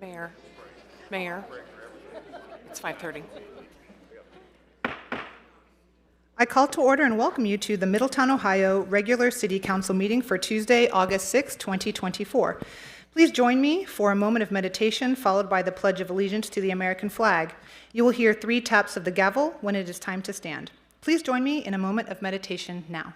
Mayor, Mayor, it's 5:30. I call to order and welcome you to the Middletown, Ohio regular City Council meeting for Tuesday, August 6, 2024. Please join me for a moment of meditation followed by the Pledge of Allegiance to the American flag. You will hear 3 taps of the gavel when it is time to stand. Please join me in a moment of meditation now.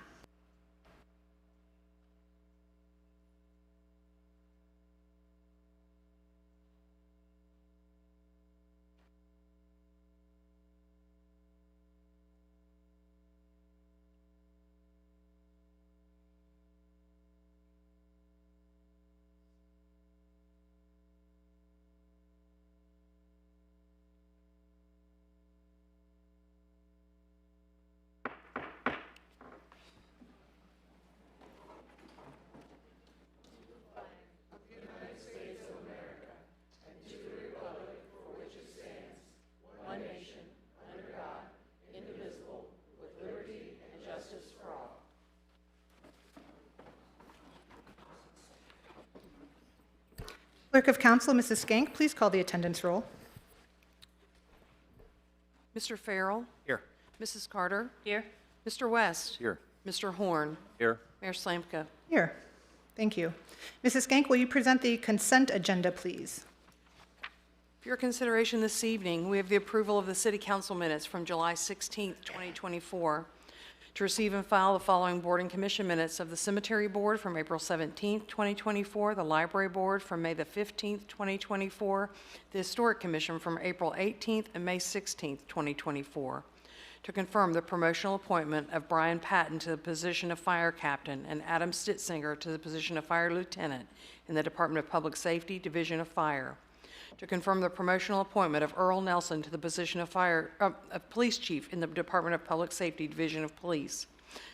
Clerk of Council, Mrs. Skank, please call the attendance roll. Mr. Farrell? Here. Mrs. Carter? Here. Mr. West? Here. Mr. Horn? Here. Mayor Slamka? Here. Thank you. Mrs. Skank, will you present the consent agenda, please? For your consideration this evening, we have the approval of the City Council minutes from July 16, 2024. To receive and file the following Board and Commission minutes of the Cemetery Board from April 17, 2024, the Library Board from May the 15th, 2024, the Historic Commission from April 18th and May 16th, 2024. To confirm the promotional appointment of Brian Patton to the position of Fire Captain and Adam Stitzinger to the position of Fire Lieutenant in the Department of Public Safety, Division of Fire. To confirm the promotional appointment of Earl Nelson to the position of Police Chief in the Department of Public Safety, Division of Police.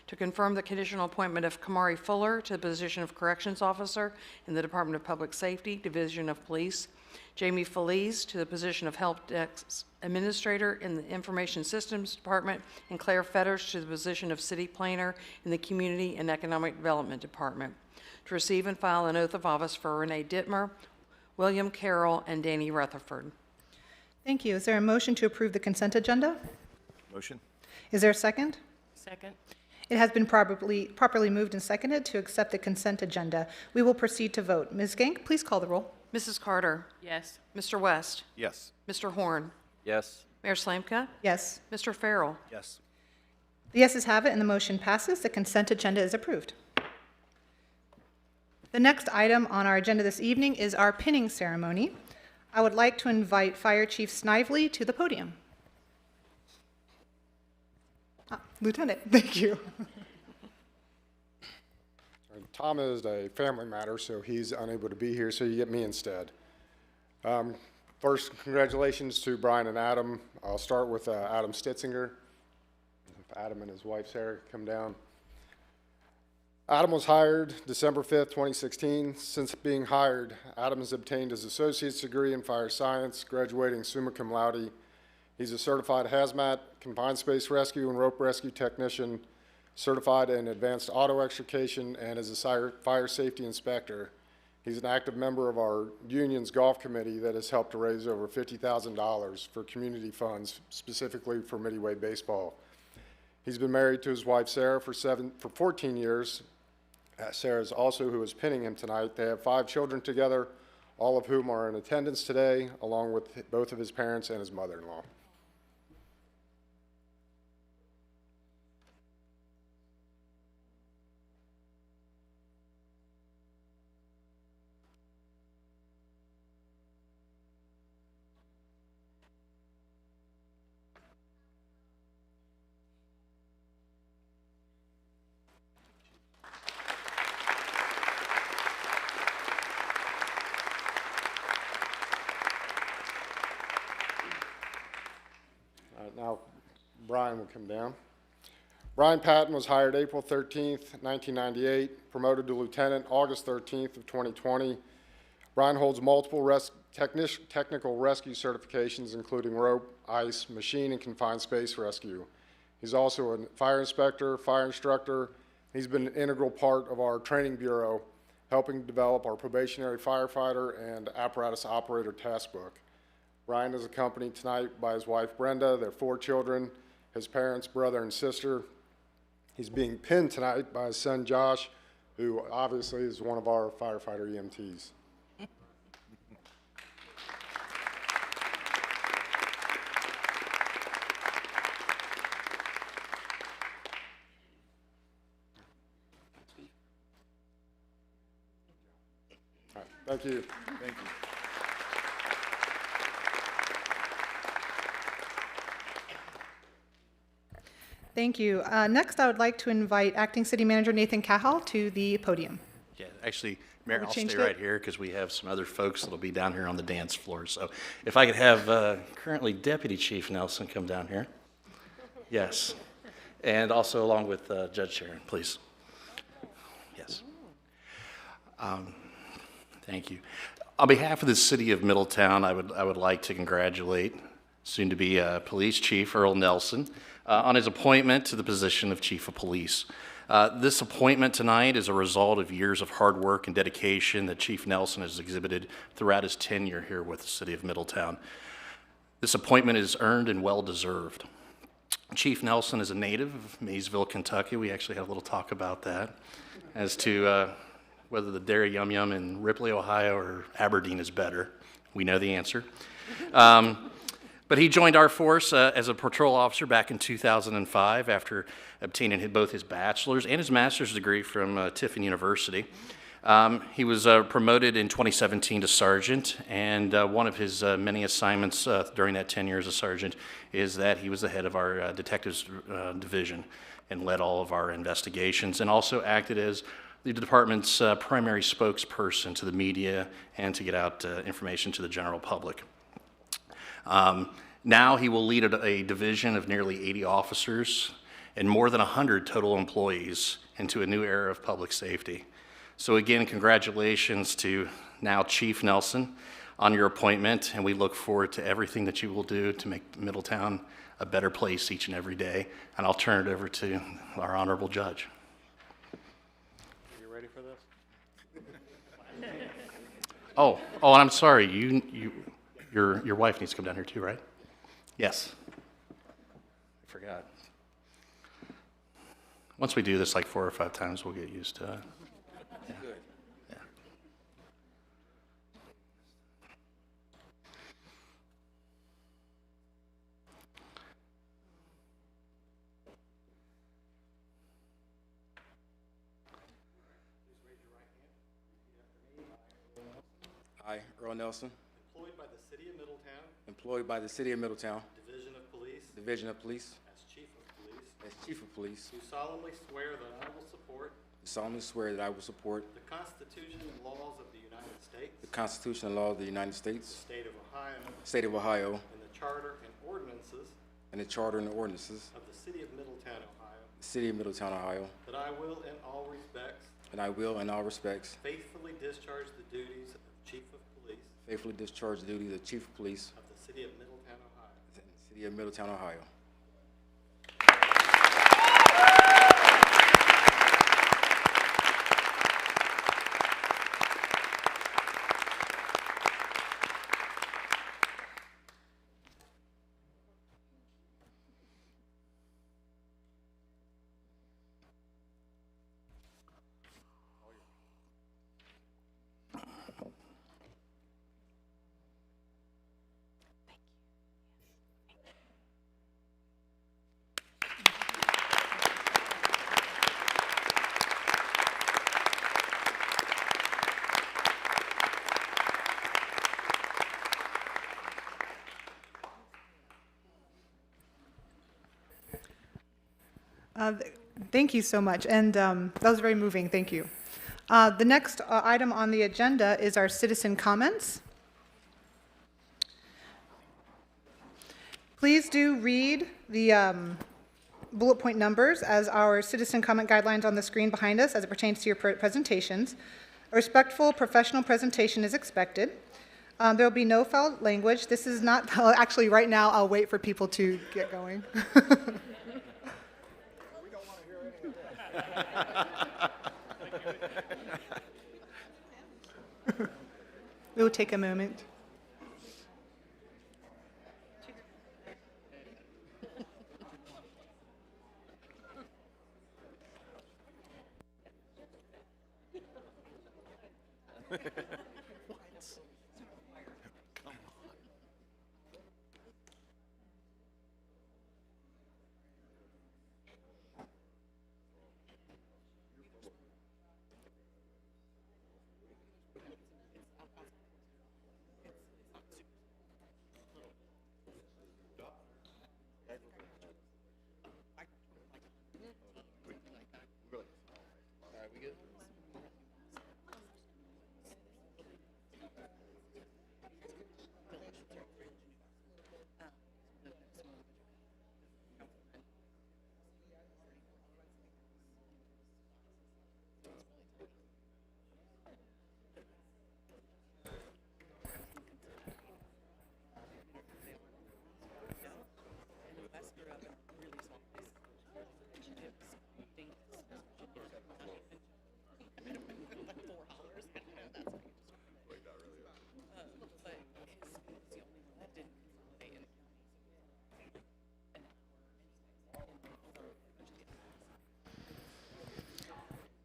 To confirm the conditional appointment of Kamari Fuller to the position of Corrections Officer in the Department of Public Safety, Division of Police. Jamie Feliz to the position of Help Desk Administrator in the Information Systems Department, and Claire Fetters to the position of City Planner in the Community and Economic Development Department. To receive and file an oath of office for Renee Dittmer, William Carroll, and Danny Rutherford. Thank you. Is there a motion to approve the consent agenda? Motion. Is there a second? Second. It has been properly moved and seconded to accept the consent agenda. We will proceed to vote. Ms. Skank, please call the roll. Mrs. Carter. Yes. Mr. West. Yes. Mr. Horn. Yes. Mayor Slamka. Yes. Mr. Farrell. Yes. The yeses have it and the motion passes. The consent agenda is approved. The next item on our agenda this evening is our pinning ceremony. I would like to invite Fire Chief Snively to the podium. Lieutenant, thank you. Tom is a family matter, so he's unable to be here, so you get me instead. First, congratulations to Brian and Adam. I'll start with Adam Stitzinger. If Adam and his wife Sarah come down. Adam was hired December 5th, 2016. Since being hired, Adam has obtained his associate's degree in fire science, graduating summa cum laude. He's a certified hazmat, confined space rescue, and rope rescue technician, certified in advanced auto extrication, and is a fire safety inspector. He's an active member of our union's golf committee that has helped to raise over $50,000 for community funds, specifically for Midway baseball. He's been married to his wife Sarah for 14 years. Sarah's also who is pinning him tonight. They have 5 children together, all of whom are in attendance today, along with both of his parents and his mother-in-law. Now, Brian will come down. Brian Patton was hired April 13th, 1998, promoted to lieutenant August 13th of 2020. Brian holds multiple technical rescue certifications, including rope, ice, machine, and confined space rescue. He's also a fire inspector, fire instructor. He's been an integral part of our training bureau helping develop our probationary firefighter and apparatus operator task book. Brian is accompanied tonight by his wife Brenda, their 4 children, his parents, brother, and sister. He's being pinned tonight by his son Josh, who obviously is one of our firefighter EMTs. All right, thank you. Thank you. Thank you. Next, I would like to invite Acting City Manager Nathan Cahal to the podium. Yeah, actually, Mayor, we I'll stay changed right it? here because we have some other folks that'll be down here on the dance floor. So if I could have currently Deputy Chief Nelson come down here. Yes. And also along with Judge Sharon, please. Yes. Thank you. On behalf of the City of Middletown, I would like to congratulate soon-to-be Police Chief Earl Nelson on his appointment to the position of Chief of Police. This appointment tonight is a result of years of hard work and dedication that Chief Nelson has exhibited throughout his tenure here with the City of Middletown. This appointment is earned and well-deserved. Chief Nelson is a native of Maysville, Kentucky. We actually had a little talk about that as to whether the Dairy Yum Yum in Ripley, Ohio or Aberdeen is better. We know the answer. But he joined our force as a patrol officer back in 2005 after obtaining both his bachelor's and his master's degree from Tiffin University. He was promoted in 2017 to sergeant, and one of his many assignments during that tenure as a sergeant is that he was the head of our detectives division and led all of our investigations, and also acted as the department's primary spokesperson to the media and to get out information to the general public. Now he will lead a division of nearly 80 officers and more than 100 total employees into a new era of public safety. So again, congratulations to now Chief Nelson on your appointment, and we look forward to everything that you will do to make Middletown a better place each and every day. And I'll turn it over to our honorable judge. Are you ready for this? Oh, and I'm sorry, your wife needs to come down here too, right? Yes. I forgot. Once we do this like 4 or 5 times, we'll get used to it. Yeah. Yeah. I, Earl Nelson, Employed by the City of Middletown, employed by the City of Middletown, Division of Police, Division of Police, as Chief of Police, as Chief of Police, do solemnly swear that I will support solemnly swear that I will support the Constitution and laws of the United States, the Constitution and law of the United States, State of Ohio, State of Ohio, and the Charter and ordinances and the Charter and ordinances of the City of Middletown, Ohio, of the City of Middletown, Ohio, that I will in all respects and I will, in all respects, faithfully discharge the duties of Chief of Police faithfully discharge the duties of Chief of Police of the City of Middletown, Ohio. in the City of Middletown, Ohio. Thank you so much, and that was very moving, thank you. The next item on the agenda is our citizen comments. Please do read the bullet point numbers as our citizen comment guidelines on the screen behind us as it pertains to your presentations. A respectful, professional presentation is expected. There will be no foul language. This is not, actually, right now, I'll wait for people to get going. We will take a moment.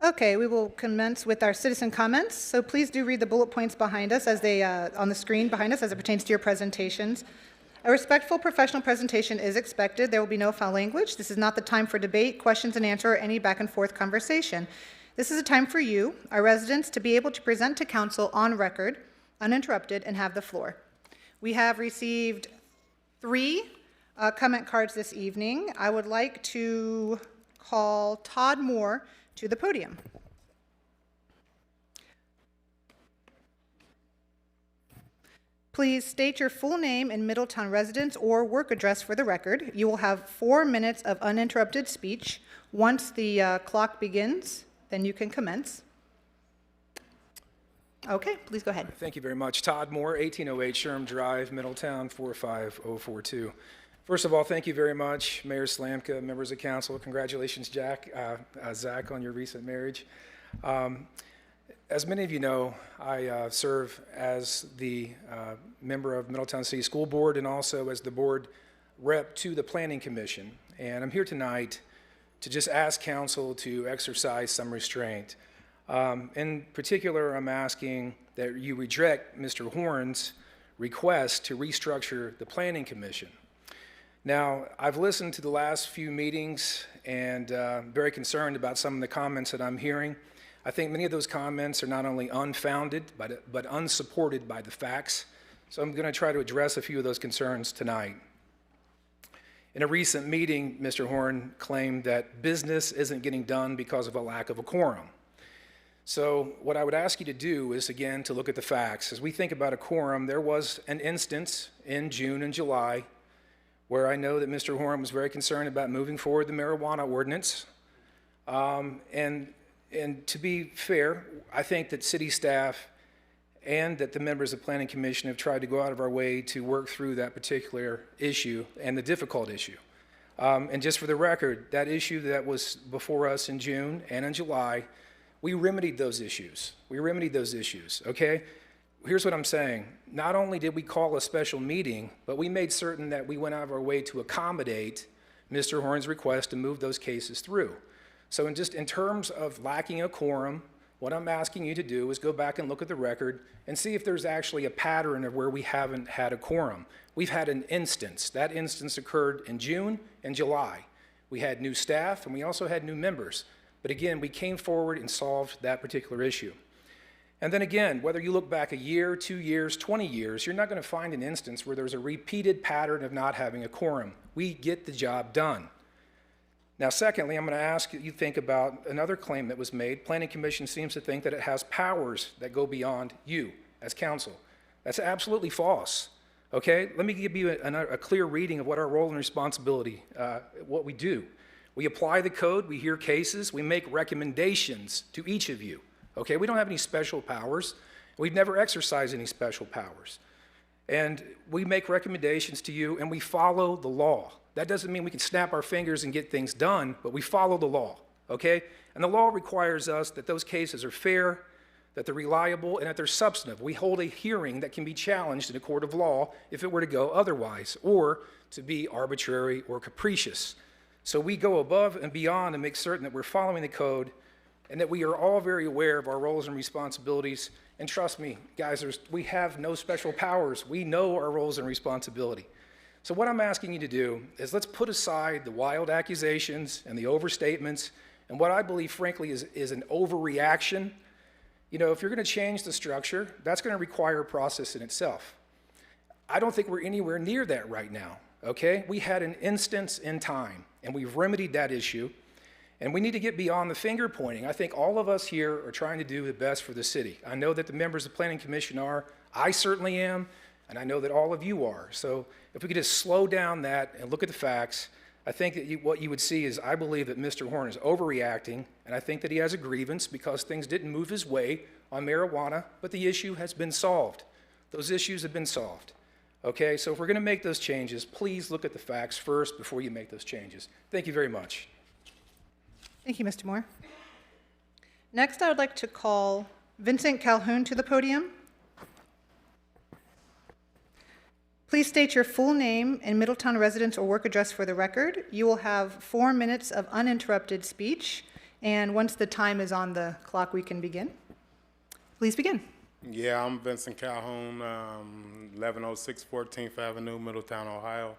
Okay, we will commence with our citizen comments. So please do read the bullet points behind us as they, on the screen behind us as it pertains to your presentations. A respectful professional presentation is expected. There will be no foul language. This is not the time for debate, questions and answer, or any back and forth conversation. This is a time for you, our residents, to be able to present to council on record, uninterrupted, and have the floor. We have received 3 comment cards this evening. I would like to call Todd Moore to the podium. Please state your full name and Middletown residence or work address for the record. You will have 4 minutes of uninterrupted speech. Once the clock begins, then you can commence. Okay, please go ahead. Thank you very much. Todd Moore, 1808 Sherm Drive, Middletown, 45042. First of all, thank you very much, Mayor Slamka, members of council. Congratulations, Zach, on your recent marriage. As many of you know, I serve as the member of Middletown City School Board and also as the board rep to the Planning Commission. And I'm here tonight to just ask council to exercise some restraint. In particular, I'm asking that you reject Mr. Horn's request to restructure the Planning Commission. Now, I've listened to the last few meetings and very concerned about some of the comments that I'm hearing. I think many of those comments are not only unfounded, but unsupported by the facts. So I'm going to try to address a few of those concerns tonight. In a recent meeting, Mr. Horn claimed that business isn't getting done because of a lack of a quorum. So what I would ask you to do is, again, to look at the facts. As we think about a quorum, there was an instance in June and July where I know that Mr. Horn was very concerned about moving forward the marijuana ordinance. And to be fair, I think that city staff and that the members of the Planning Commission have tried to go out of our way to work through that particular issue and the difficult issue. And just for the record, that issue that was before us in June and in July, we remedied those issues. Okay? Here's what I'm saying. Not only did we call a special meeting, but we made certain that we went out of our way to accommodate Mr. Horn's request to move those cases through. So in terms of lacking a quorum, what I'm asking you to do is go back and look at the record and see if there's actually a pattern of where we haven't had a quorum. We've had an instance. That instance occurred in June and July. We had new staff and we also had new members. But again, we came forward and solved that particular issue. And then again, whether you look back a year, 2 years, 20 years, you're not going to find an instance where there's a repeated pattern of not having a quorum. We get the job done. Now, secondly, I'm going to ask you to think about another claim that was made. Planning Commission seems to think that it has powers that go beyond you as council. That's absolutely false. Okay? Let me give you a clear reading of what our role and responsibility, what we do. We apply the code, we hear cases, we make recommendations to each of you. Okay, we don't have any special powers. We've never exercised any special powers. And we make recommendations to you and we follow the law. That doesn't mean we can snap our fingers and get things done, but we follow the law, okay? And the law requires us that those cases are fair, that they're reliable, and that they're substantive. We hold a hearing that can be challenged in a court of law if it were to go otherwise, or to be arbitrary or capricious. So we go above and beyond to make certain that we're following the code and that we are all very aware of our roles and responsibilities. And trust me, guys, we have no special powers. We know our roles and responsibility. So what I'm asking you to do is let's put aside the wild accusations and the overstatements and what I believe, frankly, is an overreaction. You know, if you're going to change the structure, that's going to require a process in itself. I don't think we're anywhere near that right now, okay? We had an instance in time, and we've remedied that issue, and we need to get beyond the finger pointing. I think all of us here are trying to do the best for the city. I know that the members of the Planning Commission are. I certainly am, and I know that all of you are. So if we could just slow down that and look at the facts, I think that what you would see is I believe that Mr. Horn is overreacting, and I think that he has a grievance because things didn't move his way on marijuana, but the issue has been solved. Those issues have been solved. Okay, so if we're going to make those changes, please look at the facts first before you make those changes. Thank you very much. Thank you, Mr. Moore. Next, I would like to call Vincent Calhoun to the podium. Please state your full name and Middletown residence or work address for the record. You will have 4 minutes of uninterrupted speech, and once the time is on the clock, we can begin. Please begin. Yeah, I'm Vincent Calhoun, 1106 14th Avenue, Middletown, Ohio.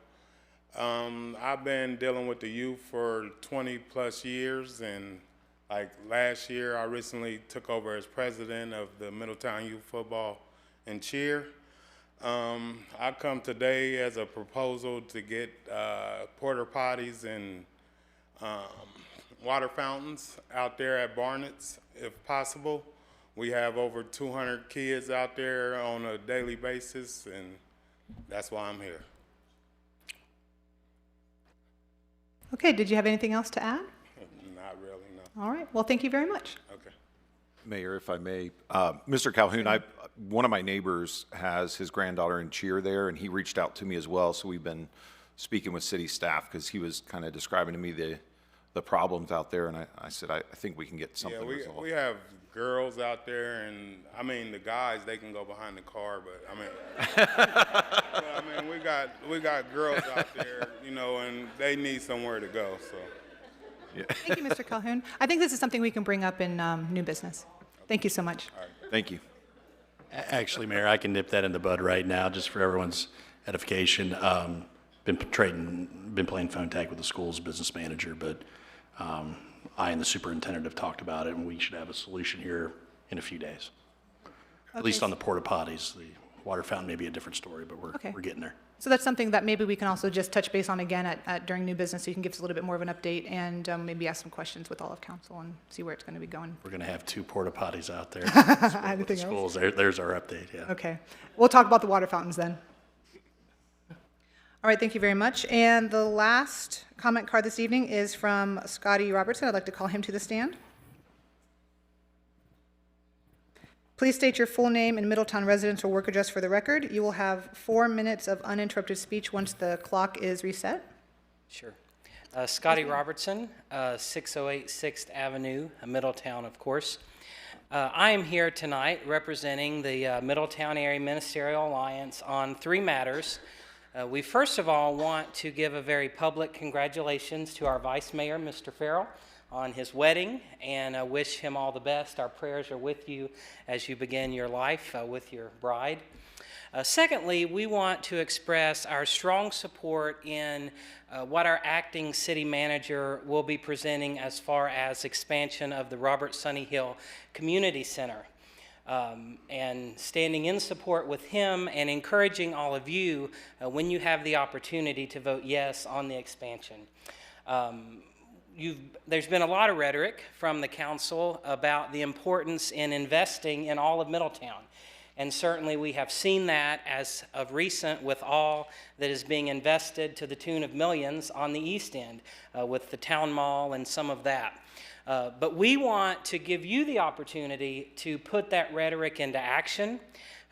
I've been dealing with the youth for 20 plus years, and like last year, I recently took over as president of the Middletown Youth Football and Cheer. I come today as a proposal to get porta potties and water fountains out there at Barnett's, if possible. We have over 200 kids out there on a daily basis, and that's why I'm here. Okay, did you have anything else to add? Not really, no. All right, well, thank you very much. Okay. Mayor, if I may, Mr. Calhoun, one of my neighbors has his granddaughter in cheer there, and he reached out to me as well, so we've been speaking with city staff because he was kind of describing to me the problems out there, and I said, I think we can get something resolved. We have girls out there, and I mean, the guys, they can go behind the car, but I mean, we got girls out there, you know, and they need somewhere to go, so. Yeah. Thank you, Mr. Calhoun. I think this is something we can bring up in new business. Thank you so much. Thank you. Actually, Mayor, I can nip that in the bud right now, just for everyone's edification. Been playing phone tag with the school's business manager, but I and the superintendent have talked about it, and we should have a solution here in a few days. At least on the porta potties. The water fountain may be a different story, but we're getting there. So that's something that maybe we can also just touch base on again during new business, so you can give us a little bit more of an update and maybe ask some questions with all of council and see where it's going to be going. We're going to have 2 porta potties out there. Anything else? Schools. There's our update, yeah. Okay. We'll talk about the water fountains then. All right, thank you very much. And the last comment card this evening is from Scotty Robertson. I'd like to call him to the stand. Please state your full name and Middletown residence or work address for the record. You will have 4 minutes of uninterrupted speech once the clock is reset. Sure. Scotty Robertson, 608 6th Avenue, Middletown, of course. I am here tonight representing the Middletown Area Ministerial Alliance on 3 matters. We first of all want to give a very public congratulations to our Vice Mayor, Mr. Farrell, on his wedding, and wish him all the best. Our prayers are with you as you begin your life with your bride. Secondly, we want to express our strong support in what our acting city manager will be presenting as far as expansion of the Robert Sonny Hill Community Center. And standing in support with him and encouraging all of you when you have the opportunity to vote yes on the expansion. There's been a lot of rhetoric from the council about the importance in investing in all of Middletown. And certainly we have seen that as of recent with all that is being invested to the tune of millions on the East End with the town mall and some of that. But we want to give you the opportunity to put that rhetoric into action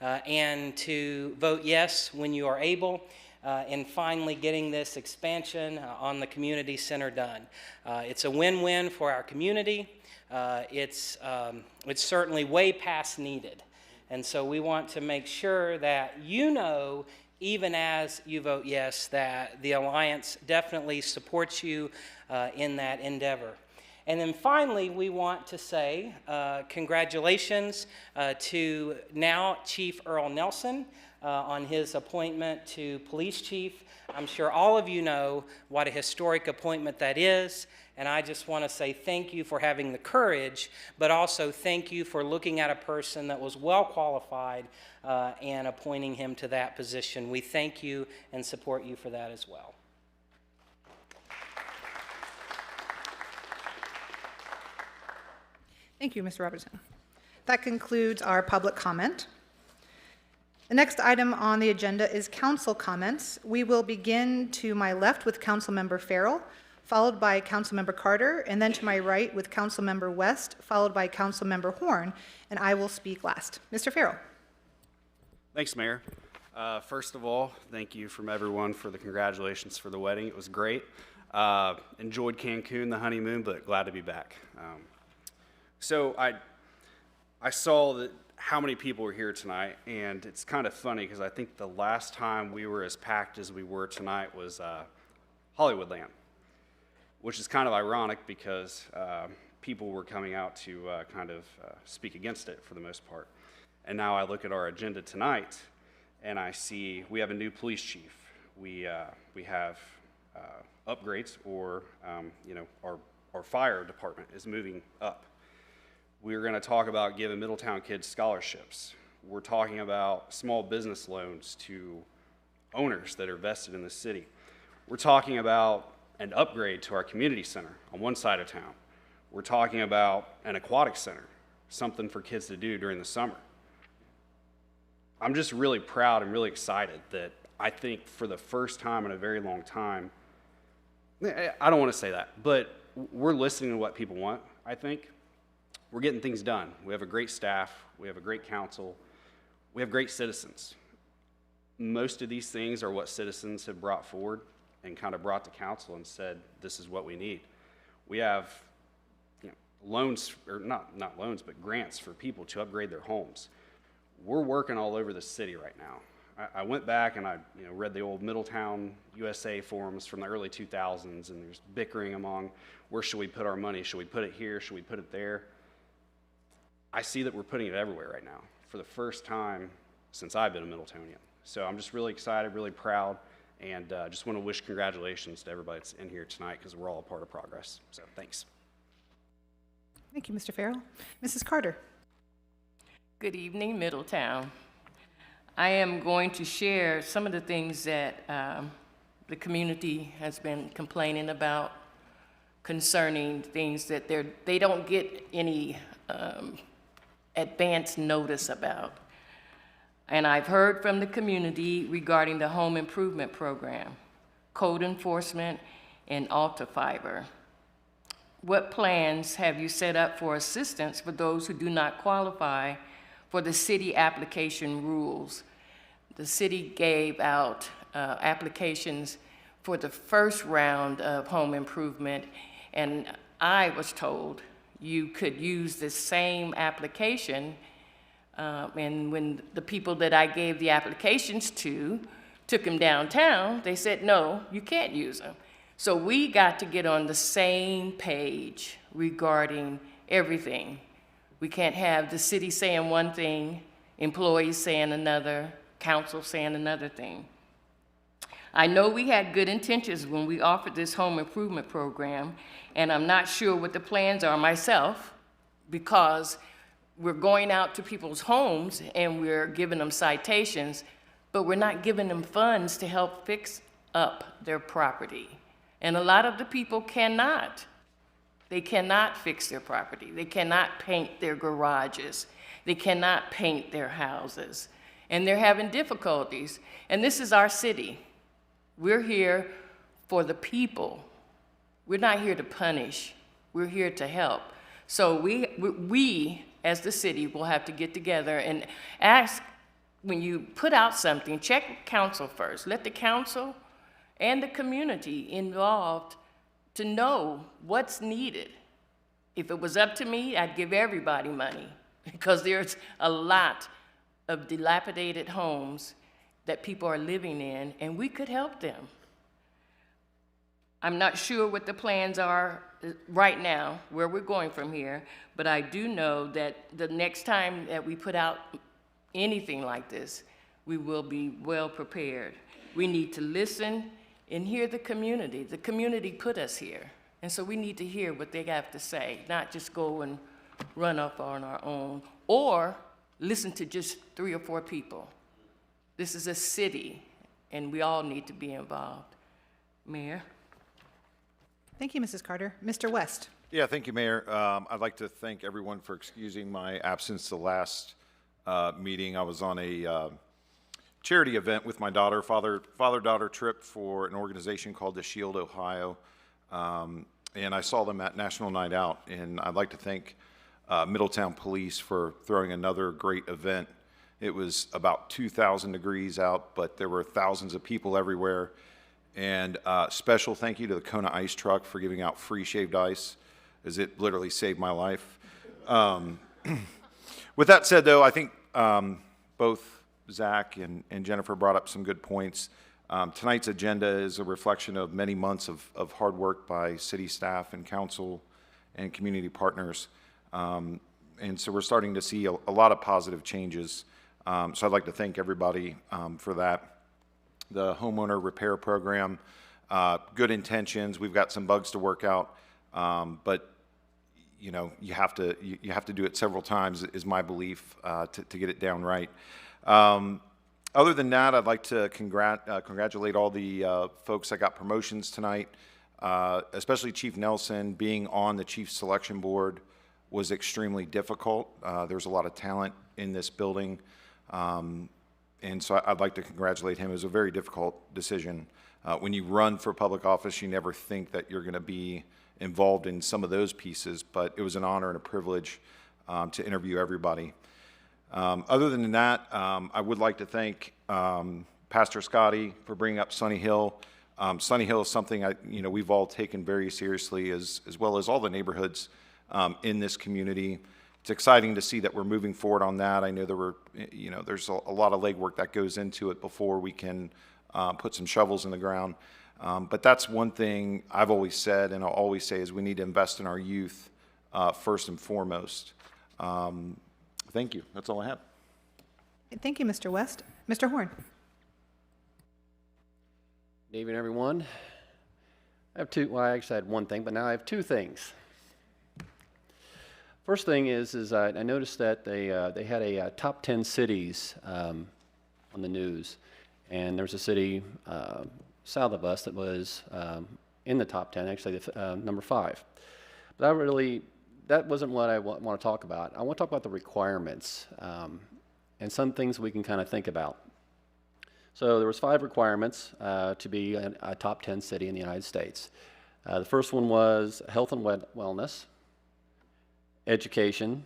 and to vote yes when you are able. in finally getting this expansion on the community center done. It's a win-win for our community. It's certainly way past needed. And so we want to make sure that you know, even as you vote yes, that the Alliance definitely supports you in that endeavor. And then finally, we want to say congratulations to now Chief Earl Nelson on his appointment to police chief. I'm sure all of you know what a historic appointment that is, and I just want to say thank you for having the courage, but also thank you for looking at a person that was well qualified and appointing him to that position. We thank you and support you for that as well. Thank you, Mr. Robertson. That concludes our public comment. The next item on the agenda is council comments. We will begin to my left with Councilmember Farrell, followed by Councilmember Carter, and then to my right with Councilmember West, followed by Councilmember Horn, and I will speak last. Mr. Farrell. Thanks, Mayor. First of all, thank you from everyone for the congratulations for the wedding. It was great. Enjoyed Cancun, the honeymoon, but glad to be back. So I saw how many people were here tonight, and it's kind of funny because I think the last time we were as packed as we were tonight was Hollywoodland, which is kind of ironic because people were coming out to kind of speak against it for the most part. And now I look at our agenda tonight, and I see we have a new police chief. We have upgrades, or our fire department is moving up. We're going to talk about giving Middletown kids scholarships. We're talking about small business loans to owners that are vested in the city. We're talking about an upgrade to our community center on one side of town. We're talking about an aquatic center, something for kids to do during the summer. I'm just really proud and really excited that I think for the first time in a very long time, I don't want to say that, but we're listening to what people want, I think. We're getting things done. We have a great staff. We have a great council. We have great citizens. Most of these things are what citizens have brought forward and kind of brought to council and said, this is what we need. We have loans, or not loans, but grants for people to upgrade their homes. We're working all over the city right now. I went back and I read the old Middletown USA forums from the early 2000s, and there's bickering among where should we put our money? Should we put it here? Should we put it there? I see that we're putting it everywhere right now for the first time since I've been a Middletonian. So I'm just really excited, really proud, and just want to wish congratulations to everybody that's in here tonight because we're all a part of progress. So thanks. Thank you, Mr. Farrell. Mrs. Carter. Good evening, Middletown. I am going to share some of the things that the community has been complaining about concerning things that they don't get any advance notice about. And I've heard from the community regarding the home improvement program, code enforcement, and Alta Fiber. What plans have you set up for assistance for those who do not qualify for the city application rules? The city gave out applications for the first round of home improvement, and I was told you could use the same application, and when the people that I gave the applications to took them downtown, they said, no, you can't use them. So we got to get on the same page regarding everything. We can't have the city saying one thing, employees saying another, council saying another thing. I know we had good intentions when we offered this home improvement program, and I'm not sure what the plans are myself, because we're going out to people's homes and we're giving them citations, but we're not giving them funds to help fix up their property. And a lot of the people cannot. They cannot fix their property. They cannot paint their garages. They cannot paint their houses. And they're having difficulties. And this is our city. We're here for the people. We're not here to punish. We're here to help. So we as the city will have to get together and ask when you put out something, check with council first. Let the council and the community involved to know what's needed. If it was up to me, I'd give everybody money because there's a lot of dilapidated homes that people are living in, and we could help them. I'm not sure what the plans are right now, where we're going from here, but I do know that the next time that we put out anything like this, we will be well prepared. We need to listen and hear the community. The community put us here, and so we need to hear what they have to say, not just go and run off on our own, or listen to just 3 or 4 people. This is a city, and we all need to be involved. Mayor? Thank you, Mrs. Carter. Mr. West. Yeah, thank you, Mayor. I'd like to thank everyone for excusing my absence the last meeting. I was on a charity event with my daughter, father-daughter trip for an organization called the Shield Ohio, and I saw them at National Night Out, and I'd like to thank Middletown Police for throwing another great event. It was about 2,000 degrees out, but there were thousands of people everywhere. And special thank you to the Kona Ice Truck for giving out free shaved ice, as it literally saved my life. With that said, though, I think both Zach and Jennifer brought up some good points. Tonight's agenda is a reflection of many months of hard work by city staff and council and community partners. And so we're starting to see a lot of positive changes. So I'd like to thank everybody for that. The homeowner repair program, good intentions. We've got some bugs to work out, but you know, you have to do it several times, is my belief, to get it down right. Other than that, I'd like to congratulate all the folks that got promotions tonight, especially Chief Nelson. Being on the chief selection board was extremely difficult. There's a lot of talent in this building. And so I'd like to congratulate him. It was a very difficult decision. When you run for public office, you never think that you're going to be involved in some of those pieces, but it was an honor and a privilege to interview everybody. Other than that, I would like to thank Pastor Scotty for bringing up Sunny Hill. Sunny Hill is something we've all taken very seriously, as well as all the neighborhoods in this community. It's exciting to see that we're moving forward on that. I know there's a lot of legwork that goes into it before we can put some shovels in the ground. But that's one thing I've always said, and I'll always say, is we need to invest in our youth first and foremost. Thank you. That's all I have. Thank you, Mr. West. Mr. Horn. Good evening, everyone. I have I actually had one thing, but now I have 2 things. First thing is I noticed that they had a top 10 cities on the news, and there's a city south of us that was in the top 10, actually number 5. But that wasn't what I want to talk about. I want to talk about the requirements and some things we can kind of think about. So there was 5 requirements to be a top 10 city in the United States. The first one was health and wellness, education,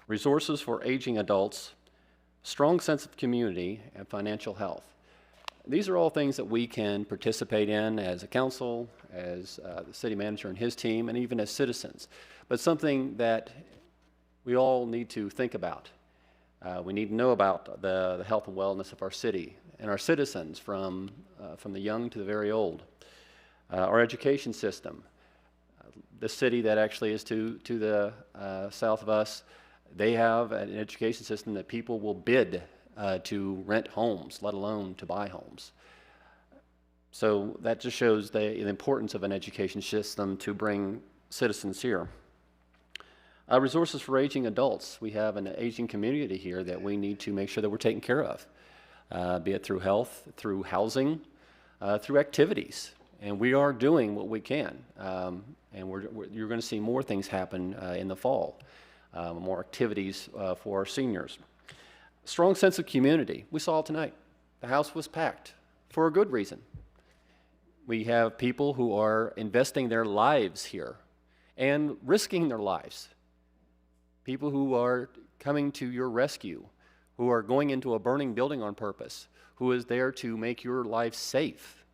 resources for aging adults, strong sense of community, and financial health. These are all things that we can participate in as a council, as the city manager and his team, and even as citizens. But something that we all need to think about. We need to know about the health and wellness of our city and our citizens, from the young to the very old. Our education system. The city that actually is to the south of us, they have an education system that people will bid to rent homes, let alone to buy homes. So that just shows the importance of an education system to bring citizens here. Resources for aging adults. We have an aging community here that we need to make sure that we're taking care of, be it through health, through housing, through activities. And we are doing what we can. And you're going to see more things happen in the fall, more activities for our seniors. Strong sense of community. We saw it tonight. The house was packed for a good reason. We have people who are investing their lives here and risking their lives. People who are coming to your rescue, who are going into a burning building on purpose, who is there to make your life safe.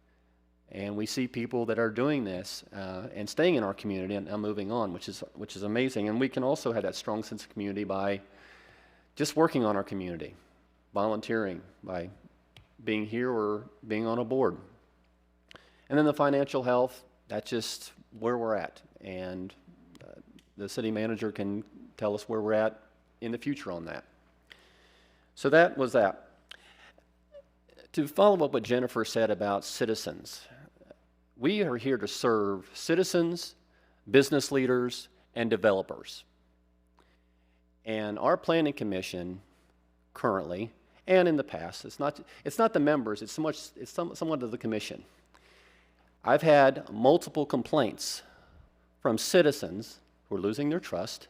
And we see people that are doing this and staying in our community and moving on, which is amazing. And we can also have that strong sense of community by just working on our community, volunteering, by being here or being on a board. And then the financial health, that's just where we're at. And the city manager can tell us where we're at in the future on that. So that was that. To follow up what Jennifer said about citizens, we are here to serve citizens, business leaders, and developers. And our planning commission currently, and in the past, it's not the members, it's somewhat of the commission. I've had multiple complaints from citizens who are losing their trust,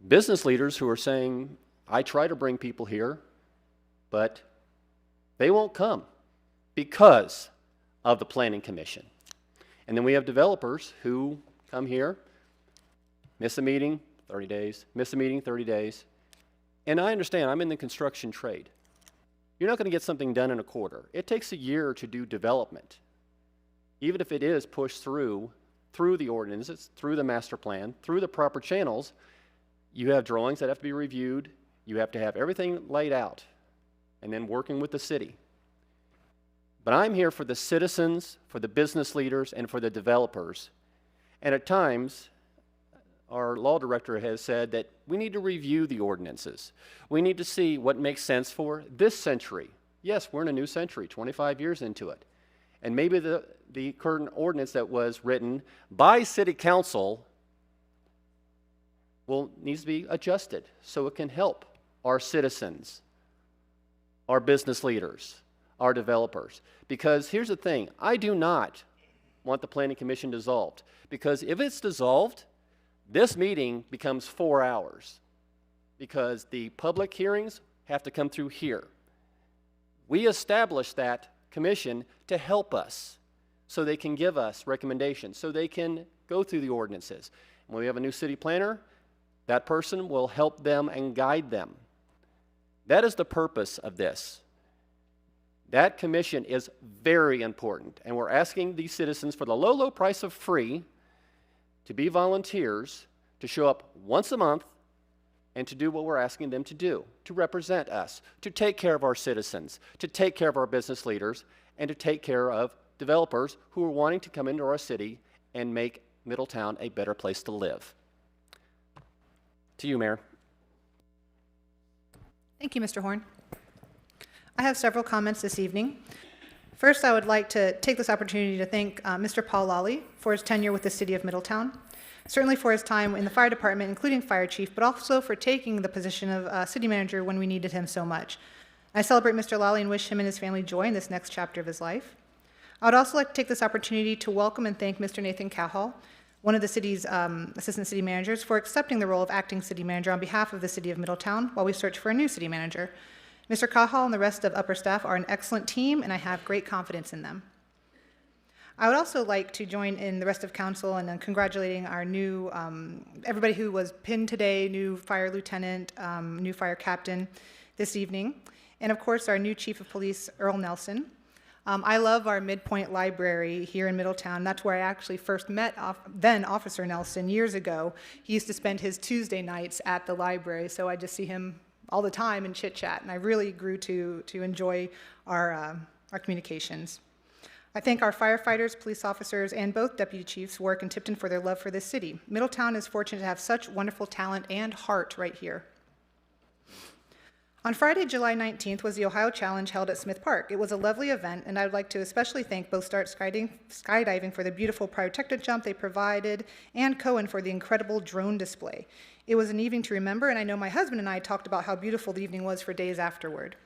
business leaders who are saying, I try to bring people here, but they won't come because of the planning commission. And then we have developers who come here, miss a meeting, 30 days, miss a meeting, 30 days. And I understand, I'm in the construction trade. You're not going to get something done in a quarter. It takes a year to do development. Even if it is pushed through the ordinances, through the master plan, through the proper channels, you have drawings that have to be reviewed. You have to have everything laid out, and then working with the city. But I'm here for the citizens, for the business leaders, and for the developers. And at times, our law director has said that we need to review the ordinances. We need to see what makes sense for this century. Yes, we're in a new century, 25 years into it. And maybe the current ordinance that was written by city council needs to be adjusted so it can help our citizens, our business leaders, our developers. Because here's the thing, I do not want the Planning Commission dissolved, because if it's dissolved, this meeting becomes 4 hours, because the public hearings have to come through here. We established that commission to help us, so they can give us recommendations, so they can go through the ordinances. When we have a new city planner, that person will help them and guide them. That is the purpose of this. That commission is very important, and we're asking these citizens for the low, low price of free to be volunteers, to show up once a month, and to do what we're asking them to do, to represent us, to take care of our citizens, to take care of our business leaders, and to take care of developers who are wanting to come into our city and make Middletown a better place to live. To you, Mayor. Thank you, Mr. Horn. I have several comments this evening. First, I would like to take this opportunity to thank Mr. Paul Lawley for his tenure with the City of Middletown, certainly for his time in the fire department, including fire chief, but also for taking the position of city manager when we needed him so much. I celebrate Mr. Lawley and wish him and his family joy in this next chapter of his life. I would also like to take this opportunity to welcome and thank Mr. Nathan Cowhall, one of the city's assistant city managers, for accepting the role of acting city manager on behalf of the City of Middletown while we search for a new city manager. Mr. Cowhall and the rest of upper staff are an excellent team, and I have great confidence in them. I would also like to join in the rest of council in congratulating our new, everybody who was pinned today, new fire lieutenant, new fire captain this evening, and of course our new chief of police, Earl Nelson. I love our Midpoint Library here in Middletown. That's where I actually first met then Officer Nelson years ago. He used to spend his Tuesday nights at the library, so I just see him all the time and chit chat, and I really grew to enjoy our communications. I thank our firefighters, police officers, and both deputy chiefs who work in Tipton for their love for this city. Middletown is fortunate to have such wonderful talent and heart right here. On Friday, July 19th was the Ohio Challenge held at Smith Park. It was a lovely event, and I would like to especially thank both Start Skydiving for the beautiful protected jump they provided, and Cohen for the incredible drone display. It was an evening to remember, and I know my husband and I talked about how beautiful the evening was for days afterward.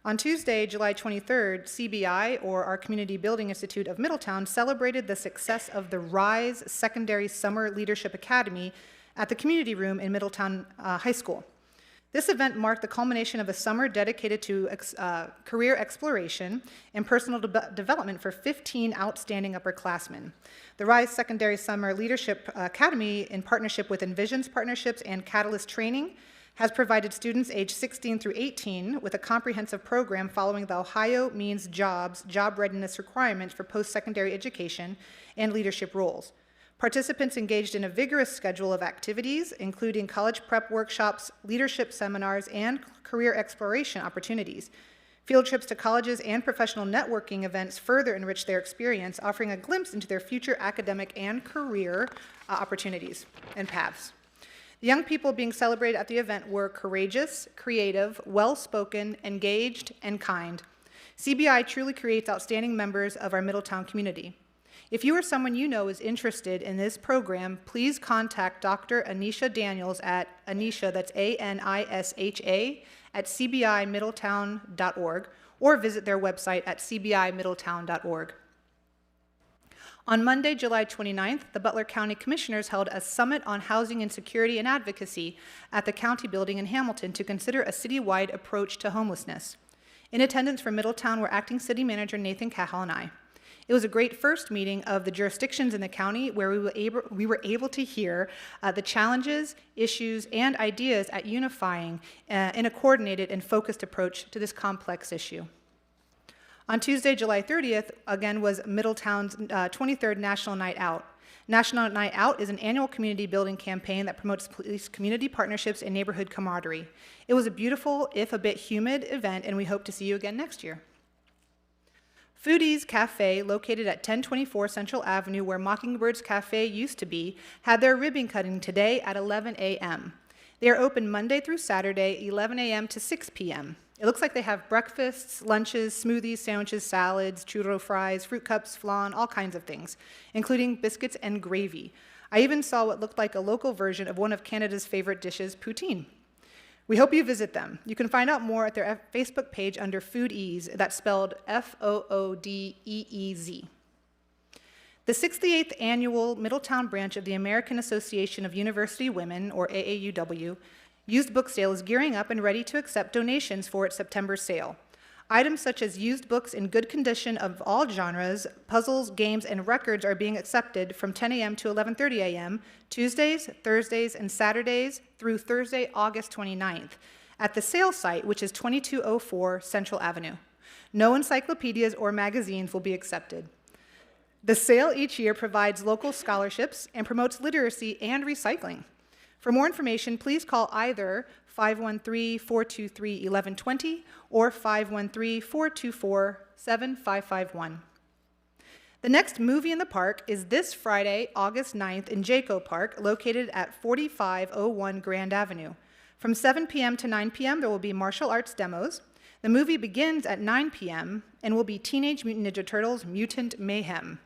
On Tuesday, July 23rd, CBI, or our Community Building Institute of Middletown, celebrated the success of the RISE Secondary Summer Leadership Academy at the Community Room in Middletown High School. This event marked the culmination of a summer dedicated to career exploration and personal development for 15 outstanding upperclassmen. The RISE Secondary Summer Leadership Academy, in partnership with Envisions Partnerships and Catalyst Training, has provided students aged 16 through 18 with a comprehensive program following the Ohio Means Jobs job readiness requirements for post-secondary education and leadership roles. Participants engaged in a vigorous schedule of activities, including college prep workshops, leadership seminars, and career exploration opportunities. Field trips to colleges and professional networking events further enrich their experience, offering a glimpse into their future academic and career opportunities and paths. The young people being celebrated at the event were courageous, creative, well-spoken, engaged, and kind. CBI truly creates outstanding members of our Middletown community. If you or someone you know is interested in this program, please contact Dr. Anisha Daniels at Anisha, that's A-N-I-S-H-A, at cbimiddletown.org, or visit their website at cbimiddletown.org. On Monday, July 29th, the Butler County Commissioners held a summit on housing insecurity and advocacy at the county building in Hamilton to consider a citywide approach to homelessness. In attendance from Middletown were Acting City Manager Nathan Cahill and I. It was a great first meeting of the jurisdictions in the county where we were able to hear the challenges, issues, and ideas at unifying in a coordinated and focused approach to this complex issue. On Tuesday, July 30th, again, was Middletown's 23rd National Night Out. National Night Out is an annual community building campaign that promotes police community partnerships and neighborhood camaraderie. It was a beautiful, if a bit humid, event, and we hope to see you again next year. Foodies Cafe, located at 1024 Central Avenue, where Mockingbird's Cafe used to be, had their ribbon cutting today at 11 a.m. They are open Monday through Saturday, 11 a.m. to 6 p.m. It looks like they have breakfasts, lunches, smoothies, sandwiches, salads, churro fries, fruit cups, flan, all kinds of things, including biscuits and gravy. I even saw what looked like a local version of one of Canada's favorite dishes, poutine. We hope you visit them. You can find out more at their Facebook page under Foodies, that's spelled F-O-O-D-E-E-Z. The 68th Annual Middletown Branch of the American Association of University Women, or AAUW, used book sale is gearing up and ready to accept donations for its September sale. Items such as used books in good condition of all genres, puzzles, games, and records are being accepted from 10 a.m. to 11:30 a.m. Tuesdays, Thursdays, and Saturdays through Thursday, August 29th at the sale site, which is 2204 Central Avenue. No encyclopedias or magazines will be accepted. The sale each year provides local scholarships and promotes literacy and recycling. For more information, please call either 513-423-1120 or 513-424-7551. The next movie in the park is this Friday, August 9th in Jayco Park, located at 4501 Grand Avenue. From 7 p.m. to 9 p.m., there will be martial arts demos. The movie begins at 9 p.m. and will be Teenage Mutant Ninja Turtles Mutant Mayhem.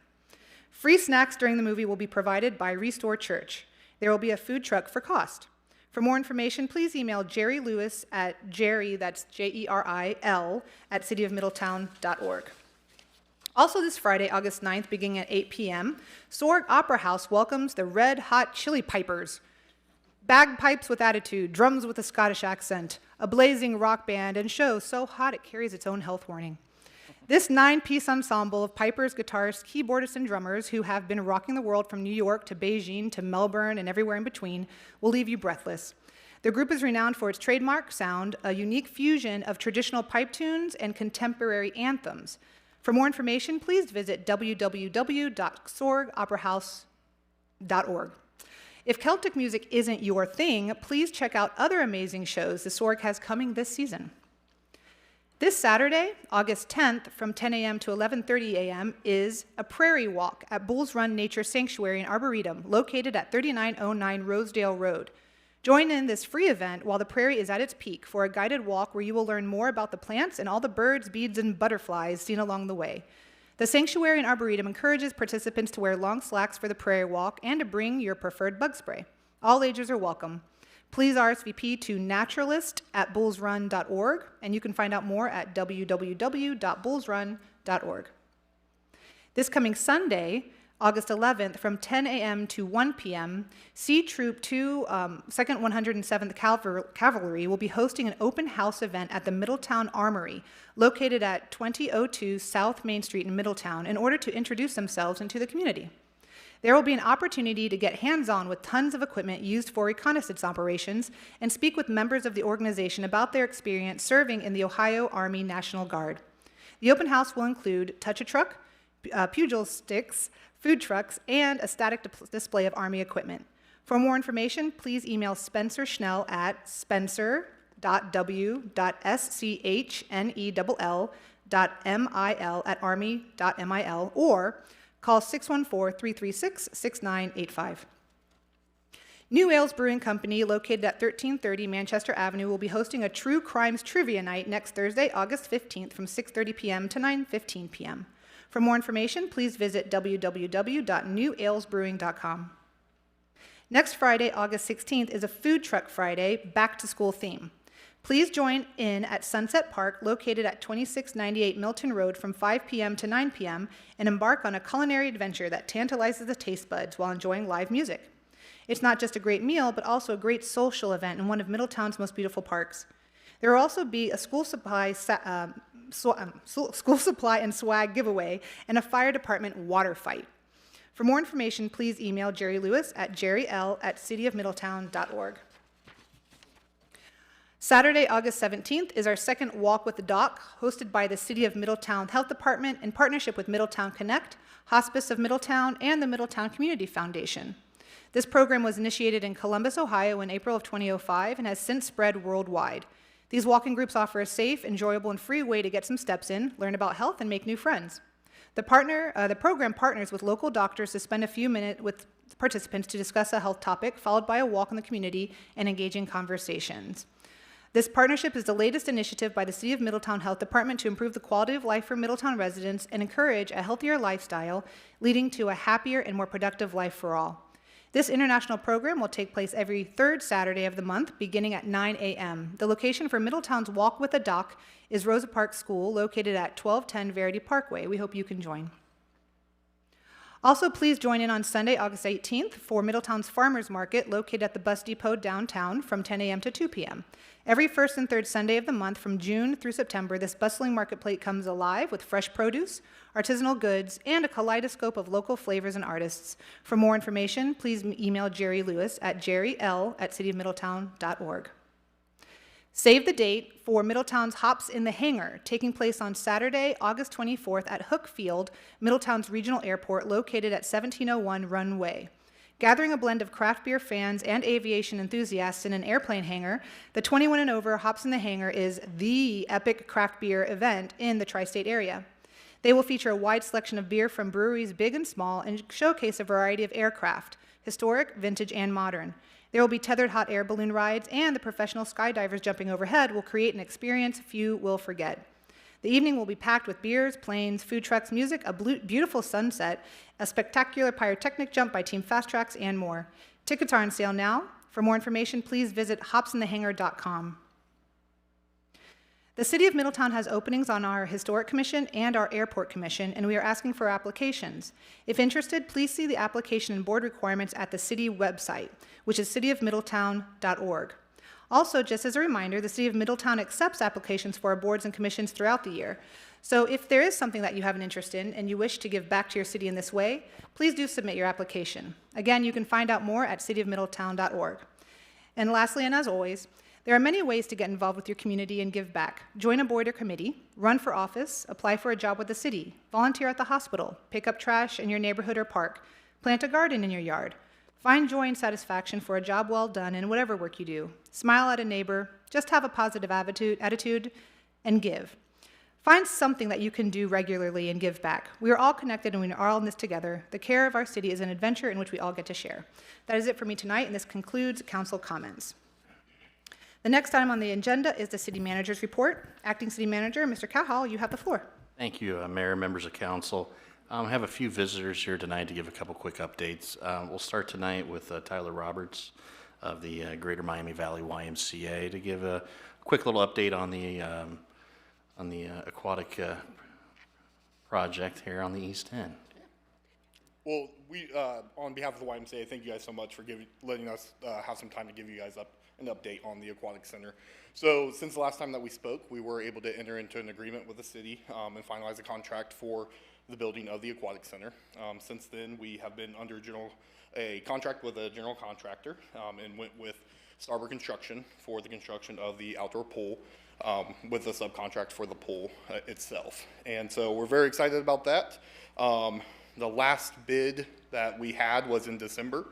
Free snacks during the movie will be provided by Restore Church. There will be a food truck for cost. For more information, please email Jerry Lewis at Jerry, that's J-E-R-I-L, at cityofmiddletown.org. Also this Friday, August 9th, beginning at 8 p.m., Sorg Opera House welcomes the Red Hot Chili Pipers. Bagpipes with attitude, drums with a Scottish accent, a blazing rock band, and show so hot it carries its own health warning. This 9-piece ensemble of pipers, guitarists, keyboardists, and drummers who have been rocking the world from New York to Beijing to Melbourne and everywhere in between will leave you breathless. The group is renowned for its trademark sound, a unique fusion of traditional pipe tunes and contemporary anthems. For more information, please visit www.sorgoperahouse.org. If Celtic music isn't your thing, please check out other amazing shows the Sorg has coming this season. This Saturday, August 10th, from 10 a.m. to 11:30 a.m., is a prairie walk at Bulls Run Nature Sanctuary in Arboretum, located at 3909 Rosedale Road. Join in this free event while the prairie is at its peak for a guided walk where you will learn more about the plants and all the birds, beads, and butterflies seen along the way. The Sanctuary in Arboretum encourages participants to wear long slacks for the prairie walk and to bring your preferred bug spray. All ages are welcome. Please RSVP to naturalist@bullsrun.org, and you can find out more at www.bullsrun.org. This coming Sunday, August 11th, from 10 a.m. to 1 p.m., C Troop 2, 2nd 107th Cavalry will be hosting an open house event at the Middletown Armory, located at 2002 South Main Street in Middletown, in order to introduce themselves into the community. There will be an opportunity to get hands-on with tons of equipment used for reconnaissance operations and speak with members of the organization about their experience serving in the Ohio Army National Guard. The open house will include touch-a-truck, pugil sticks, food trucks, and a static display of Army equipment. For more information, please email Spencer Schnell at spencer.w.schnell.mil@army.mil or call 614-336-6985. New Ales Brewing Company, located at 1330 Manchester Avenue, will be hosting a True Crimes Trivia Night next Thursday, August 15th from 6:30 p.m. to 9:15 p.m. For more information, please visit www.newalesbrewing.com. Next Friday, August 16th, is a Food Truck Friday, back-to-school theme. Please join in at Sunset Park, located at 2698 Milton Road, from 5 p.m. to 9 p.m., and embark on a culinary adventure that tantalizes the taste buds while enjoying live music. It's not just a great meal, but also a great social event in one of Middletown's most beautiful parks. There will also be a school supply and swag giveaway and a fire department water fight. For more information, please email Jerry Lewis at jerryl@cityofmiddletown.org. Saturday, August 17th, is our second Walk with the Doc, hosted by the City of Middletown Health Department in partnership with Middletown Connect, Hospice of Middletown, and the Middletown Community Foundation. This program was initiated in Columbus, Ohio in April of 2005 and has since spread worldwide. These walking groups offer a safe, enjoyable, and free way to get some steps in, learn about health, and make new friends. The program partners with local doctors to spend a few minutes with participants to discuss a health topic, followed by a walk in the community and engaging conversations. This partnership is the latest initiative by the City of Middletown Health Department to improve the quality of life for Middletown residents and encourage a healthier lifestyle, leading to a happier and more productive life for all. This international program will take place every third Saturday of the month, beginning at 9 a.m. The location for Middletown's Walk with a Doc is Rosa Parks School, located at 1210 Verity Parkway. We hope you can join. Also, please join in on Sunday, August 18th for Middletown's Farmers Market, located at the bus depot downtown from 10 a.m. to 2 p.m. Every first and third Sunday of the month from June through September, this bustling marketplace comes alive with fresh produce, artisanal goods, and a kaleidoscope of local flavors and artists. For more information, please email Jerry Lewis at jerryl@cityofmiddletown.org. Save the date for Middletown's Hops in the Hangar, taking place on Saturday, August 24th at Hook Field, Middletown's regional airport, located at 1701 Runway. Gathering a blend of craft beer fans and aviation enthusiasts in an airplane hangar, the 21 and over Hops in the Hangar is the epic craft beer event in the tri-state area. They will feature a wide selection of beer from breweries big and small and showcase a variety of aircraft, historic, vintage, and modern. There will be tethered hot air balloon rides, and the professional skydivers jumping overhead will create an experience few will forget. The evening will be packed with beers, planes, food trucks, music, a beautiful sunset, a spectacular pyrotechnic jump by Team Fast Tracks, and more. Tickets are on sale now. For more information, please visit hopsinthehangar.com. The City of Middletown has openings on our Historic Commission and our Airport Commission, and we are asking for applications. If interested, please see the application and board requirements at the city website, which is cityofmiddletown.org. Also, just as a reminder, the City of Middletown accepts applications for our boards and commissions throughout the year. So if there is something that you have an interest in and you wish to give back to your city in this way, please do submit your application. Again, you can find out more at cityofmiddletown.org. And lastly, and as always, there are many ways to get involved with your community and give back. Join a board or committee, run for office, apply for a job with the city, volunteer at the hospital, pick up trash in your neighborhood or park, plant a garden in your yard, find joy and satisfaction for a job well done in whatever work you do, smile at a neighbor, just have a positive attitude, and give. Find something that you can do regularly and give back. We are all connected and we are all in this together. The care of our city is an adventure in which we all get to share. That is it for me tonight, and this concludes council comments. The next item on the agenda is the city manager's report. Acting City Manager, Mr. Cowhall, you have the floor. Thank you, Mayor, members of council. I have a few visitors here tonight to give a couple quick updates. We'll start tonight with Tyler Roberts of the Greater Miami Valley YMCA to give a quick little update on the aquatic project here on the East End. Well, we, on behalf of the YMCA, thank you guys so much for letting us have some time to give you guys an update on the Aquatic Center. So since the last time that we spoke, we were able to enter into an agreement with the city and finalize a contract for the building of the Aquatic Center. Since then, we have been under a contract with a general contractor and went with Starboard Construction for the construction of the outdoor pool with a subcontract for the pool itself. And so we're very excited about that. The last bid that we had was in December.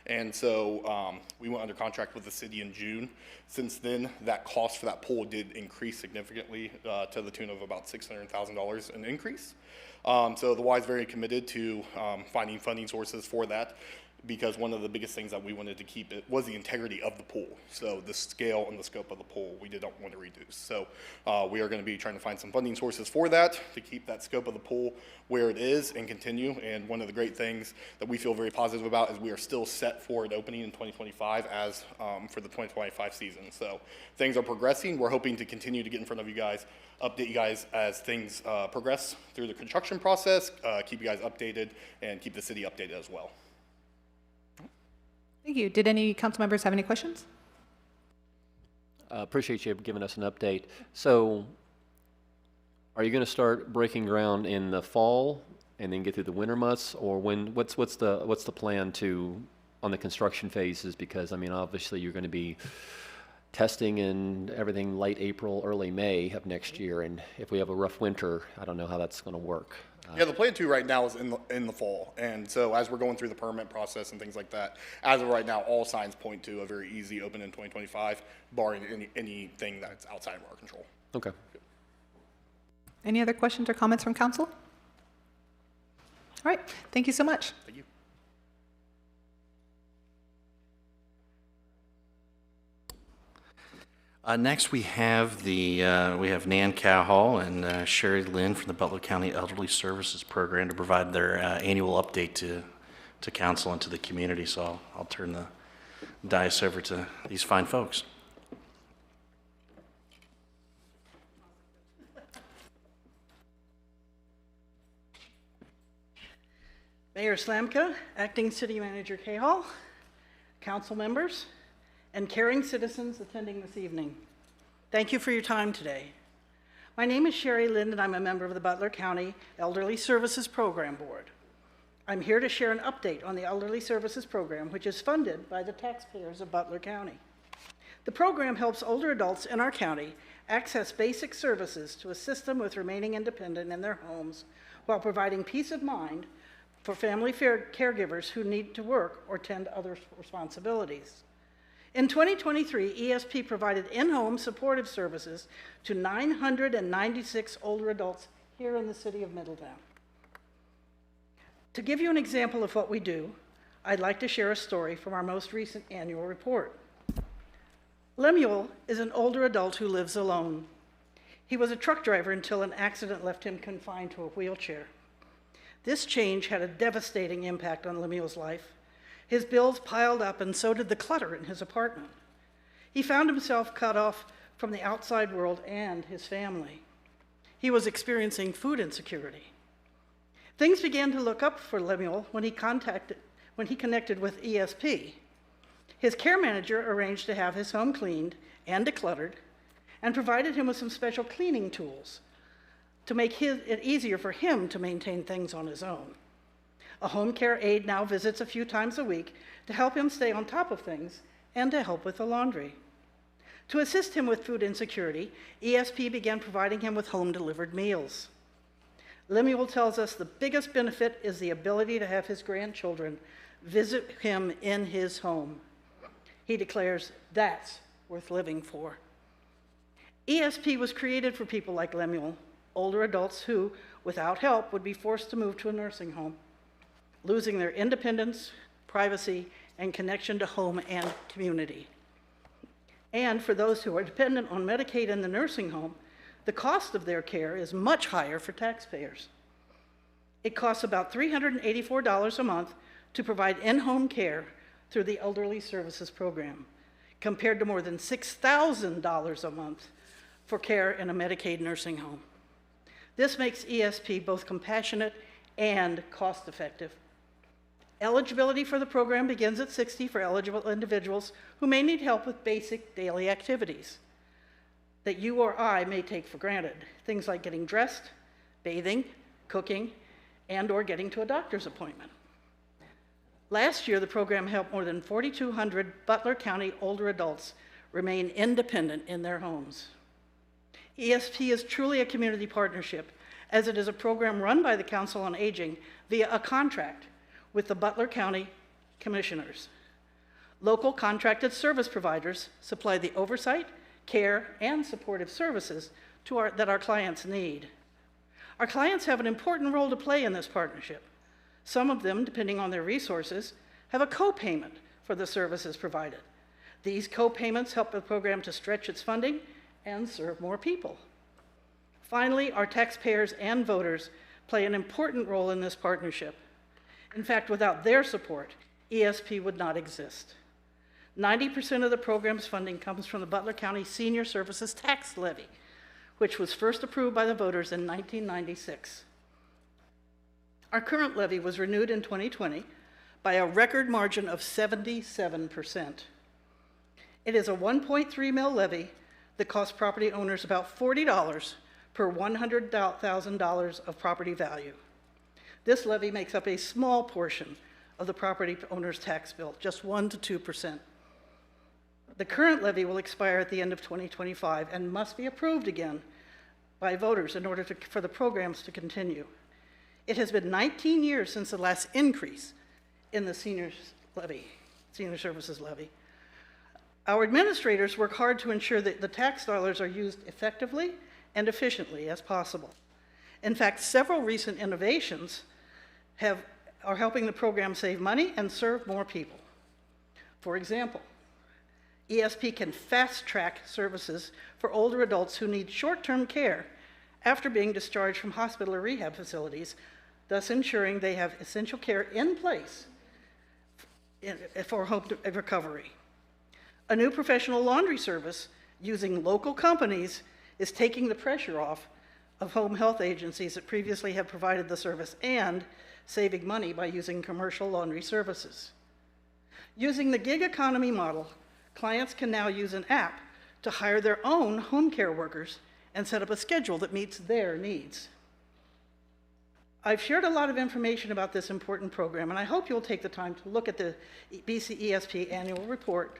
And so we went under contract with the city in June. Since then, that cost for that pool did increase significantly to the tune of about $600,000 in increase. So the Y is very committed to finding funding sources for that, because one of the biggest things that we wanted to keep it was the integrity of the pool. So the scale and the scope of the pool, we didn't want to reduce. So we are going to be trying to find some funding sources for that to keep that scope of the pool where it is and continue. And one of the great things that we feel very positive about is we are still set for an opening in 2025 as for the 2025 season. So things are progressing. We're hoping to continue to get in front of you guys, update you guys as things progress through the construction process, keep you guys updated, and keep the city updated as well. Thank you. Did any council members have any questions? Appreciate you giving us an update. So are you going to start breaking ground in the fall and then get through the winter months, or what's the plan on the construction phases? Because I mean, obviously you're going to be testing and everything late April, early May of next year, and if we have a rough winter, I don't know how that's going to work. Yeah, the plan too right now is in the fall, and so as we're going through the permit process and things like that, as of right now, all signs point to a very easy open in 2025, barring anything that's outside of our control. Okay. Any other questions or comments from council? All right, thank you so much. Thank you. Next, we have Nan Cowhall and Sherry Lynn from the Butler County Elderly Services Program to provide their annual update to council and to the community. So I'll turn the dais over to these fine folks. Mayor Slamka, Acting City Manager Cahall, council members, and caring citizens attending this evening. Thank you for your time today. My name is Sherry Lind, and I'm a member of the Butler County Elderly Services Program Board. I'm here to share an update on the Elderly Services Program, which is funded by the taxpayers of Butler County. The program helps older adults in our county access basic services to assist them with remaining independent in their homes while providing peace of mind for family caregivers who need to work or tend to other responsibilities. In 2023, ESP provided in-home supportive services to 996 older adults here in the city of Middletown. To give you an example of what we do, I'd like to share a story from our most recent annual report. Lemuel is an older adult who lives alone. He was a truck driver until an accident left him confined to a wheelchair. This change had a devastating impact on Lemuel's life. His bills piled up, and so did the clutter in his apartment. He found himself cut off from the outside world and his family. He was experiencing food insecurity. Things began to look up for Lemuel when he connected with ESP. His care manager arranged to have his home cleaned and decluttered and provided him with some special cleaning tools to make it easier for him to maintain things on his own. A home care aide now visits a few times a week to help him stay on top of things and to help with the laundry. To assist him with food insecurity, ESP began providing him with home-delivered meals. Lemuel tells us the biggest benefit is the ability to have his grandchildren visit him in his home. He declares that's worth living for. ESP was created for people like Lemuel, older adults who, without help, would be forced to move to a nursing home, losing their independence, privacy, and connection to home and community. And for those who are dependent on Medicaid in the nursing home, the cost of their care is much higher for taxpayers. It costs about $384 a month to provide in-home care through the Elderly Services Program, compared to more than $6,000 a month for care in a Medicaid nursing home. This makes ESP both compassionate and cost-effective. Eligibility for the program begins at 60 for eligible individuals who may need help with basic daily activities that you or I may take for granted. Things like getting dressed, bathing, cooking, and/or getting to a doctor's appointment. Last year, the program helped more than 4,200 Butler County older adults remain independent in their homes. ESP is truly a community partnership, as it is a program run by the Council on Aging via a contract with the Butler County Commissioners. Local contracted service providers supply the oversight, care, and supportive services that our clients need. Our clients have an important role to play in this partnership. Some of them, depending on their resources, have a co-payment for the services provided. These co-payments help the program to stretch its funding and serve more people. Finally, our taxpayers and voters play an important role in this partnership. In fact, without their support, ESP would not exist. 90% of the program's funding comes from the Butler County Senior Services Tax Levy, which was first approved by the voters in 1996. Our current levy was renewed in 2020 by a record margin of 77%. It is a 1.3 mil levy that costs property owners about $40 per $100,000 of property value. This levy makes up a small portion of the property owner's tax bill, just 1 to 2%. The current levy will expire at the end of 2025 and must be approved again by voters in order for the programs to continue. It has been 19 years since the last increase in the senior services levy. Our administrators work hard to ensure that the tax dollars are used effectively and efficiently as possible. In fact, several recent innovations are helping the program save money and serve more people. For example, ESP can fast-track services for older adults who need short-term care after being discharged from hospital or rehab facilities, thus ensuring they have essential care in place for home recovery. A new professional laundry service using local companies is taking the pressure off of home health agencies that previously have provided the service and saving money by using commercial laundry services. Using the gig economy model, clients can now use an app to hire their own home care workers and set up a schedule that meets their needs. I've shared a lot of information about this important program, and I hope you'll take the time to look at the BCESP annual report.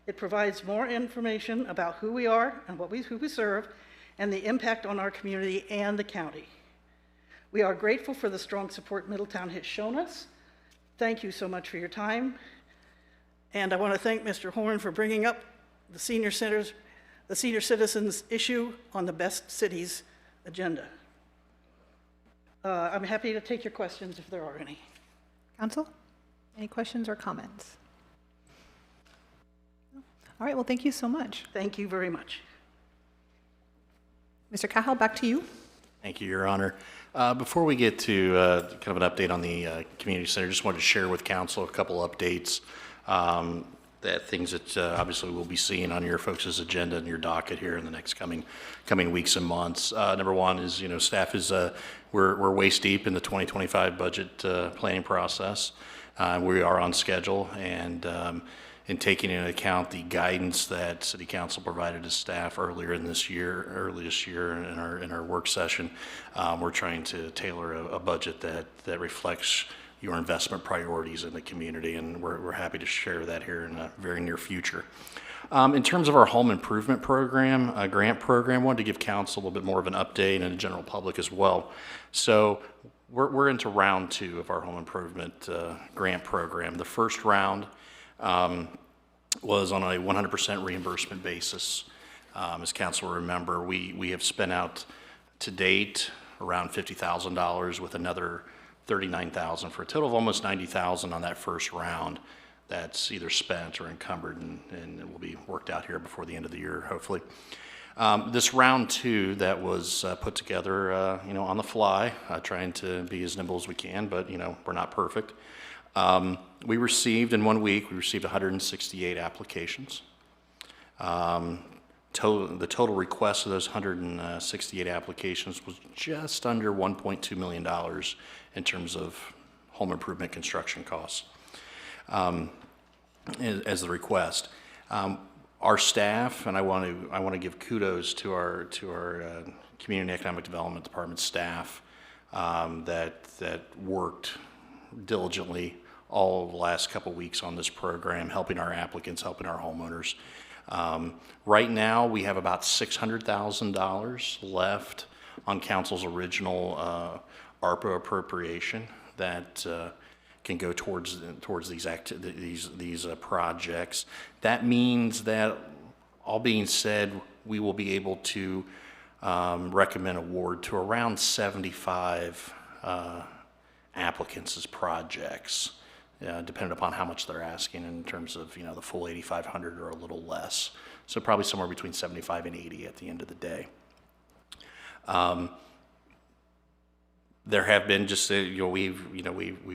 It provides more information about who we are and who we serve, and the impact on our community and the county. We are grateful for the strong support Middletown has shown us. Thank you so much for your time. And I want to thank Mr. Horn for bringing up the senior citizens issue on the Best Cities agenda. I'm happy to take your questions if there are any. Council, any questions or comments? All right, well, thank you so much. Thank you very much. Mr. Cahill, back to you. Thank you, Your Honor. Before we get to kind of an update on the community center, just wanted to share with council a couple updates, things that obviously we'll be seeing on your folks' agenda and your docket here in the next coming weeks and months. Number one is, staff is, we're waist deep in the 2025 budget planning process. We are on schedule, and in taking into account the guidance that City Council provided to staff early this year in our work session, we're trying to tailor a budget that reflects your investment priorities in the community, and we're happy to share that here in the very near future. In terms of our home improvement program, grant program, wanted to give council a little bit more of an update and the general public as well. So we're into round 2 of our home improvement grant program. The first round was on a 100% reimbursement basis. As council will remember, we have spent out to date around $50,000 with another $39,000 for a total of almost $90,000 on that first round that's either spent or encumbered, and it will be worked out here before the end of the year, hopefully. This round 2 that was put together, on the fly, trying to be as nimble as we can, but we're not perfect. We received, in 1 week, 168 applications. The total request of those 168 applications was just under $1.2 million in terms of home improvement construction costs as the request. Our staff, and I want to give kudos to our Community and Economic Development Department staff that worked diligently all the last couple weeks on this program, helping our applicants, helping our homeowners. Right now, we have about $600,000 left on council's original ARPA appropriation that can go towards these projects. That means that, all being said, we will be able to recommend award to around 75 applicants as projects, depending upon how much they're asking in terms of, the full 8,500 or a little less. So probably somewhere between 75 and 80 at the end of the day. There have been just, we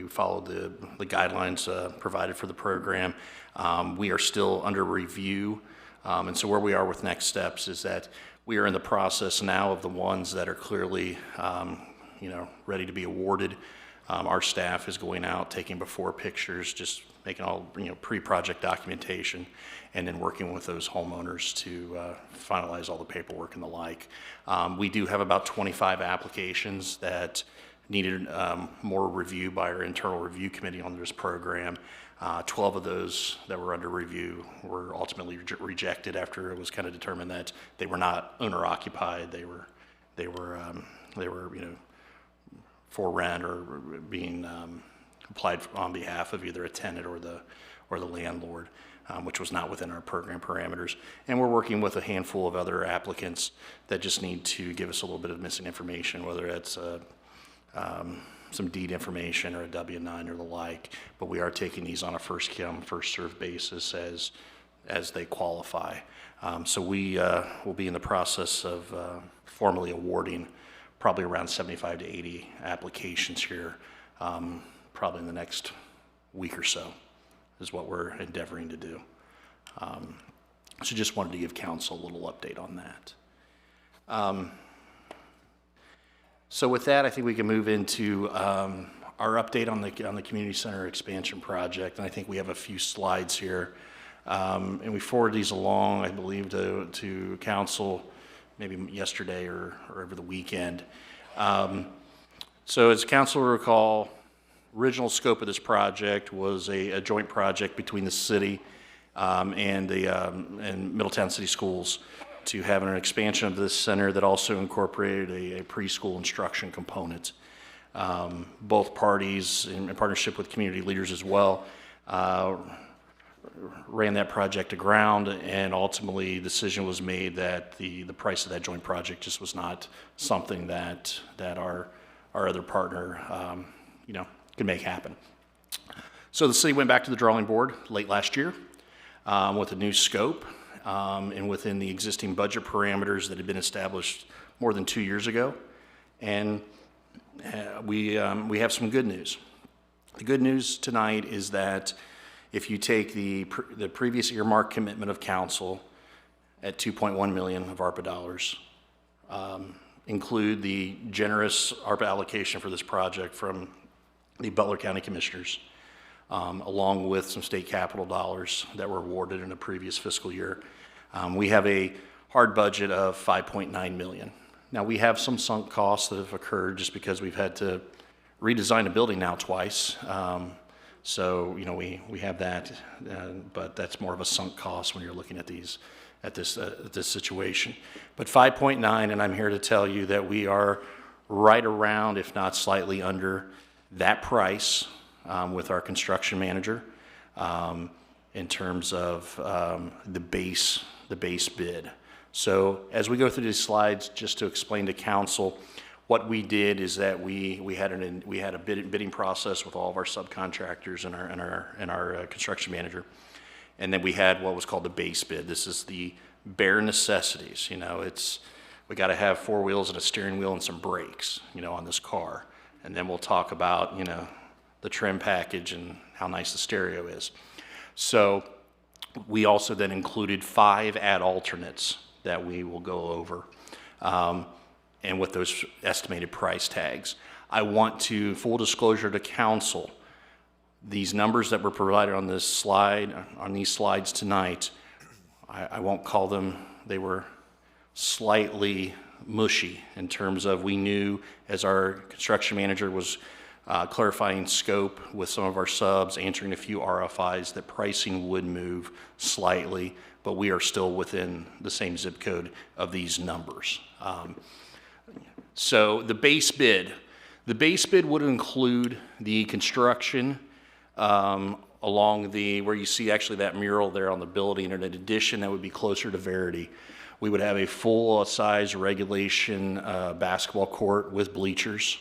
followed the guidelines provided for the program. We are still under review. And so where we are with next steps is that we are in the process now of the ones that are clearly, ready to be awarded. Our staff is going out, taking before pictures, just making all, pre-project documentation, and then working with those homeowners to finalize all the paperwork and the like. We do have about 25 applications that needed more review by our internal review committee on this program. 12 of those that were under review were ultimately rejected after it was kind of determined that they were not owner occupied. They were for rent or being applied on behalf of either a tenant or the landlord, which was not within our program parameters. And we're working with a handful of other applicants that just need to give us a little bit of missing information, whether it's some deed information or a W-9 or the like, but we are taking these on a first come, first served basis as they qualify. So we will be in the process of formally awarding probably around 75 to 80 applications here, probably in the next week or so is what we're endeavoring to do. So just wanted to give council a little update on that. So with that, I think we can move into our update on the community center expansion project, and I think we have a few slides here, and we forwarded these along, I believe, to council maybe yesterday or over the weekend. So as council will recall, original scope of this project was a joint project between the city and Middletown City Schools to have an expansion of this center that also incorporated a preschool instruction component. Both parties, in partnership with community leaders as well, ran that project to ground, and ultimately the decision was made that the price of that joint project just was not something that our other partner could make happen. So the city went back to the drawing board late last year with a new scope and within the existing budget parameters that had been established more than 2 years ago. And we have some good news. The good news tonight is that if you take the previous earmark commitment of council at $2.1 million of ARPA dollars, include the generous ARPA allocation for this project from the Butler County Commissioners, along with some state capital dollars that were awarded in a previous fiscal year, we have a hard budget of $5.9 million. Now, we have some sunk costs that have occurred just because we've had to redesign a building now twice. So, we have that, but that's more of a sunk cost when you're looking at this situation. But 5.9, and I'm here to tell you that we are right around, if not slightly under, that price with our construction manager in terms of the base bid. So as we go through these slides, just to explain to council, what we did is that we had a bidding process with all of our subcontractors and our construction manager, and then we had what was called the base bid. This is the bare necessities. We got to have 4 wheels and a steering wheel and some brakes, on this car, and then we'll talk about the trim package and how nice the stereo is. So we also then included 5 ad alternates that we will go over. And with those estimated price tags. I want to, full disclosure to council, these numbers that were provided on this slide, on these slides tonight, I won't call them, they were slightly mushy in terms of we knew as our construction manager was clarifying scope with some of our subs, answering a few RFIs, that pricing would move slightly, but we are still within the same zip code of these numbers. So the base bid would include the construction along the, where you see actually that mural there on the building, and in addition, that would be closer to Verity. We would have a full-size regulation basketball court with bleachers,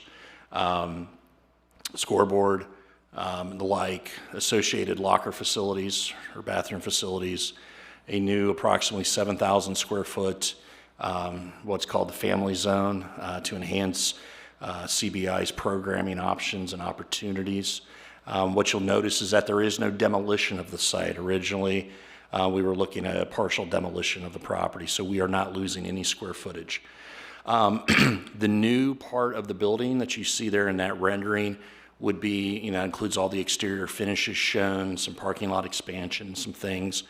scoreboard, the like, associated locker facilities or bathroom facilities, a new approximately 7,000 square foot, what's called the family zone to enhance CBI's programming options and opportunities. What you'll notice is that there is no demolition of the site. Originally, we were looking at a partial demolition of the property, so we are not losing any square footage. The new part of the building that you see there in that rendering would be, includes all the exterior finishes shown, some parking lot expansion, some things.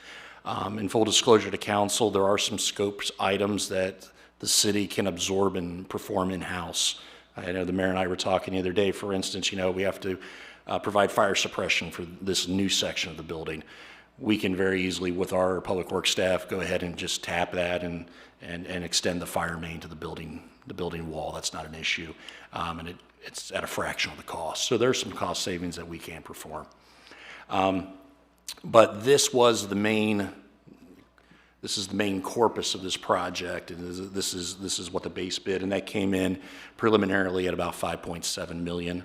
In full disclosure to council, there are some scopes items that the city can absorb and perform in-house. I know the mayor and I were talking the other day, for instance, we have to provide fire suppression for this new section of the building. We can very easily, with our public works staff, go ahead and just tap that and extend the fire main to the building wall. That's not an issue, and it's at a fraction of the cost. So there's some cost savings that we can perform. But this is the main corpus of this project, and this is what the base bid, and that came in preliminarily at about $5.7 million.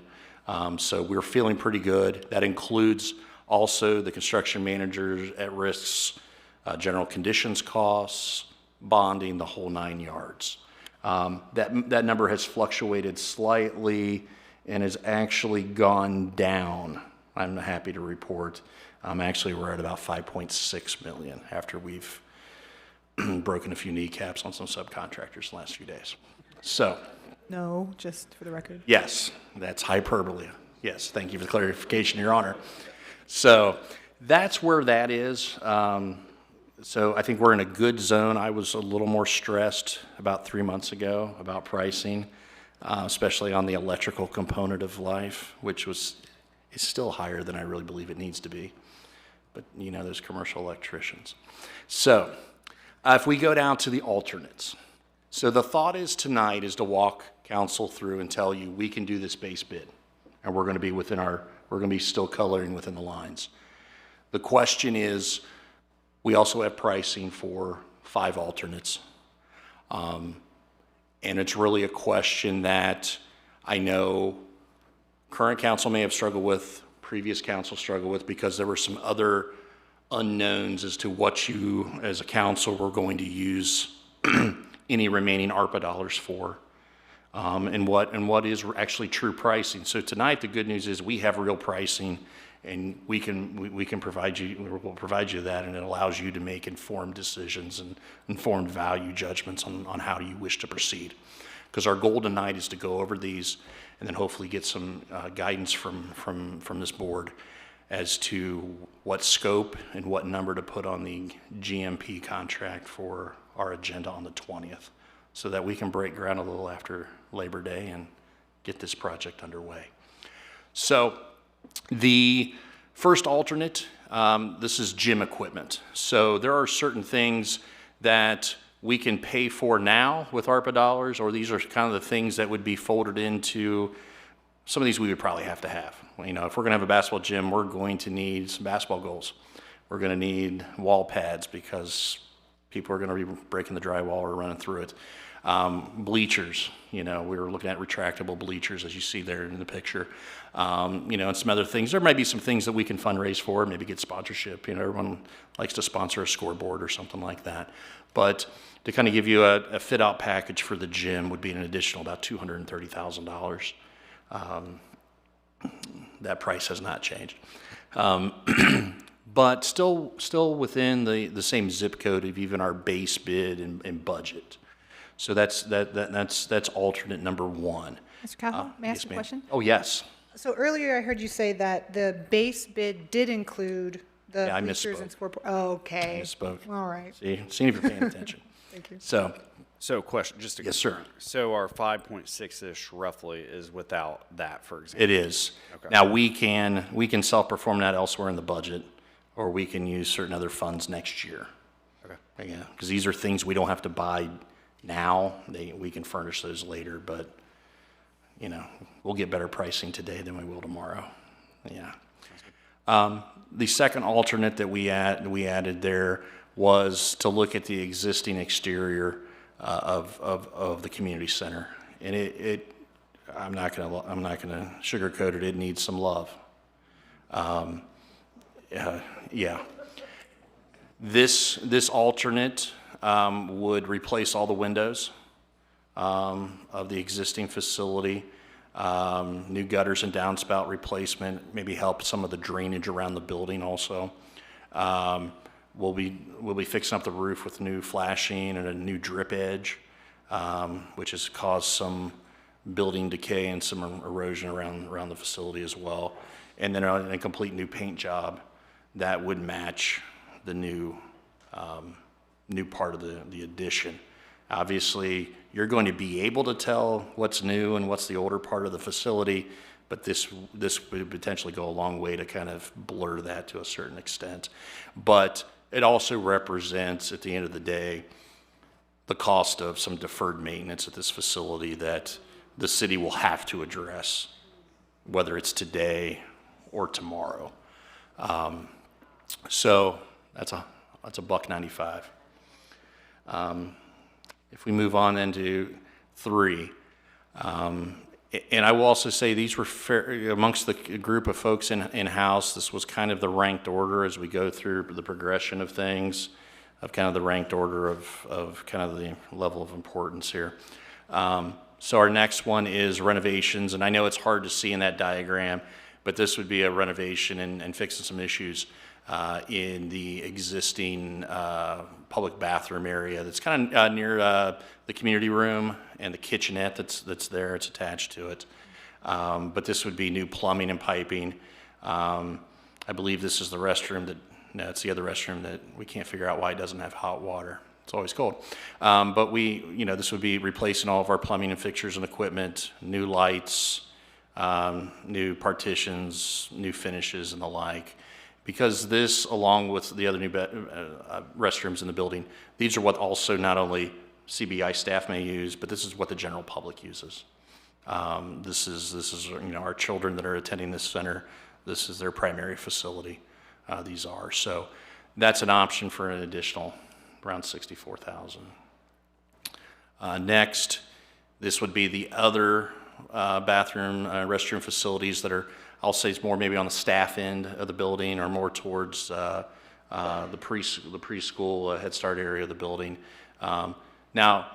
So we're feeling pretty good. That includes also the construction manager's at risks, general conditions costs, bonding, the whole 9 yards. That number has fluctuated slightly and has actually gone down. I'm happy to report. Actually, we're at about 5.6 million after we've broken a few kneecaps on some subcontractors the last few days. So. No, just for the record. Yes, that's hyperbole. Yes, thank you for the clarification, Your Honor. So that's where that is. So I think we're in a good zone. I was a little more stressed about 3 months ago about pricing, especially on the electrical component of life, which is still higher than I really believe it needs to be. But those commercial electricians. So if we go down to the alternates. So the thought is tonight is to walk council through and tell you we can do this base bid, and we're going to be we're going to be still coloring within the lines. The question is, we also have pricing for 5 alternates, and it's really a question that I know current council may have struggled with, previous council struggled with, because there were some other unknowns as to what you as a council were going to use any remaining ARPA dollars for, and what is actually true pricing. So tonight, the good news is we have real pricing, and we can provide you, we'll provide you that, and it allows you to make informed decisions and informed value judgments on how you wish to proceed. Because our goal tonight is to go over these and then hopefully get some guidance from this board as to what scope and what number to put on the GMP contract for our agenda on the 20th, so that we can break ground a little after Labor Day and get this project underway. So the first alternate, this is gym equipment. So there are certain things that we can pay for now with ARPA dollars, or these are kind of the things that would be folded into, some of these we would probably have to have. If we're gonna have a basketball gym, we're going to need some basketball goals. We're gonna need wall pads because people are gonna be breaking the drywall or running through it. Bleachers, we were looking at retractable bleachers as you see there in the picture. And some other things. There might be some things that we can fundraise for, maybe get sponsorship. Everyone likes to sponsor a scoreboard or something like that. But to kind of give you a fit out package for the gym would be an additional about $230,000. That price has not changed. But still within the same zip code of even our base bid and budget. So that's alternate number 1. Mr. Calhoun, may I ask Yes, a ma'am. question? Oh, yes. So earlier I heard you say that the base bid did include the Yeah, I bleachers and misspoke. scoreboard. Oh, okay. I misspoke. All right. See, seeing if you're paying attention. Thank you. So question, just to. Yes, sir. So our 5.6-ish roughly is without that, for example? It is. Okay. Now, we can self-perform that elsewhere in the budget, or we can use certain other funds next year. Okay. Yeah, because these are things we don't have to buy now. We can furnish those later, but, you know, we'll get better pricing today than we will tomorrow. Yeah. The second alternate that we added there was to look at the existing exterior of the community center. And I'm not gonna sugarcoat it, it needs some love. Yeah. This alternate would replace all the windows of the existing facility, new gutters and downspout replacement, maybe help some of the drainage around the building also. We'll be fixing up the roof with new flashing and a new drip edge, which has caused some building decay and some erosion around the facility as well. And then a complete new paint job that would match the new part of the addition. Obviously, you're going to be able to tell what's new and what's the older part of the facility, but this would potentially go a long way to kind of blur that to a certain extent. But it also represents, at the end of the day, the cost of some deferred maintenance at this facility that the city will have to address, whether it's today or tomorrow. So that's a $1.95. If we move on then to 3, and I will also say these were fair, amongst the group of folks in-house, this was kind of the ranked order as we go through the progression of things, of kind of the ranked order of kind of the level of importance here. So our next one is renovations, and I know it's hard to see in that diagram, but this would be a renovation and fixing some issues in the existing public bathroom area that's kind of near the community room and the kitchenette that's there. It's attached to it. But this would be new plumbing and piping. I believe this is the restroom no, it's the other restroom that we can't figure out why it doesn't have hot water. It's always cold. But this would be replacing all of our plumbing and fixtures and equipment, new lights, new partitions, new finishes and the like. Because this, along with the other new restrooms in the building, these are what also not only CBI staff may use, but this is what the general public uses. This is our children that are attending this center. This is their primary facility. These are so. That's an option for an additional around $64,000. Next, this would be the other bathroom, restroom facilities that are, I'll say it's more maybe on the staff end of the building or more towards the preschool Head Start area of the building. Now,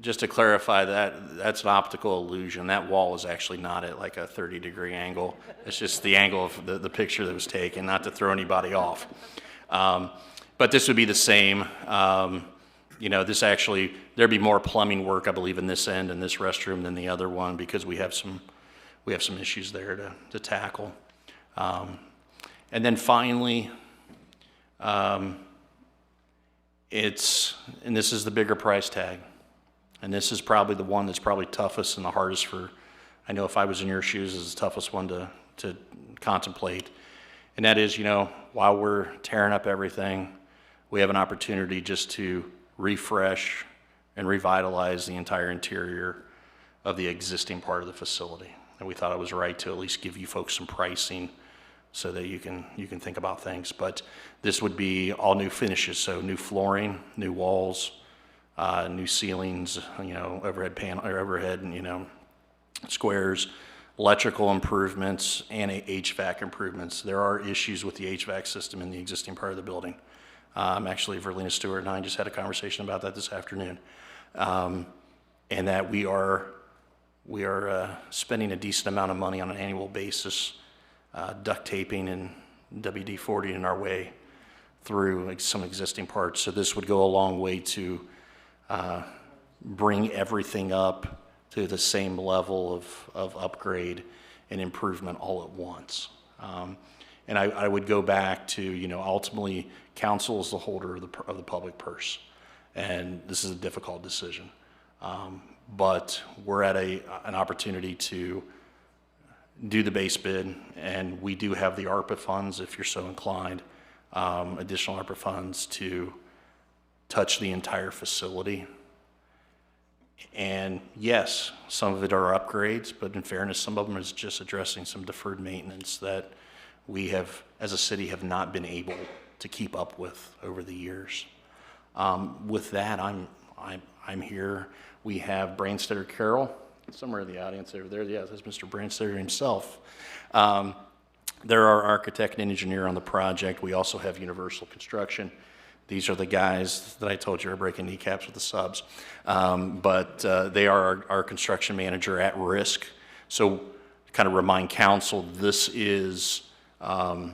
just to clarify that's an optical illusion. That wall is actually not at like a 30-degree angle. It's just the angle of the picture that was taken, not to throw anybody off. But this would be the same. This actually, there'd be more plumbing work, I believe, in this end and this restroom than the other one because we have some issues there to tackle. And then finally, and this is the bigger price tag. And this is probably the one that's probably toughest and the hardest for, I know if I was in your shoes, is the toughest one to contemplate. And that is, while we're tearing up everything, we have an opportunity just to refresh and revitalize the entire interior of the existing part of the facility. And we thought it was right to at least give you folks some pricing so that you can think about things. But this would be all new finishes, so new flooring, new walls, new ceilings, overhead, squares, electrical improvements, and HVAC improvements. There are issues with the HVAC system in the existing part of the building. Actually, Verlina Stewart and I just had a conversation about that this afternoon, and that we are spending a decent amount of money on an annual basis, duct taping and WD-40 in our way through some existing parts. So this would go a long way to bring everything up to the same level of upgrade and improvement all at once. And I would go back to, you know, ultimately, council is the holder of the public purse, and this is a difficult decision. But we're at an opportunity to do the base bid, and we do have the ARPA funds, if you're so inclined, additional ARPA funds to touch the entire facility. And yes, some of it are upgrades, but in fairness, some of them is just addressing some deferred maintenance that we have, as a city, have not been able to keep up with over the years. With that, I'm here. We have Branstetter Carroll, somewhere in the audience over there. Yeah, that's Mr. Branstetter himself. They're our architect and engineer on the project. We also have Universal Construction. These are the guys that I told you are breaking kneecaps with the subs. But they are our construction manager at risk. So kind of remind council, this is a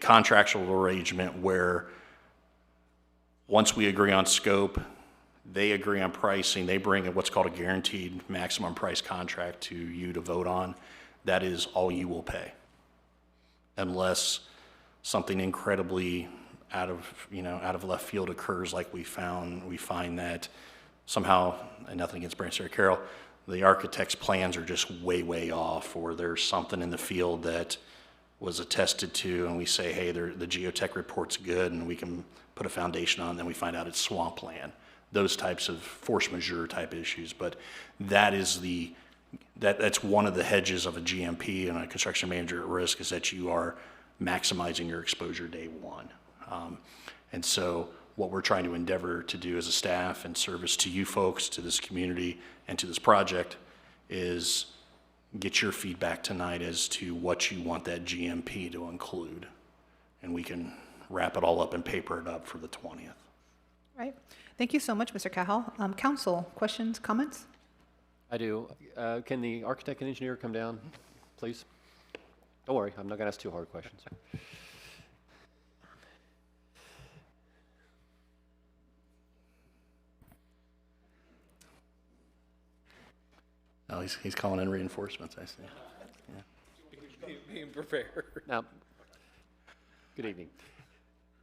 contractual arrangement where once we agree on scope, they agree on pricing, they bring what's called a guaranteed maximum price contract to you to vote on. That is all you will pay, unless something incredibly out of left field occurs, like we find that somehow, and nothing against Branstetter Carroll, the architect's plans are just way off, or there's something in the field that was attested to, and we say, hey, the geotech report's good, and we can put a foundation on, and then we find out it's swampland. Those types of force majeure type issues, but that's one of the hedges of a GMP and a construction manager at risk, is that you are maximizing your exposure day one. And so what we're trying to endeavor to do as a staff and service to you folks, to this community, and to this project is get your feedback tonight as to what you want that GMP to include. And we can wrap it all up and paper it up for the 20th. Right. Thank you so much, Mr. Cahal. Council, questions, comments? I do. Can the architect and engineer come down, please? Don't worry, I'm not going to ask too hard questions. Oh, he's calling in reinforcements, I see. Yeah. Being prepared. Now, good evening.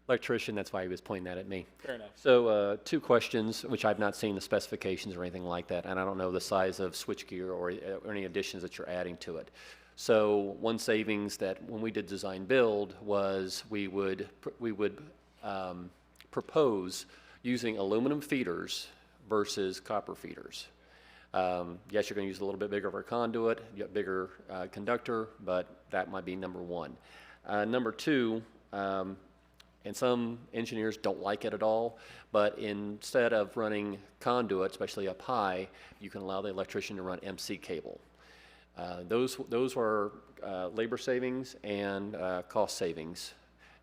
Electrician, that's why he was pointing that at me. Fair enough. So 2 questions, which I've not seen the specifications or anything like that, and I don't know the size of switchgear or any additions that you're adding to it. So one savings that when we did design build was we would propose using aluminum feeders versus copper feeders. Yes, you're going to use a little bit bigger of a conduit, you got bigger conductor, but that might be number 1. Number 2, and some engineers don't like it at all, but instead of running conduit, especially up high, you can allow the electrician to run MC cable. Those are labor savings and cost savings.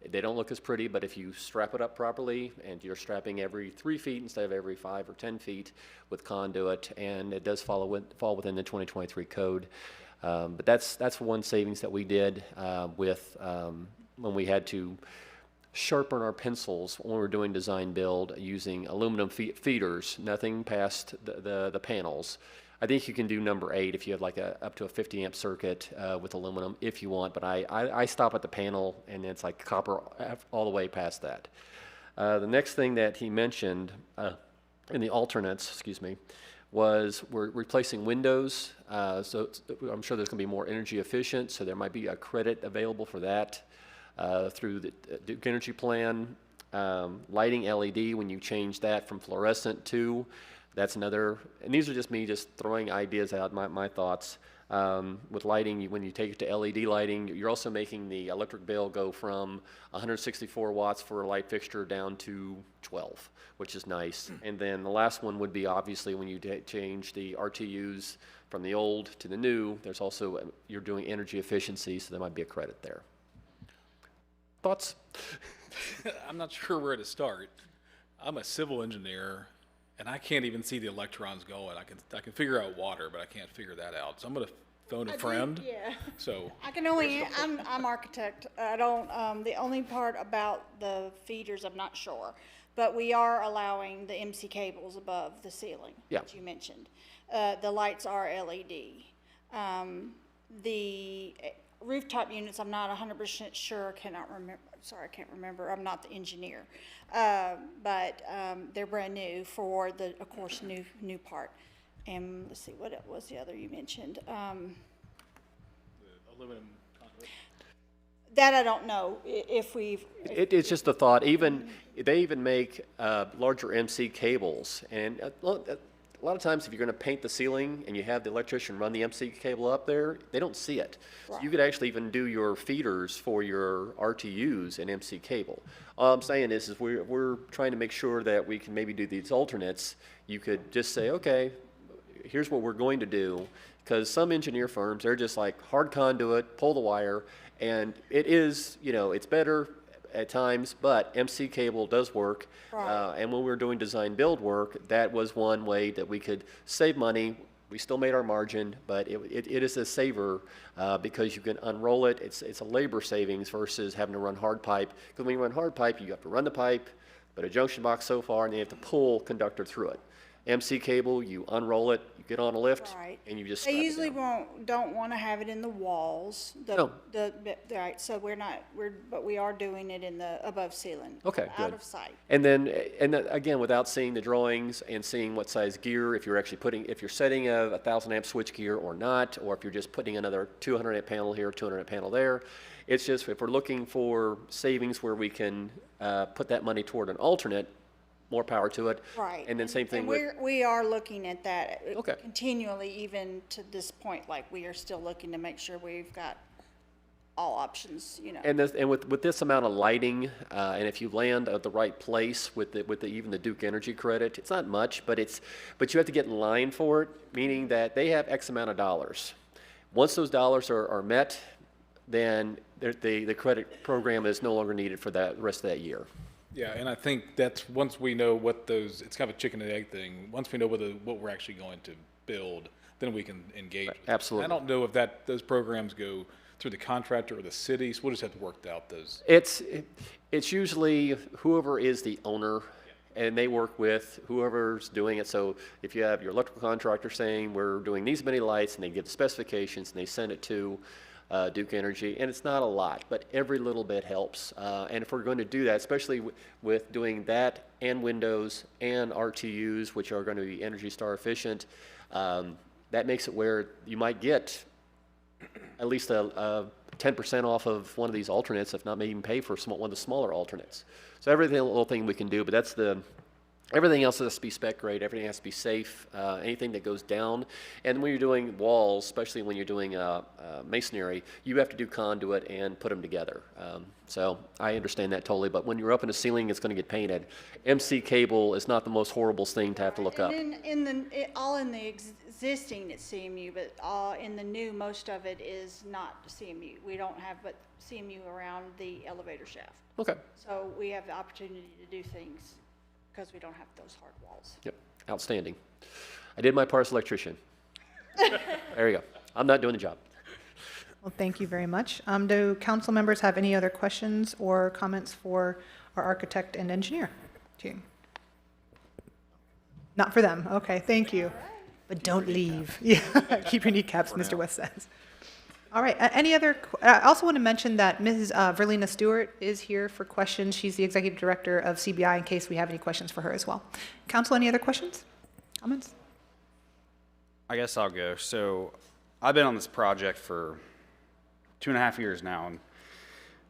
They don't look as pretty, but if you strap it up properly and you're strapping every 3 feet instead of every 5 or 10 feet with conduit, and it does fall within the 2023 code. But that's one savings that we did when we had to sharpen our pencils when we were doing design build using aluminum feeders, nothing past the panels. I think you can do number 8 if you have like up to a 50 amp circuit with aluminum if you want, but I stop at the panel and it's like copper all the way past that. The next thing that he mentioned in the alternates, was we're replacing windows, so I'm sure there's going to be more energy efficient, so there might be a credit available for that through the Duke Energy Plan. Lighting LED, when you change that from fluorescent to, that's another, and these are just me just throwing ideas out, my thoughts. With lighting, when you take it to LED lighting, you're also making the electric bill go from 164 watts for a light fixture down to 12, which is nice. And then the last one would be obviously when you change the RTUs from the old to the new, there's also, you're doing energy efficiency, so there might be a credit there. Thoughts? I'm not sure where to start. I'm a civil engineer, and I can't even see the electrons going. I can figure out water, but I can't figure that out. So I'm going to phone a friend. Yeah. So I can only, I'm architect. I don't, the only part about the feeders, I'm not sure. But we are allowing the MC cables above the ceiling, Yeah. that you mentioned. the lights are LED. The rooftop units, I'm not 100% sure, cannot remember, sorry, I can't remember, I'm not the engineer. But they're brand new for the, of course, new part. And let's see, what was the other you mentioned? Aluminum conduit. That I don't know if we've. It's just a thought. They even make larger MC cables, and a lot of times if you're going to paint the ceiling and you have the electrician run the MC cable up there, they don't see it. So you could actually even do your feeders for your RTUs in MC cable. All I'm saying is we're trying to make sure that we can maybe do these alternates. You could just say, okay, here's what we're going to do, because some engineer firms, they're just like hard conduit, pull the wire, and it is, it's better at times, but MC cable does work. Right. And when we were doing design build work, that was one way that we could save money. We still made our margin, but it is a saver because you can unroll it. It's a labor savings versus having to run hard pipe. Because when you run hard pipe, you have to run the pipe, put a junction box so far, and then you have to pull conductor through it. MC cable, you unroll it, you get on a lift, Right. and you just They strap it usually down. don't want to have it in the walls. No. Right, so but we are doing it in the above ceiling. Okay, Out good. of sight. And then again, without seeing the drawings and seeing what size gear, if you're setting a 1,000 amp switch gear or not, or if you're just putting another 200 amp panel here, 200 amp panel there, it's just if we're looking for savings where we can put that money toward an alternate, more power to it. Right. And then same thing And with. we are looking at that Okay. continually, even to this point, like we are still looking to make sure we've got all options, And with this amount of lighting, and if you land at the right place with even the Duke Energy credit, it's not much, but you have to get in line for it, meaning that they have X amount of dollars. Once those dollars are met, then the credit program is no longer needed for that rest of that year. Yeah, and I think that's once we know it's kind of a chicken and egg thing. Once we know what we're actually going to build, then we can engage. with it. Absolutely. I don't know if those programs go through the contractor or the city, so we'll just have to work out those. It's usually whoever is the owner, and they work with whoever's doing it. So if you have your electrical contractor saying we're doing these many lights, and they get the specifications and they send it to Duke Energy, and it's not a lot, but every little bit helps. And if we're going to do that, especially with doing that and windows and RTUs, which are going to be Energy Star efficient, that makes it where you might get at least a 10% off of one of these alternates, if not maybe even pay for one of the smaller alternates. So every little thing we can do, but everything else has to be spec grade, everything has to be safe, anything that goes down. And when you're doing walls, especially when you're doing masonry, you have to do conduit and put them together. So I understand that totally, but when you're up in a ceiling, it's going to get painted. MC cable is not the most horrible thing to have to look up. And all in the existing at CMU, but all in the new, most of it is not CMU. We don't have but CMU around the elevator shaft. Okay. So we have the opportunity to do things because we don't have those hard walls. Yep, outstanding. I did my part as electrician. There you go. I'm not doing the job. Well, thank you very much. Do council members have any other questions or comments for our architect and engineer team? Not for them. Okay, thank you. But don't leave. Yeah, keep your kneecaps, Mr. West says. All right, any other, I also want to mention that Ms. Verlina Stewart is here for questions. She's the executive director of CBI in case we have any questions for her as well. Council, any other questions, comments? I guess I'll go. So I've been on this project for 2.5 years now, and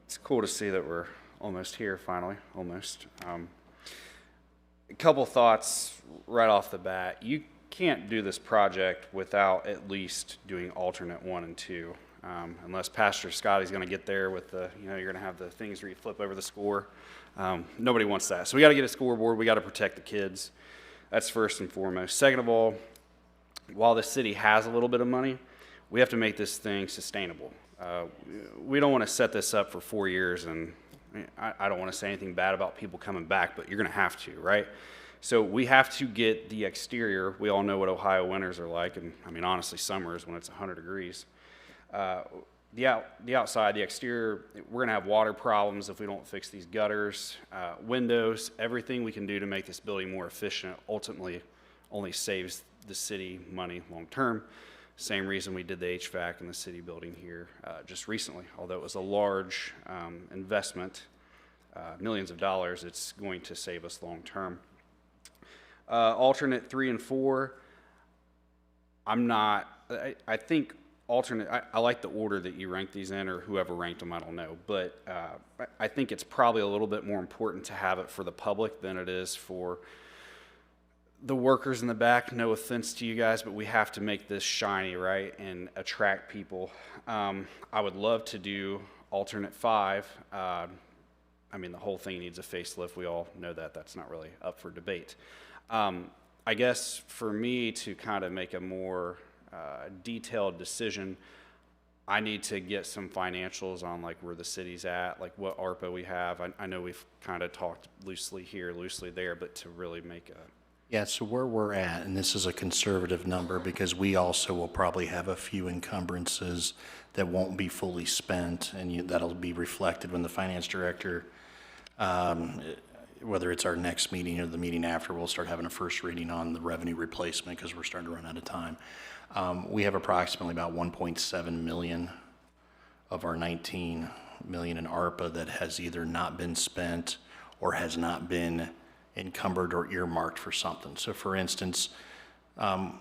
it's cool to see that we're almost here finally, almost. A couple thoughts right off the bat. You can't do this project without at least doing alternate 1 and 2. Unless Pastor Scotty's going to get there with you're going to have the things where you flip over the score. Nobody wants that. So we got to get a scoreboard. We got to protect the kids. That's first and foremost. Second of all, while the city has a little bit of money, we have to make this thing sustainable. We don't want to set this up for 4 years, and I don't want to say anything bad about people coming back, but you're going to have to, right? So we have to get the exterior. We all know what Ohio winters are like, and I mean, honestly, summers when it's 100 degrees. The outside, the exterior, we're going to have water problems if we don't fix these gutters, windows, everything we can do to make this building more efficient ultimately only saves the city money long-term. Same reason we did the HVAC in the city building here just recently. Although it was a large investment, millions of dollars, it's going to save us long-term. Alternate 3 and 4, I think alternate, I like the order that you rank these in, or whoever ranked them, I don't know. But I think it's probably a little bit more important to have it for the public than it is for the workers in the back. No offense to you guys, but we have to make this shiny, right, and attract people. I would love to do alternate 5. I mean, the whole thing needs a facelift. We all know that. That's not really up for debate. I guess for me to kind of make a more detailed decision, I need to get some financials on like where the city's at, like what ARPA we have. I know we've kind of talked loosely here, loosely there, but to really make a... Yeah, so where we're at, and this is a conservative number because we also will probably have a few encumbrances that won't be fully spent, and that'll be reflected when the finance director, whether it's our next meeting or the meeting after, we'll start having a first reading on the revenue replacement because we're starting to run out of time. We have approximately about 1.7 million of our 19 million in ARPA that has either not been spent or has not been encumbered or earmarked for something. So for instance, a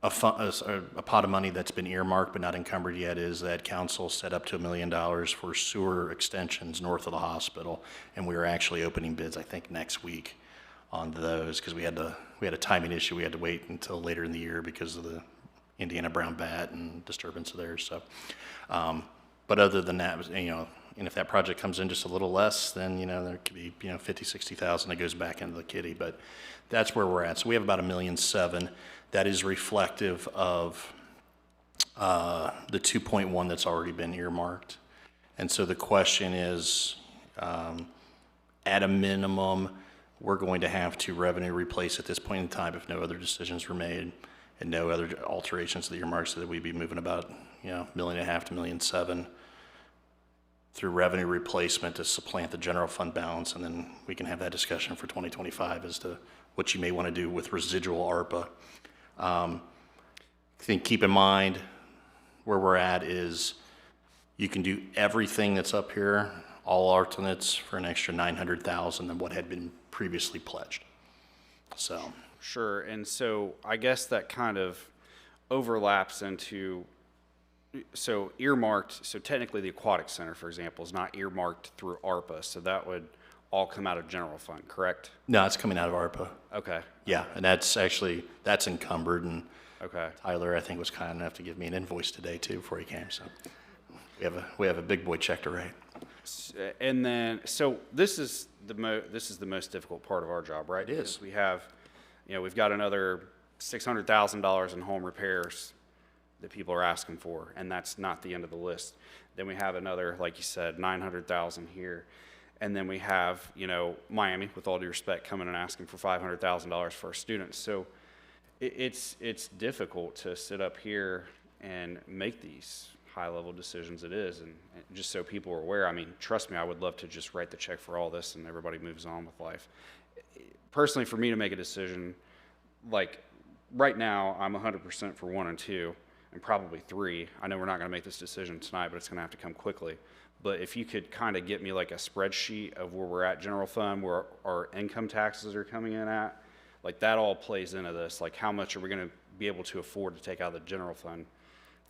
pot of money that's been earmarked but not encumbered yet is that council set up to $1 million for sewer extensions north of the hospital, and we are actually opening bids, I think, next week on those because we had a timing issue. We had to wait until later in the year because of the Indiana brown bat and disturbance there. So, but other than that, and if that project comes in just a little less, then, there could be, 50, 60,000 that goes back into the kitty, but that's where we're at. So we have about $1.7 million. That is reflective of the 2.1 that's already been earmarked. And so the question is, at a minimum, we're going to have to revenue replace at this point in time if no other decisions were made and no other alterations to the earmarks, so that we'd be moving about, $1.5 million to $1.7 million through revenue replacement to supplant the general fund balance, and then we can have that discussion for 2025 as to what you may want to do with residual ARPA. I think keep in mind where we're at is you can do everything that's up here, all alternates, for an extra $900,000 than what had been previously pledged. So Sure, and so I guess that kind of overlaps into, so earmarked, so technically the Aquatic Center, for example, is not earmarked through ARPA, so that would all come out of general fund, correct? no, it's coming out of ARPA. Okay. Yeah, and that's encumbered, and Okay. Tyler, I think, was kind enough to give me an invoice today too before he came, so we have a big boy check to write. And then, so this is the most difficult part of our job, right? It is. Because we have, we've got another $600,000 in home repairs that people are asking for, and that's not the end of the list. Then we have another, like you said, $900,000 here. And then we have, Miami, with all due respect, coming and asking for $500,000 for our students. So it's difficult to sit up here and make these high-level decisions. It is, and just so people are aware, I mean, trust me, I would love to just write the check for all this and everybody moves on with life. Personally, for me to make a decision, like right now, I'm 100% for 1 and 2, and probably 3. I know we're not going to make this decision tonight, but it's going to have to come quickly. But if you could kind of get me like a spreadsheet of where we're at general fund, where our income taxes are coming in at, like that all plays into this. Like how much are we going to be able to afford to take out of the general fund?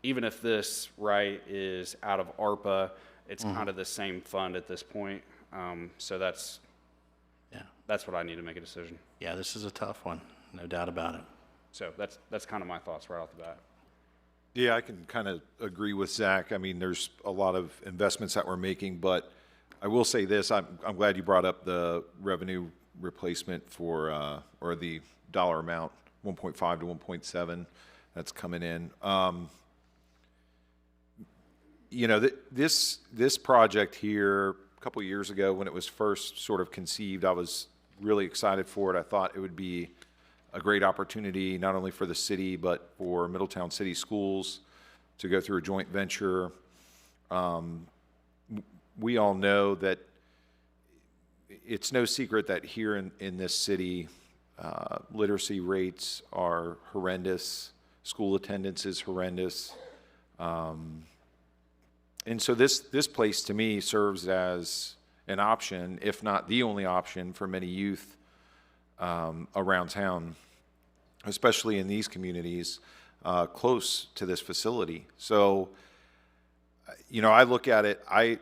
Even if this, right, is out of ARPA, it's kind of the same fund at this point. So that's what I need to make a decision. Yeah, this is a tough one, no doubt about it. So that's kind of my thoughts right off the bat. Yeah, I can kind of agree with Zach. I mean, there's a lot of investments that we're making, but I will say this, I'm glad you brought up the revenue replacement for, or the dollar amount, 1.5 to 1.7 that's coming in. This project here, a couple of years ago when it was first sort of conceived, I was really excited for it. I thought it would be a great opportunity, not only for the city, but for Middletown City Schools to go through a joint venture. We all know that it's no secret that here in this city, Literacy rates are horrendous. School attendance is horrendous. And so this place to me serves as an option, if not the only option, for many youth around town, especially in these communities close to this facility. So, I look at it. I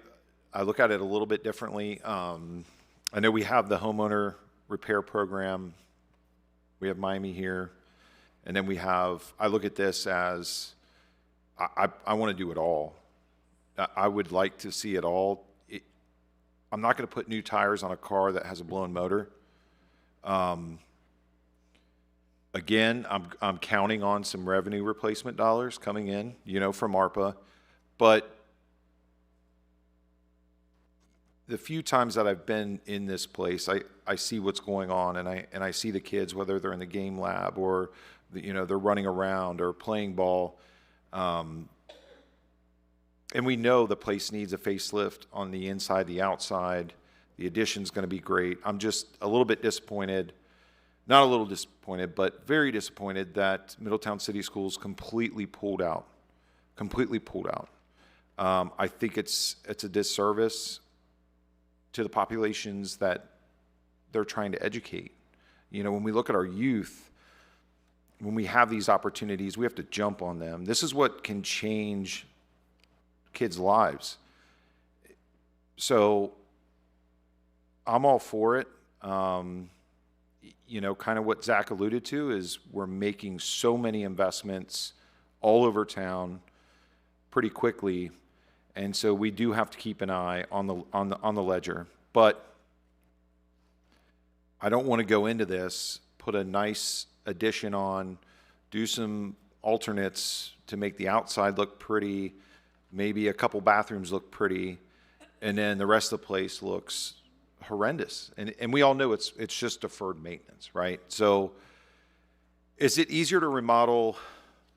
look at it a little bit differently. I know we have the homeowner repair program. We have Miami here, and then I look at this as I want to do it all. I would like to see it all. I'm not going to put new tires on a car that has a blown motor. Again, I'm counting on some revenue replacement dollars coming in, from ARPA. But the few times that I've been in this place, I see what's going on, and I see the kids, whether they're in the game lab or they're running around or playing ball. And we know the place needs a facelift on the inside, the outside. The addition's going to be great. I'm just a little bit disappointed, not a little disappointed, but very disappointed that Middletown City Schools completely pulled out. I think it's a disservice to the populations that they're trying to educate. When we look at our youth, when we have these opportunities, we have to jump on them. This is what can change kids' lives. So I'm all for it. Kind of what Zach alluded to is we're making so many investments all over town pretty quickly, and so we do have to keep an eye on the ledger. But I don't want to go into this, put a nice addition on, do some alternates to make the outside look pretty, maybe a couple bathrooms look pretty, and then the rest of the place looks horrendous. And we all know it's just deferred maintenance, right? So is it easier to remodel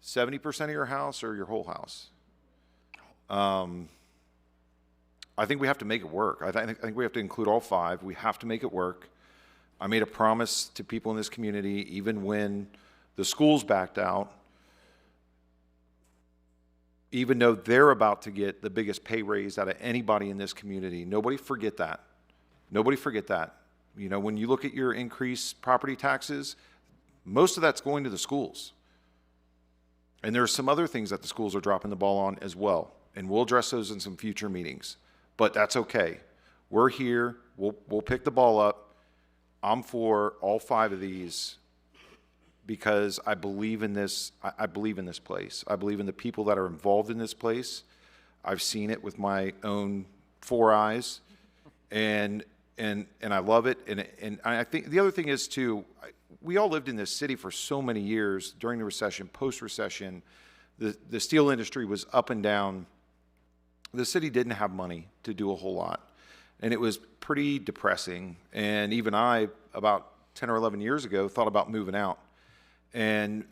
70% of your house or your whole house? I think we have to make it work. I think we have to include all 5. We have to make it work. I made a promise to people in this community, even when the schools backed out, even though they're about to get the biggest pay raise out of anybody in this community. Nobody forget that. Nobody forget that. When you look at your increased property taxes, most of that's going to the schools. And there are some other things that the schools are dropping the ball on as well. And we'll address those in some future meetings. But that's okay. We're here. We'll pick the ball up. I'm for all 5 of these because I believe in this. I believe in this place. I believe in the people that are involved in this place. I've seen it with my own 4 eyes, and I love it. And I think the other thing is too, we all lived in this city for so many years during the recession, post-recession. The steel industry was up and down. The city didn't have money to do a whole lot. And it was pretty depressing. And even I, about 10 or 11 years ago, thought about moving out. And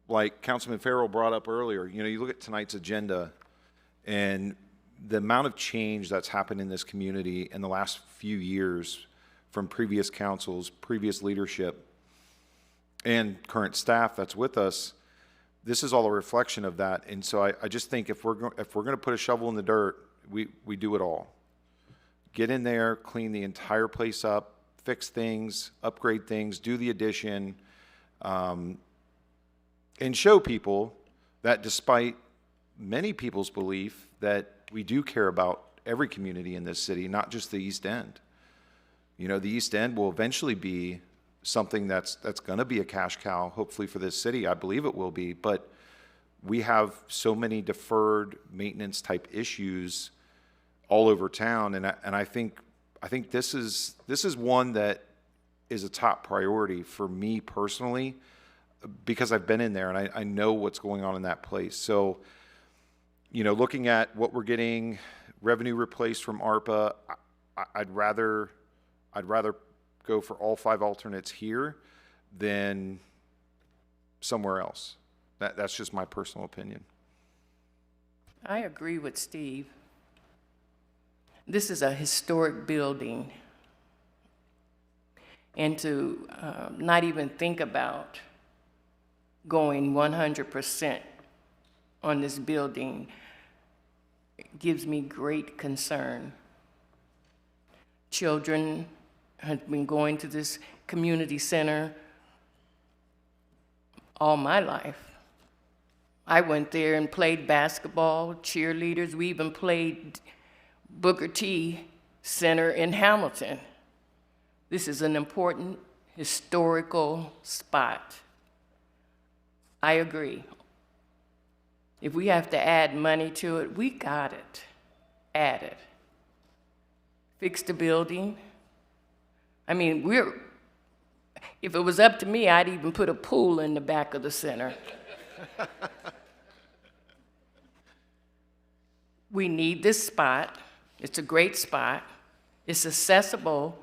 like Councilman Farrell brought up earlier, you look at tonight's agenda and the amount of change that's happened in this community in the last few years from previous councils, previous leadership, and current staff that's with us. This is all a reflection of that. And so I just think if we're going to put a shovel in the dirt, we do it all. Get in there, clean the entire place up, fix things, upgrade things, do the addition, and show people that despite many people's belief that we do care about every community in this city, not just the East End. The East End will eventually be something that's going to be a cash cow, hopefully for this city. I believe it will be, but we have so many deferred maintenance type issues all over town, and I think this is one that is a top priority for me personally, because I've been in there and I know what's going on in that place. So, looking at what we're getting revenue replaced from ARPA, I'd rather go for all 5 alternates here than somewhere else. That's just my personal opinion. I agree with Steve. This is a historic building. and to not even think about going 100% on this building gives me great concern. Children have been going to this community center all my life. I went there and played basketball, cheerleaders. We even played Booker T Center in Hamilton. This is an important historical spot. I agree. If we have to add money to it, we got it. Add it. Fix the building. I mean, if it was up to me, I'd even put a pool in the back of the center. We need this spot. It's a great spot. It's accessible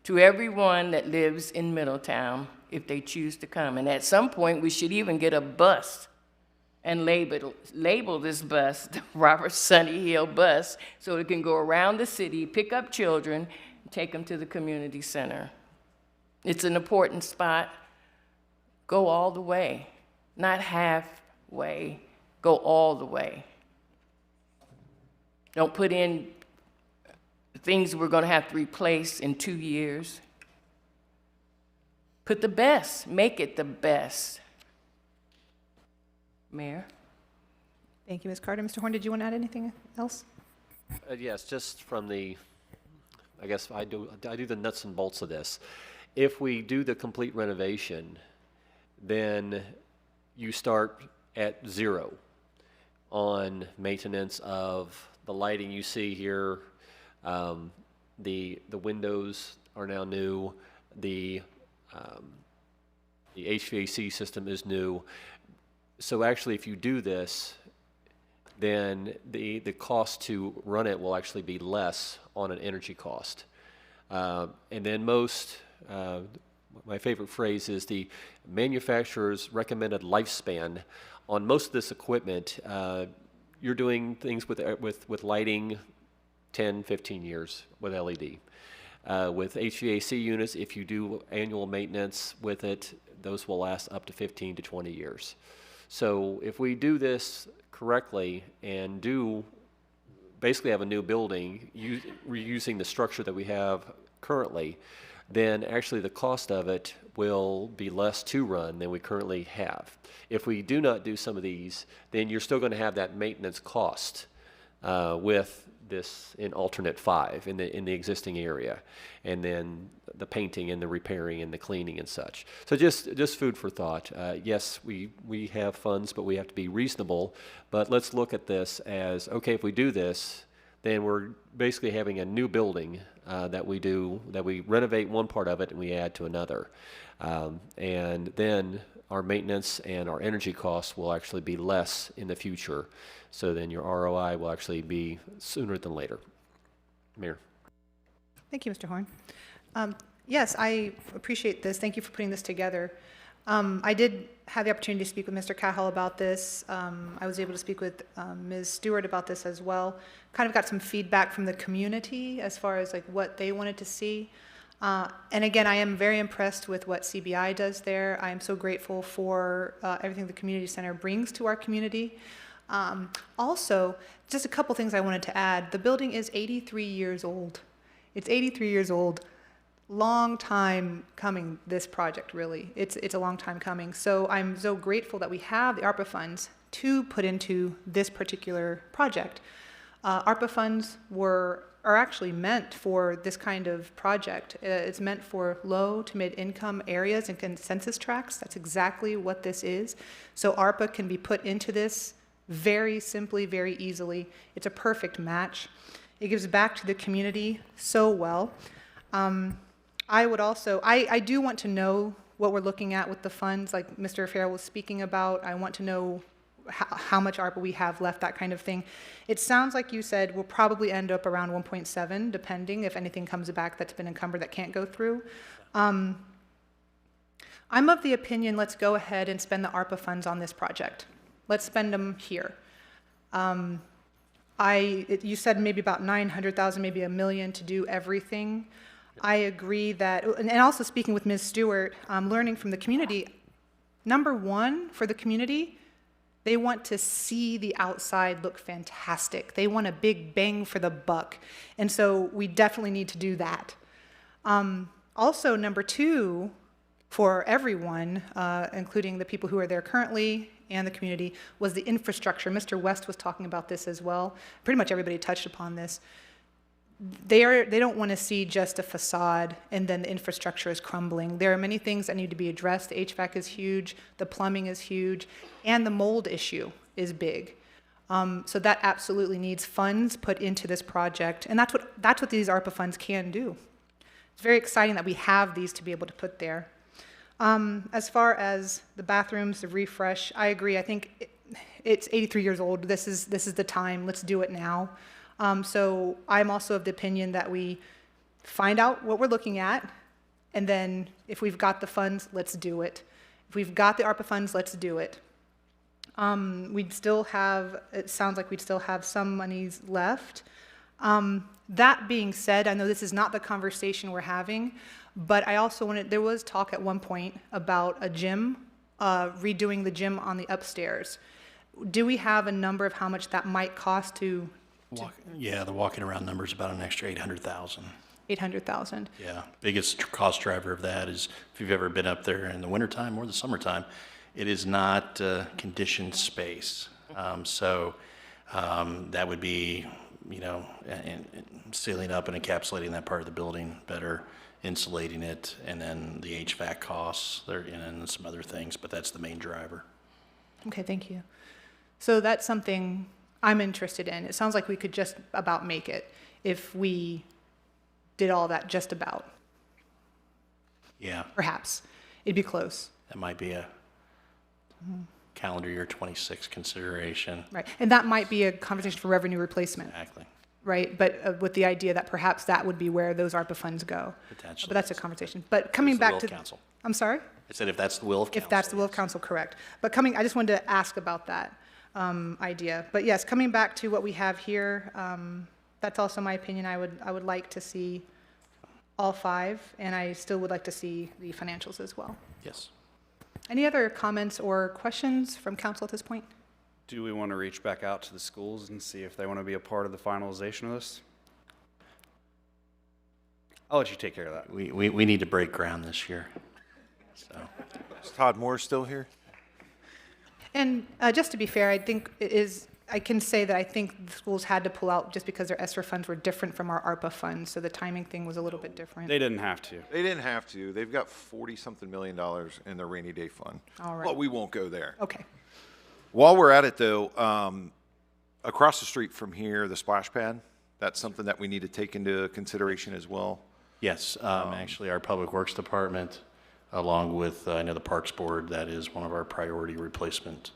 to everyone that lives in Middletown if they choose to come. And at some point, we should even get a bus and label this bus the Robert Sunny Hill bus so it can go around the city, pick up children, and take them to the community center. It's an important spot. Go all the way, not halfway, go all the way. Don't put in things we're going to have to replace in 2 years. Put the best, make it the best. Mayor? Thank you, Ms. Carter. Mr. Horn, did you want to add anything else? Yes, just from I guess I do the nuts and bolts of this. If we do the complete renovation, then you start at zero on maintenance of the lighting you see here. The windows are now new. The HVAC system is new. So actually, if you do this, then the cost to run it will actually be less on an energy cost. And then my favorite phrase is the manufacturer's recommended lifespan. On most of this equipment, you're doing things with lighting 10, 15 years with LED. With HVAC units, if you do annual maintenance with it, those will last up to 15 to 20 years. So if we do this correctly and basically have a new building, reusing the structure that we have currently, then actually the cost of it will be less to run than we currently have. If we do not do some of these, then you're still going to have that maintenance cost with this in alternate 5 in the existing area, and then the painting and the repairing and the cleaning and such. So just food for thought. Yes, we have funds, but we have to be reasonable. But let's look at this as, okay, if we do this, then we're basically having a new building that we renovate one part of it and we add to another. And then our maintenance and our energy costs will actually be less in the future. So then your ROI will actually be sooner than later. Mayor. Thank you, Mr. Horn. Yes, I appreciate this. Thank you for putting this together. I did have the opportunity to speak with Mr. Cahill about this. I was able to speak with Ms. Stewart about this as well. Kind of got some feedback from the community as far as like what they wanted to see. And again, I am very impressed with what CBI does there. I am so grateful for everything the community center brings to our community. Also, just a couple things I wanted to add. The building is 83 years old. It's 83 years old. Long time coming, this project, really. It's a long time coming. So I'm so grateful that we have the ARPA funds to put into this particular project. ARPA funds are actually meant for this kind of project. It's meant for low to mid-income areas and consensus tracts. That's exactly what this is. So ARPA can be put into this very simply, very easily. It's a perfect match. It gives back to the community so well. I do want to know what we're looking at with the funds, like Mr. Farrell was speaking about. I want to know how much ARPA we have left, that kind of thing. It sounds like you said we'll probably end up around 1.7, depending if anything comes back that's been encumbered that can't go through. I'm of the opinion, let's go ahead and spend the ARPA funds on this project. Let's spend them here. You said maybe about 900,000, maybe $1 million to do everything. I agree that, and also speaking with Ms. Stewart, learning from the community, number one, for the community, they want to see the outside look fantastic. They want a big bang for the buck. And so we definitely need to do that. Also, number two, for everyone, including the people who are there currently and the community, was the infrastructure. Mr. West was talking about this as well. Pretty much everybody touched upon this. They don't want to see just a facade and then the infrastructure is crumbling. There are many things that need to be addressed. The HVAC is huge, the plumbing is huge, and the mold issue is big. So that absolutely needs funds put into this project, and that's what these ARPA funds can do. It's very exciting that we have these to be able to put there. As far as the bathrooms, the refresh, I agree. I think it's 83 years old. This is the time. Let's do it now. So I'm also of the opinion that we find out what we're looking at, and then if we've got the funds, let's do it. If we've got the ARPA funds, let's do it. We'd still have, it sounds like we'd still have some monies left. That being said, I know this is not the conversation we're having, but I also wanted, there was talk at one point about a gym, redoing the gym on the upstairs. Do we have a number of how much that might cost to? Yeah, the walking around number is about an extra 800,000. 800,000. Yeah, biggest cost driver of that is if you've ever been up there in the wintertime or the summertime, it is not conditioned space. So that would be, you know, sealing up and encapsulating that part of the building better, insulating it, and then the HVAC costs there, and some other things, but that's the main driver. Okay, thank you. So that's something I'm interested in. It sounds like we could just about make it if we did all that just about. Yeah. Perhaps. It'd be close. That might be a calendar year 26 consideration. Right. And that might be a conversation for revenue replacement. Exactly. Right. But with the idea that perhaps that would be where those ARPA funds go. Potentially. But that's a conversation. But coming back to council. I'm sorry? I said if that's the will of council. If that's the will of council, correct. But I just wanted to ask about that idea. But yes, coming back to what we have here, that's also my opinion. I would like to see all 5, and I still would like to see the financials as well. Yes. Any other comments or questions from council at this point? Do we want to reach back out to the schools and see if they want to be a part of the finalization of this? I'll let you take care of that. We need to break ground this year. So. Is Todd Moore still here? And just to be fair, I can say that I think the schools had to pull out just because their ESSER funds were different from our ARPA funds, so the timing thing was a little bit different. They didn't have to. They didn't have to. They've got $40-something million in their rainy day fund. All right. But we won't go there. Okay. While we're at it, though, across the street from here, the splash pad, that's something that we need to take into consideration as well. Yes, actually, our Public Works Department, along with, I know the Parks Board, that is one of our priority replacement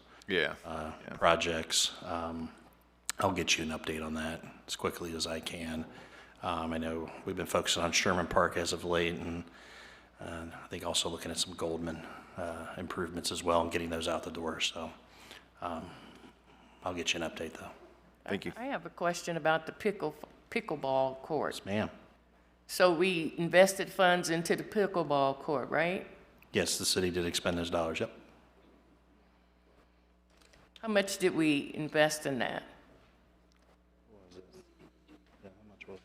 projects. I'll get you an update on that as quickly as I can. I know we've been focusing on Sherman Park as of late, and I think also looking at some Goldman improvements as well and getting those out the door. So I'll get you an update, though. Thank you. I have a question about the pickleball court. Yes, ma'am. So we invested funds into the pickleball court, right? Yes, the city did expend those dollars, yep. How much did we invest in that? How much was it?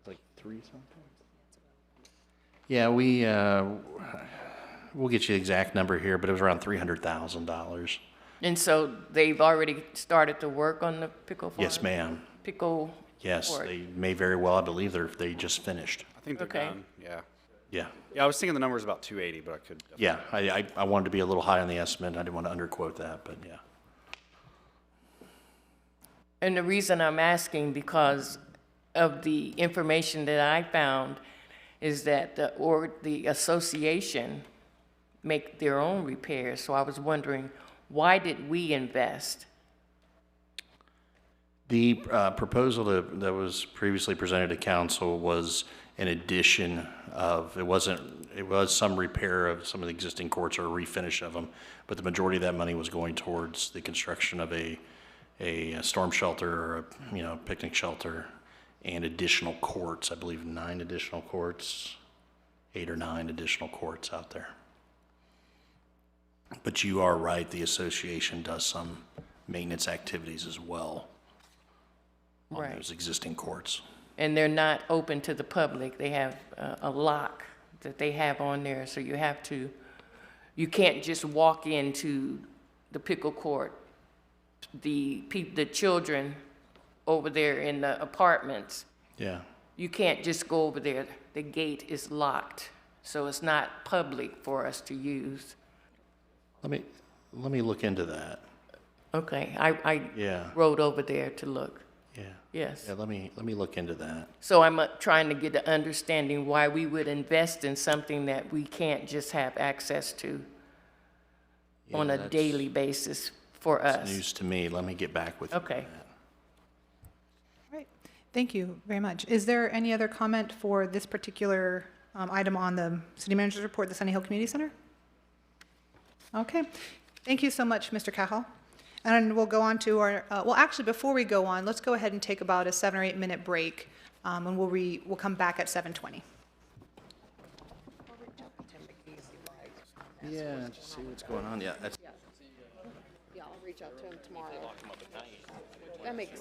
Like 3 something? Yeah, we'll get you the exact number here, but it was around $300,000. And so they've already started to work on the pickleball? Yes, ma'am. Pickle Yes, court. they may very well. I believe they just finished. I think they're done. Yeah. Yeah. Yeah, I was thinking the number was about 280, but I could. Yeah, I wanted to be a little high on the estimate. I didn't want to underquote that, but yeah. And the reason I'm asking, because of the information that I found, is that the association make their own repairs. So I was wondering, why did we invest? The proposal that was previously presented to council was an addition of, it was some repair of some of the existing courts or a refinish of them, but the majority of that money was going towards the construction of a storm shelter or a picnic shelter and additional courts, I believe 9 additional courts, 8 or 9 additional courts out there. But you are right, the association does some maintenance activities as well on Right. those existing courts. And they're not open to the public. They have a lock that they have on there, so you can't just walk into the pickle court. The children over there in the apartments, Yeah. you can't just go over there. The gate is locked, so it's not public for us to use. Let me look into that. Okay, I Yeah. rode over there to look. Yeah. Yes. Yeah, let me look into that. So I'm trying to get an understanding why we would invest in something that we can't just have access to on a that's- daily basis for It's us. news to me. Let me get back with you. Okay. All right, thank you very much. Is there any other comment for this particular item on the city manager's report, the Sunny Hill Community Center? Okay, thank you so much, Mr. Cahal. And we'll go on to our, well, actually, before we go on, let's go ahead and take about a 7 or 8 minute break, and we'll come back at 7:20. Yeah, just see what's going on. Yeah, that's. Yeah, I'll reach out to him tomorrow. That makes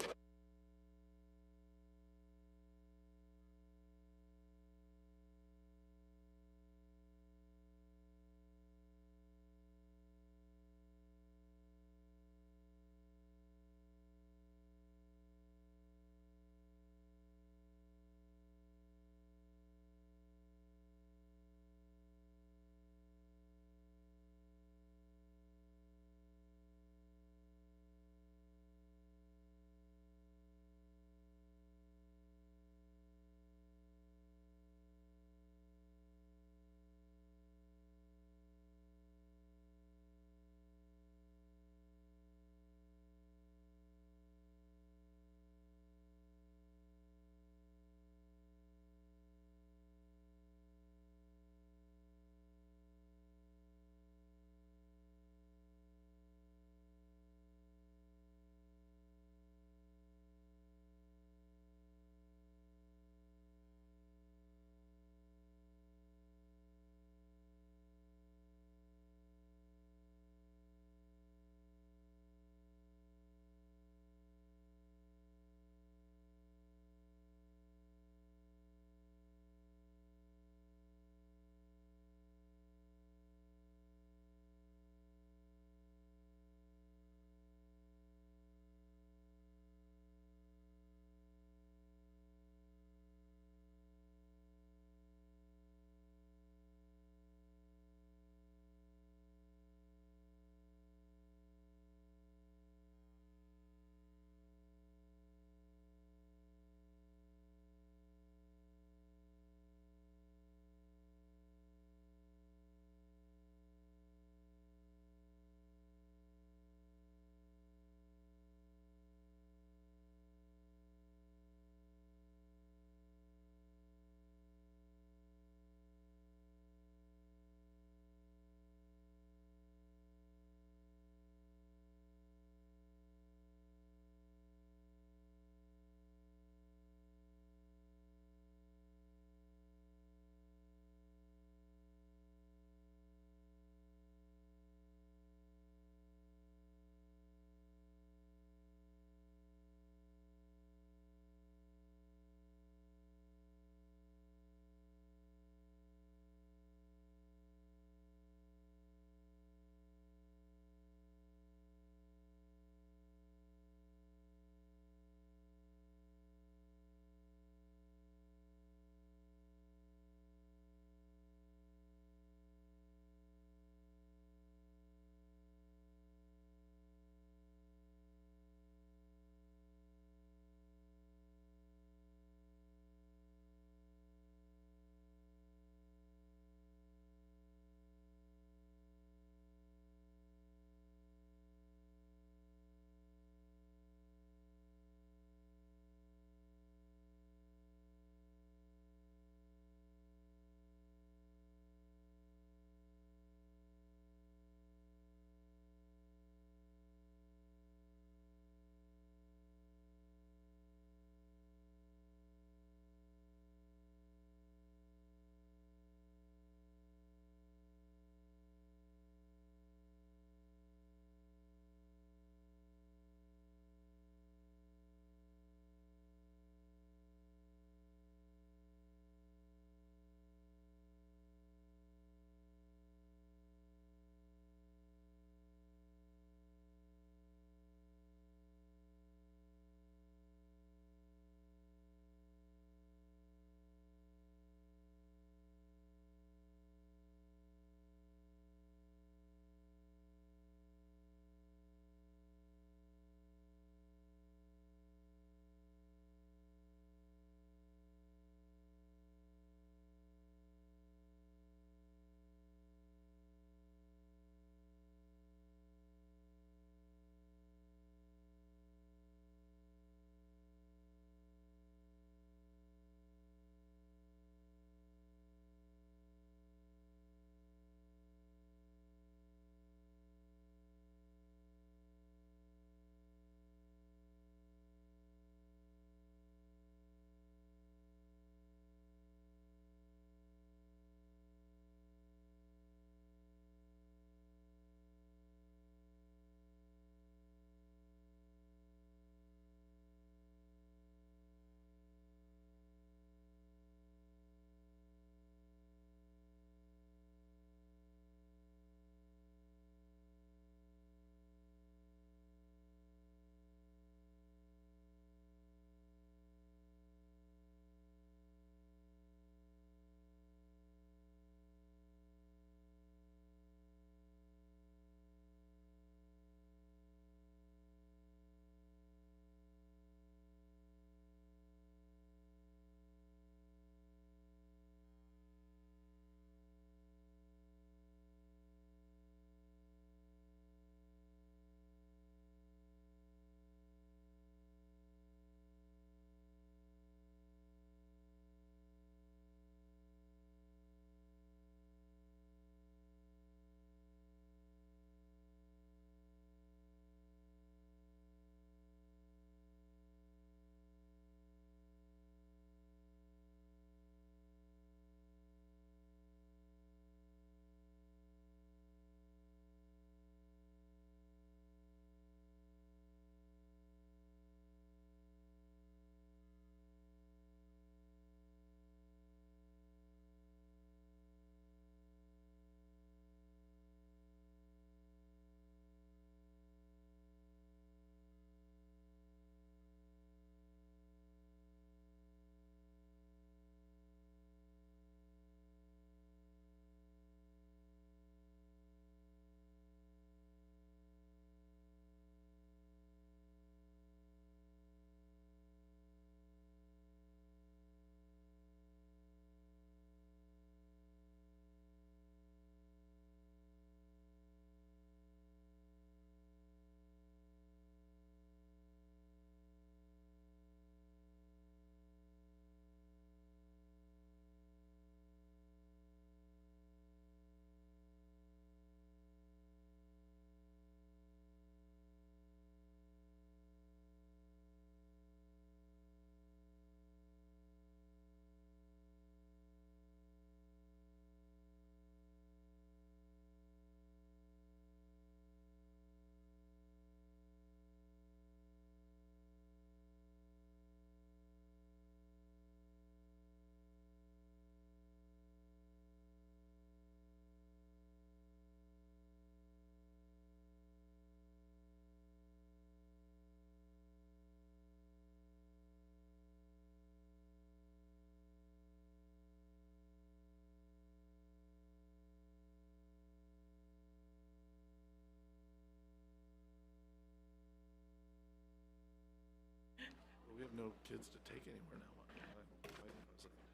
have no kids to take anywhere now.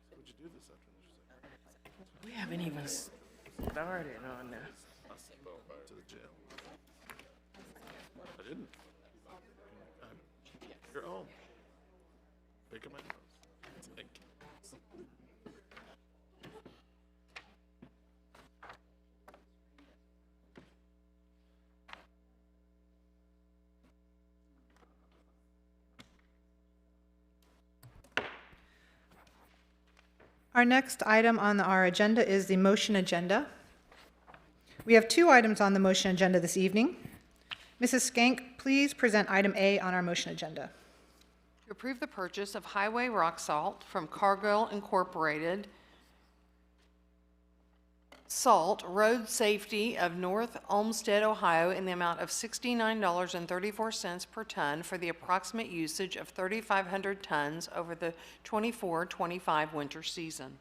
What'd you do this afternoon? We haven't even started on this. To the jail. I didn't. You're home. Picking my nose. Thank you. Our next item on our agenda is the motion agenda. We have 2 items on the motion agenda this evening. Mrs. Skank, please present item A on our motion agenda. To approve the purchase of highway rock salt from Cargill Incorporated, Salt Road Safety of North Olmsted, Ohio, in the amount of $69.34 per ton for the approximate usage of 3,500 tons over the 24-25 winter season.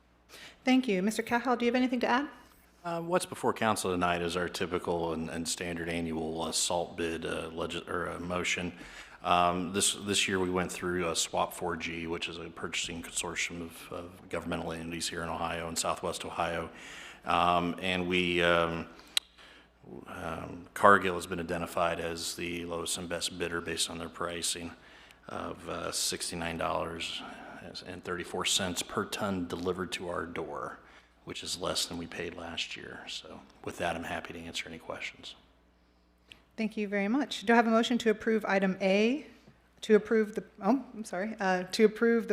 Thank you. Mr. Cahal, do you have anything to add? What's before council tonight is our typical and standard annual salt bid motion. This year we went through SWAP 4G, which is a purchasing consortium of governmental entities here in Ohio and Southwest Ohio. And Cargill has been identified as the lowest and best bidder based on their pricing of $69.34 per ton delivered to our door, which is less than we paid last year. So with that, I'm happy to answer any questions. Thank you very much. Do I have a motion to approve item A, to approve the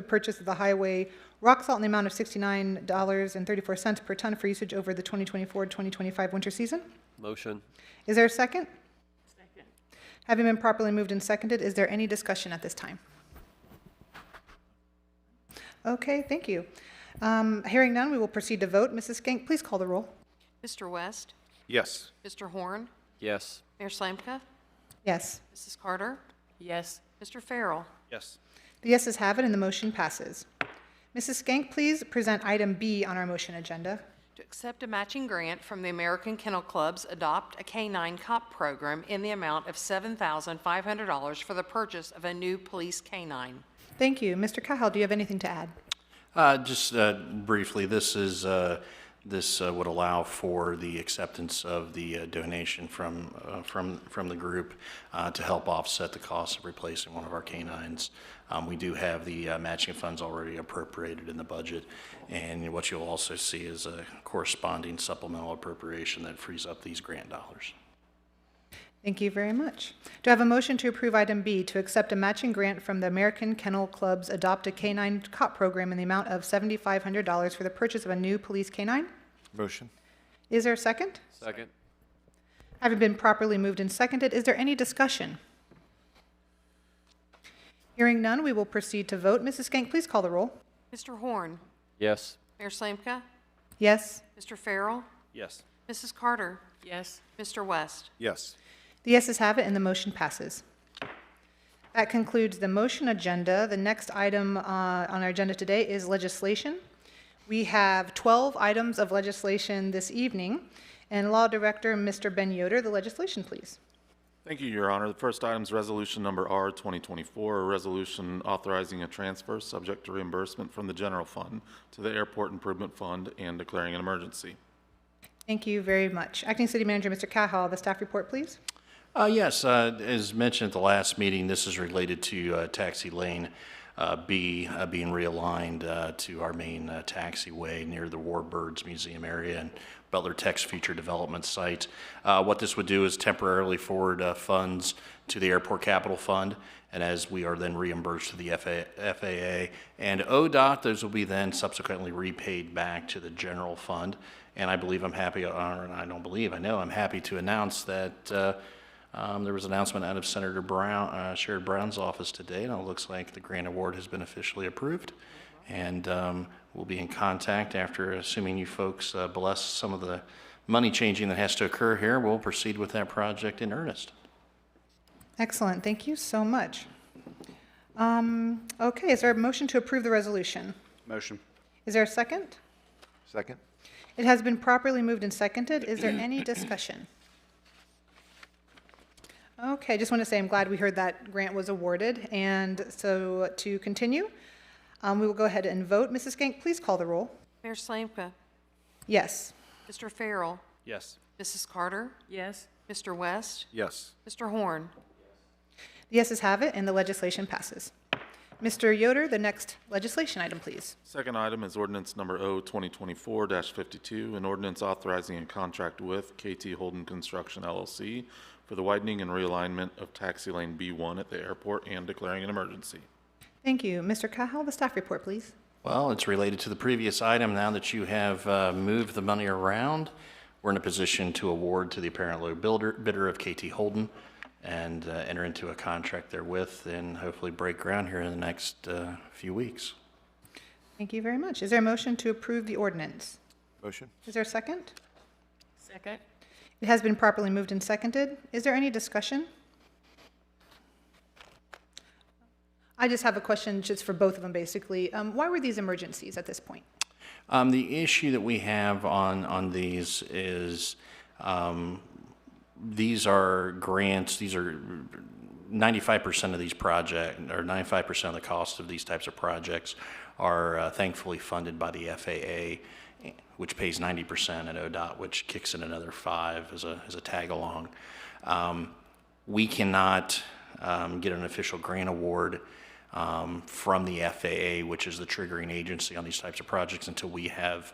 purchase of the highway rock salt in the amount of $69.34 per ton for usage over the 2024-2025 winter season? Motion. Is there a second? Second. Having been properly moved and seconded, is there any discussion at this time? Okay, thank you. Hearing none, we will proceed to vote. Mrs. Skank, please call the roll. Mr. West? Yes. Mr. Horn? Yes. Mayor Slamka? Yes. Mrs. Carter? Yes. Mr. Farrell? Yes. The yeses have it, and the motion passes. Mrs. Skank, please present item B on our motion agenda. To accept a matching grant from the American Kennel Club's Adopt a Canine Cop program in the amount of $7,500 for the purchase of a new police canine. Thank you. Mr. Cahal, do you have anything to add? Just briefly, this would allow for the acceptance of the donation from the group to help offset the cost of replacing one of our canines. We do have the matching funds already appropriated in the budget, and what you'll also see is a corresponding supplemental appropriation that frees up these grant dollars. Thank you very much. Do I have a motion to approve item B, to accept a matching grant from the American Kennel Club's Adopt a Canine Cop program in the amount of $7,500 for the purchase of a new police canine? Motion. Is there a second? Second. Having been properly moved and seconded, is there any discussion? Hearing none, we will proceed to vote. Mrs. Skank, please call the roll. Mr. Horn? Yes. Mayor Slamka? Yes. Mr. Farrell? Yes. Mrs. Carter? Yes. Mr. West? Yes. The yeses have it, and the motion passes. That concludes the motion agenda. The next item on our agenda today is legislation. We have 12 items of legislation this evening. And Law Director, Mr. Ben Yoder, the legislation, please. Thank you, Your Honor. The first item is resolution number R 2024, a resolution authorizing a transfer subject to reimbursement from the general fund to the Airport Improvement Fund and declaring an emergency. Thank you very much. Acting City Manager, Mr. Cahal, the staff report, please. Yes, as mentioned at the last meeting, this is related to Taxi Lane B being realigned to our main taxiway near the Warbirds Museum area and Butler Tech's future development site. What this would do is temporarily forward funds to the Airport Capital Fund, and as we are then reimbursed to the FAA and ODOT, those will be then subsequently repaid back to the general fund. And I believe I'm happy, or I don't believe, I know I'm happy to announce that there was an announcement out of Senator Sherrod Brown's office today, and it looks like the grant award has been officially approved. And we'll be in contact after, assuming you folks bless some of the money changing that has to occur here, we'll proceed with that project in earnest. Excellent. Thank you so much. Okay, is there a motion to approve the resolution? Motion. Is there a second? Second. It has been properly moved and seconded. Is there any discussion? Okay, just want to say I'm glad we heard that grant was awarded. And so to continue, we will go ahead and vote. Mrs. Skank, please call the roll. Mayor Slanka, Yes. Mr. Farrell, Yes. Mrs. Carter, Yes. Mr. West, Yes. Mr. Horn. The yeses have it, and the legislation passes. Mr. Yoder, the next legislation item, please. Second item is ordinance number O 2024-52, an ordinance authorizing a contract with KT Holden Construction LLC for the widening and realignment of taxi lane B1 at the airport and declaring an emergency. Thank you. Mr. Cahill, the staff report, please. Well, it's related to the previous item. Now that you have moved the money around, we're in a position to award to the apparent low bidder of KT Holden and enter into a contract therewith and hopefully break ground here in the next few weeks. Thank you very much. Is there a motion to approve the ordinance? Motion? Is there a second? Second. It has been properly moved and seconded. Is there any discussion? I just have a question just for both of them, basically. Why were these emergencies at this point? The issue that we have on these is these are grants. These are 95% of these projects, or 95% of the cost of these types of projects are thankfully funded by the FAA, which pays 90%, and ODOT, which kicks in another 5 as a tag along. We cannot get an official grant award from the FAA, which is the triggering agency on these types of projects, until we have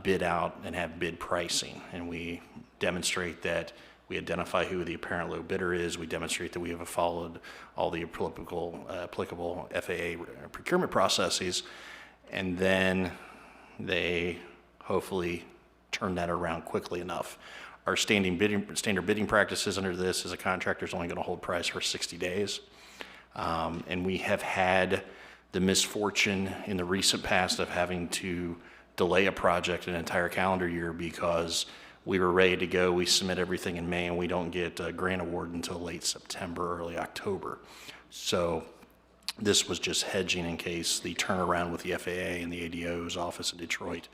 bid out and have bid pricing, and we demonstrate that we identify who the apparent low bidder is. We demonstrate that we have followed all the applicable FAA procurement processes, and then they hopefully turn that around quickly enough. Our standard bidding practices under this is a contractor is only going to hold price for 60 days. And we have had the misfortune in the recent past of having to delay a project an entire calendar year because we were ready to go. We submit everything in May and we don't get a grant award until late September, early October. So this was just hedging in case the turnaround with the FAA and the ADO's office in Detroit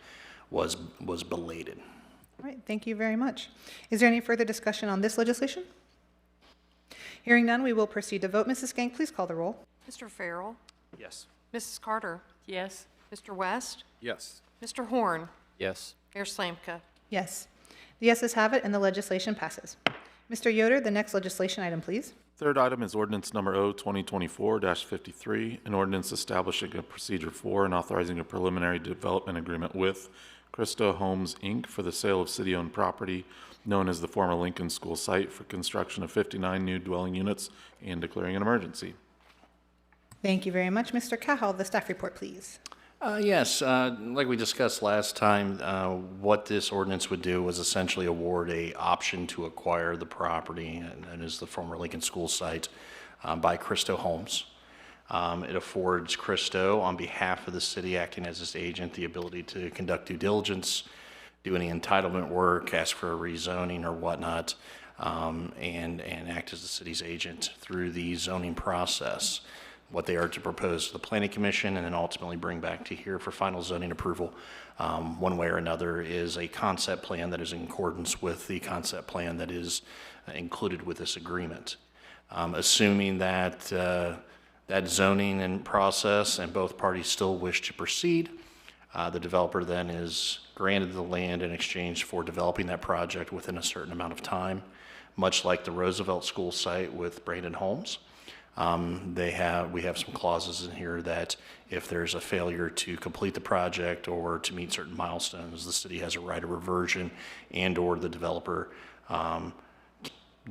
was belated. All right, thank you very much. Is there any further discussion on this legislation? Hearing none, we will proceed to vote. Mrs. Skank, please call the roll. Mr. Farrell, Yes. Mrs. Carter, Yes. Mr. West, Yes. Mr. Horn, Yes. Mayor Slanka. Yes. The yeses have it, and the legislation passes. Mr. Yoder, the next legislation item, please. Third item is ordinance number O 2024-53, an ordinance establishing a procedure for and authorizing a preliminary development agreement with Christo Homes, Inc. for the sale of city-owned property known as the former Lincoln School site for construction of 59 new dwelling units and declaring an emergency. Thank you very much. Mr. Cahill, the staff report, please. Yes, like we discussed last time, what this ordinance would do was essentially award a option to acquire the property, and is the former Lincoln School site, by Christo Homes. It affords Christo, on behalf of the city acting as its agent, the ability to conduct due diligence, do any entitlement work, ask for a rezoning or whatnot, and act as the city's agent through the zoning process. What they are to propose to the Planning Commission and then ultimately bring back to here for final zoning approval, one way or another, is a concept plan that is in accordance with the concept plan that is included with this agreement. Assuming that that zoning and process and both parties still wish to proceed, the developer then is granted the land in exchange for developing that project within a certain amount of time, much like the Roosevelt School site with Brandon Homes. We have some clauses in here that if there's a failure to complete the project or to meet certain milestones, the city has a right of reversion and or the developer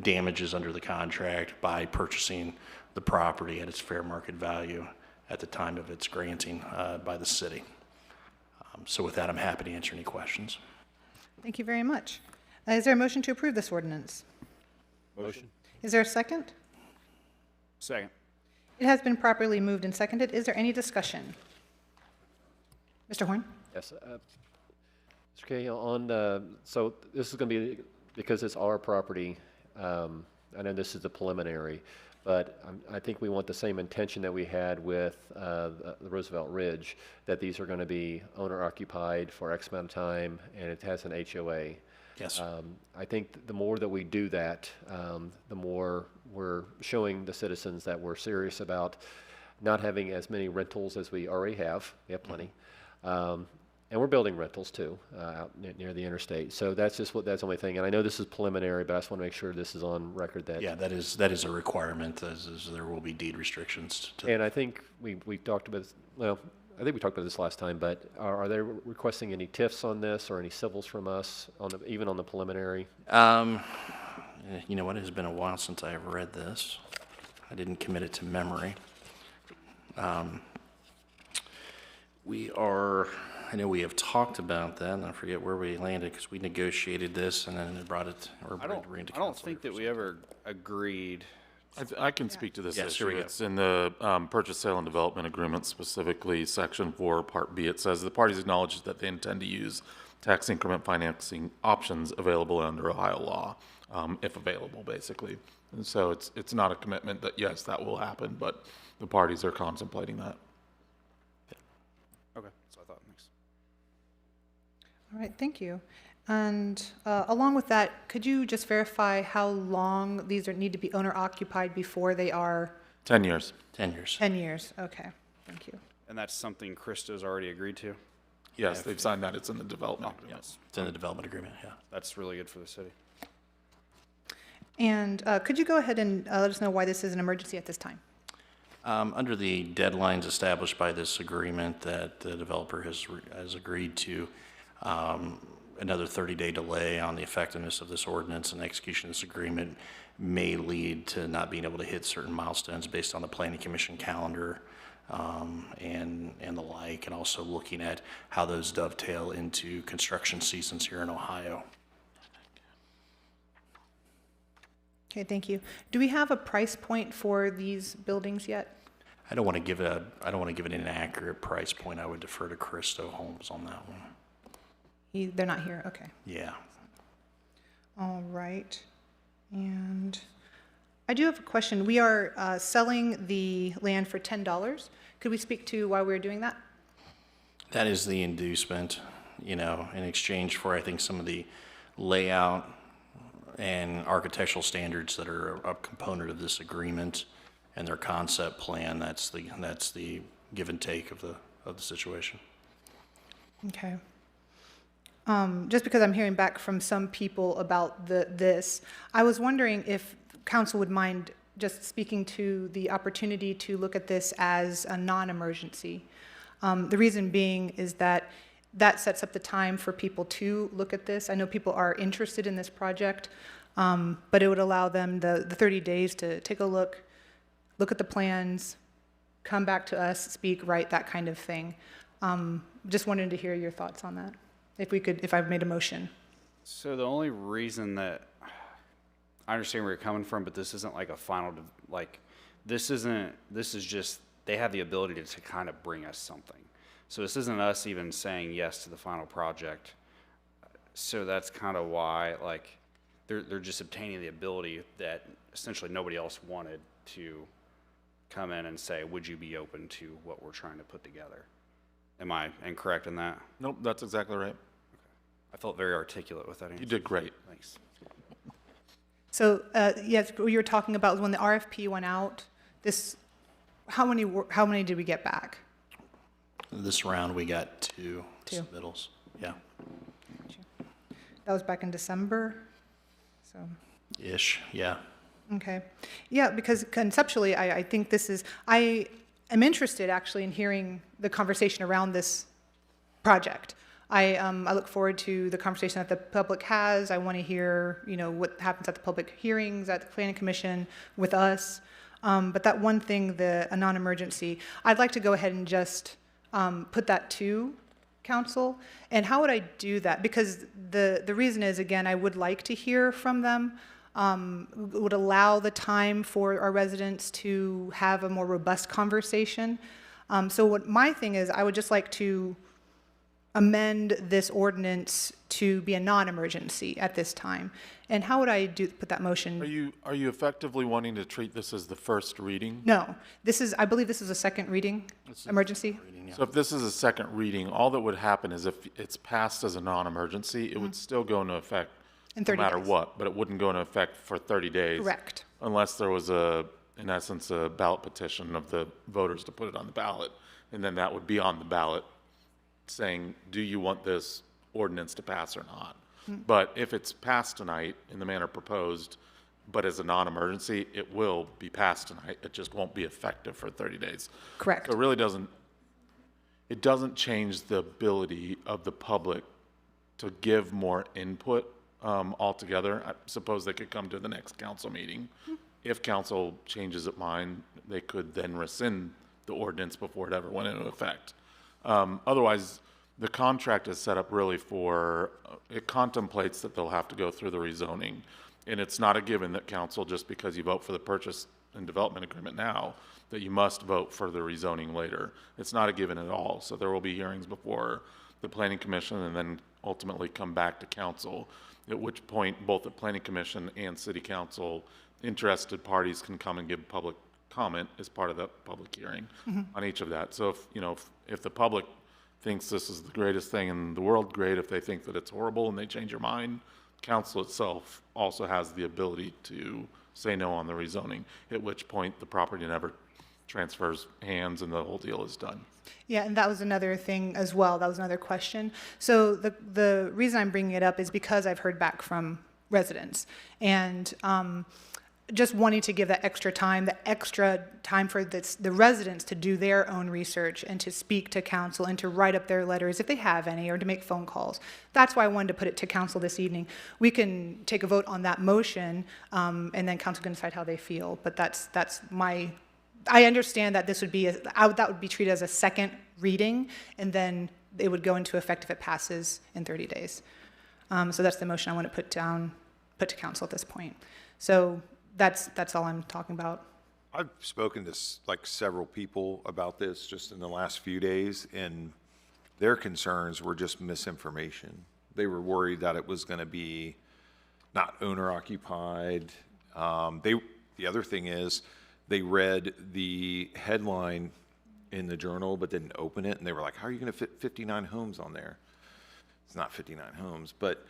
damages under the contract by purchasing the property at its fair market value at the time of its granting by the city. So with that, I'm happy to answer any questions. Thank you very much. Is there a motion to approve this ordinance? Motion. Is there a second? Second. It has been properly moved and seconded. Is there any discussion? Mr. Horn? Yes. Mr. Cahill, so this is going to be, because it's our property, I know this is the preliminary, but I think we want the same intention that we had with the Roosevelt Ridge, that these are going to be owner-occupied for X amount of time, and it has an HOA. Yes. I think the more that we do that, the more we're showing the citizens that we're serious about not having as many rentals as we already have. We have plenty. And we're building rentals too, out near the interstate. So that's just that's the only thing. And I know this is preliminary, but I just want to make sure this is on record that. Yeah, that is a requirement, as there will be deed restrictions. And I think we talked about, well, I think we talked about this last time, but are they requesting any TIFs on this or any civils from us, even on the preliminary? You know what, it has been a while since I have read this. I didn't commit it to memory. I know we have talked about that, and I forget where we landed, because we negotiated this and then brought it, or I don't think that we ever agreed. I can speak to this Yes, here issue. we go. It's in the purchase, sale, and development agreement, specifically Section 4, Part B. It says the parties acknowledge that they intend to use tax increment financing options available under Ohio law, if available, basically. And so it's not a commitment that, yes, that will happen, but the parties are contemplating that. Okay, so I thought, thanks. All right, thank you. And along with that, could you just verify how long these need to be owner occupied before they are? 10 years. 10 years. 10 years, okay, thank you. And that's something Krista's already agreed to? Yes, they've signed that. It's in the development agreement. Yes, it's in the development agreement, yeah. That's really good for the city. And could you go ahead and let us know why this is an emergency at this time? Under the deadlines established by this agreement that the developer has agreed to, another 30-day delay on the effectiveness of this ordinance and execution of this agreement may lead to not being able to hit certain milestones based on the Planning Commission calendar and the like, and also looking at how those dovetail into construction seasons here in Ohio. Okay, thank you. Do we have a price point for these buildings yet? I don't want to give it an inaccurate price point. I would defer to Christo Holmes on that one. They're not here, okay. Yeah. All right. And I do have a question. We are selling the land for $10. Could we speak to why we're doing that? That is the inducement, in exchange for, I think, some of the layout and architectural standards that are a component of this agreement and their concept plan. That's the give and take of the situation. Okay. Just because I'm hearing back from some people about this, I was wondering if council would mind just speaking to the opportunity to look at this as a non-emergency. The reason being is that sets up the time for people to look at this. I know people are interested in this project, but it would allow them the 30 days to take a look at the plans, come back to us, speak, write, that kind of thing. Just wanted to hear your thoughts on that, if I've made a motion. So the only reason that I understand where you're coming from, but this isn't like a final, this is just, they have the ability to kind of bring us something. So this isn't us even saying yes to the final project. So that's kind of why, they're just obtaining the ability that essentially nobody else wanted to come in and say, would you be open to what we're trying to put together? Am I incorrect in that? Nope, that's exactly right. I felt very articulate with that answer. You did great. Thanks. So, yes, what you were talking about was when the RFP went out, how many did we get back? This round, we got two submittals. Yeah. That was back in December, so. Ish, yeah. Okay. Yeah, because conceptually, I think I am interested actually in hearing the conversation around this project. I look forward to the conversation that the public has. I want to hear, what happens at the public hearings, at the Planning Commission with us. But that one thing, a non-emergency, I'd like to go ahead and just put that to council. And how would I do that? Because the reason is, again, I would like to hear from them. Would allow the time for our residents to have a more robust conversation. So what my thing is, I would just like to amend this ordinance to be a non-emergency at this time. And how would I put that motion? Are you effectively wanting to treat this as the first reading? No, I believe this is a second reading emergency. So if this is a second reading, all that would happen is if it's passed as a non-emergency, it would still go into effect In no 30 matter days. what, but it wouldn't go into effect for 30 days. Correct. Unless there was in essence, a ballot petition of the voters to put it on the ballot. And then that would be on the ballot saying, do you want this ordinance to pass or not? But if it's passed tonight in the manner proposed, but as a non-emergency, it will be passed tonight. It just won't be effective for 30 days. Correct. So it really doesn't change the ability of the public to give more input altogether. I suppose they could come to the next council meeting. If council changes its mind, they could then rescind the ordinance before it ever went into effect. Otherwise, the contract is set up really for, it contemplates that they'll have to go through the rezoning. And it's not a given that council, just because you vote for the purchase and development agreement now, that you must vote for the rezoning later. It's not a given at all. So there will be hearings before the planning commission and then ultimately come back to council, at which point both the planning commission and city council interested parties can come and give public comment as part of that public hearing on each of that. So if the public thinks this is the greatest thing in the world, great. If they think that it's horrible and they change their mind, council itself also has the ability to say no on the rezoning, at which point the property never transfers hands and the whole deal is done. Yeah, and that was another thing as well. That was another question. So the reason I'm bringing it up is because I've heard back from residents, and just wanting to give that extra time for the residents to do their own research and to speak to council and to write up their letters if they have any, or to make phone calls. That's why I wanted to put it to council this evening. We can take a vote on that motion, and then council can decide how they feel. But that's my. I understand that this would be that would be treated as a second reading, and then it would go into effect if it passes in 30 days. So that's the motion I want to put to council at this point. So that's all I'm talking about. I've spoken to several people about this just in the last few days, and their concerns were just misinformation. They were worried that it was going to be not owner occupied. The other thing is, they read the headline in the Journal but didn't open it, and they were like, how are you going to fit 59 homes on there? It's not 59 homes. But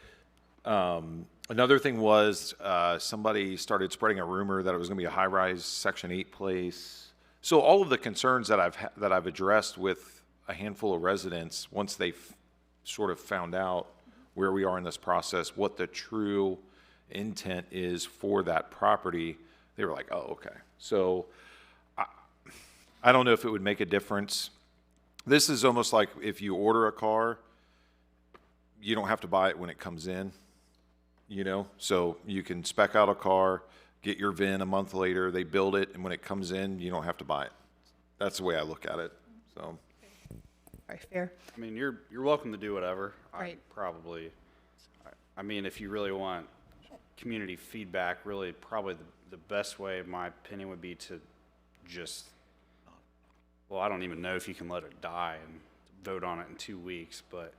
another thing was somebody started spreading a rumor that it was going to be a high-rise Section 8 place. So all of the concerns that I've addressed with a handful of residents, once they sort of found out where we are in this process, what the true intent is for that property, they were like, oh, okay. So I don't know if it would make a difference. This is almost like if you order a car, you don't have to buy it when it comes in, So you can spec out a car, get your VIN a month later, they build it, and when it comes in, you don't have to buy it. That's the way I look at it, so. Right, fair. I mean, you're welcome to do whatever. Right. I mean, if you really want community feedback, really probably the best way, in my opinion, would be to just, well, I don't even know if you can let it die and vote on it in 2 weeks, but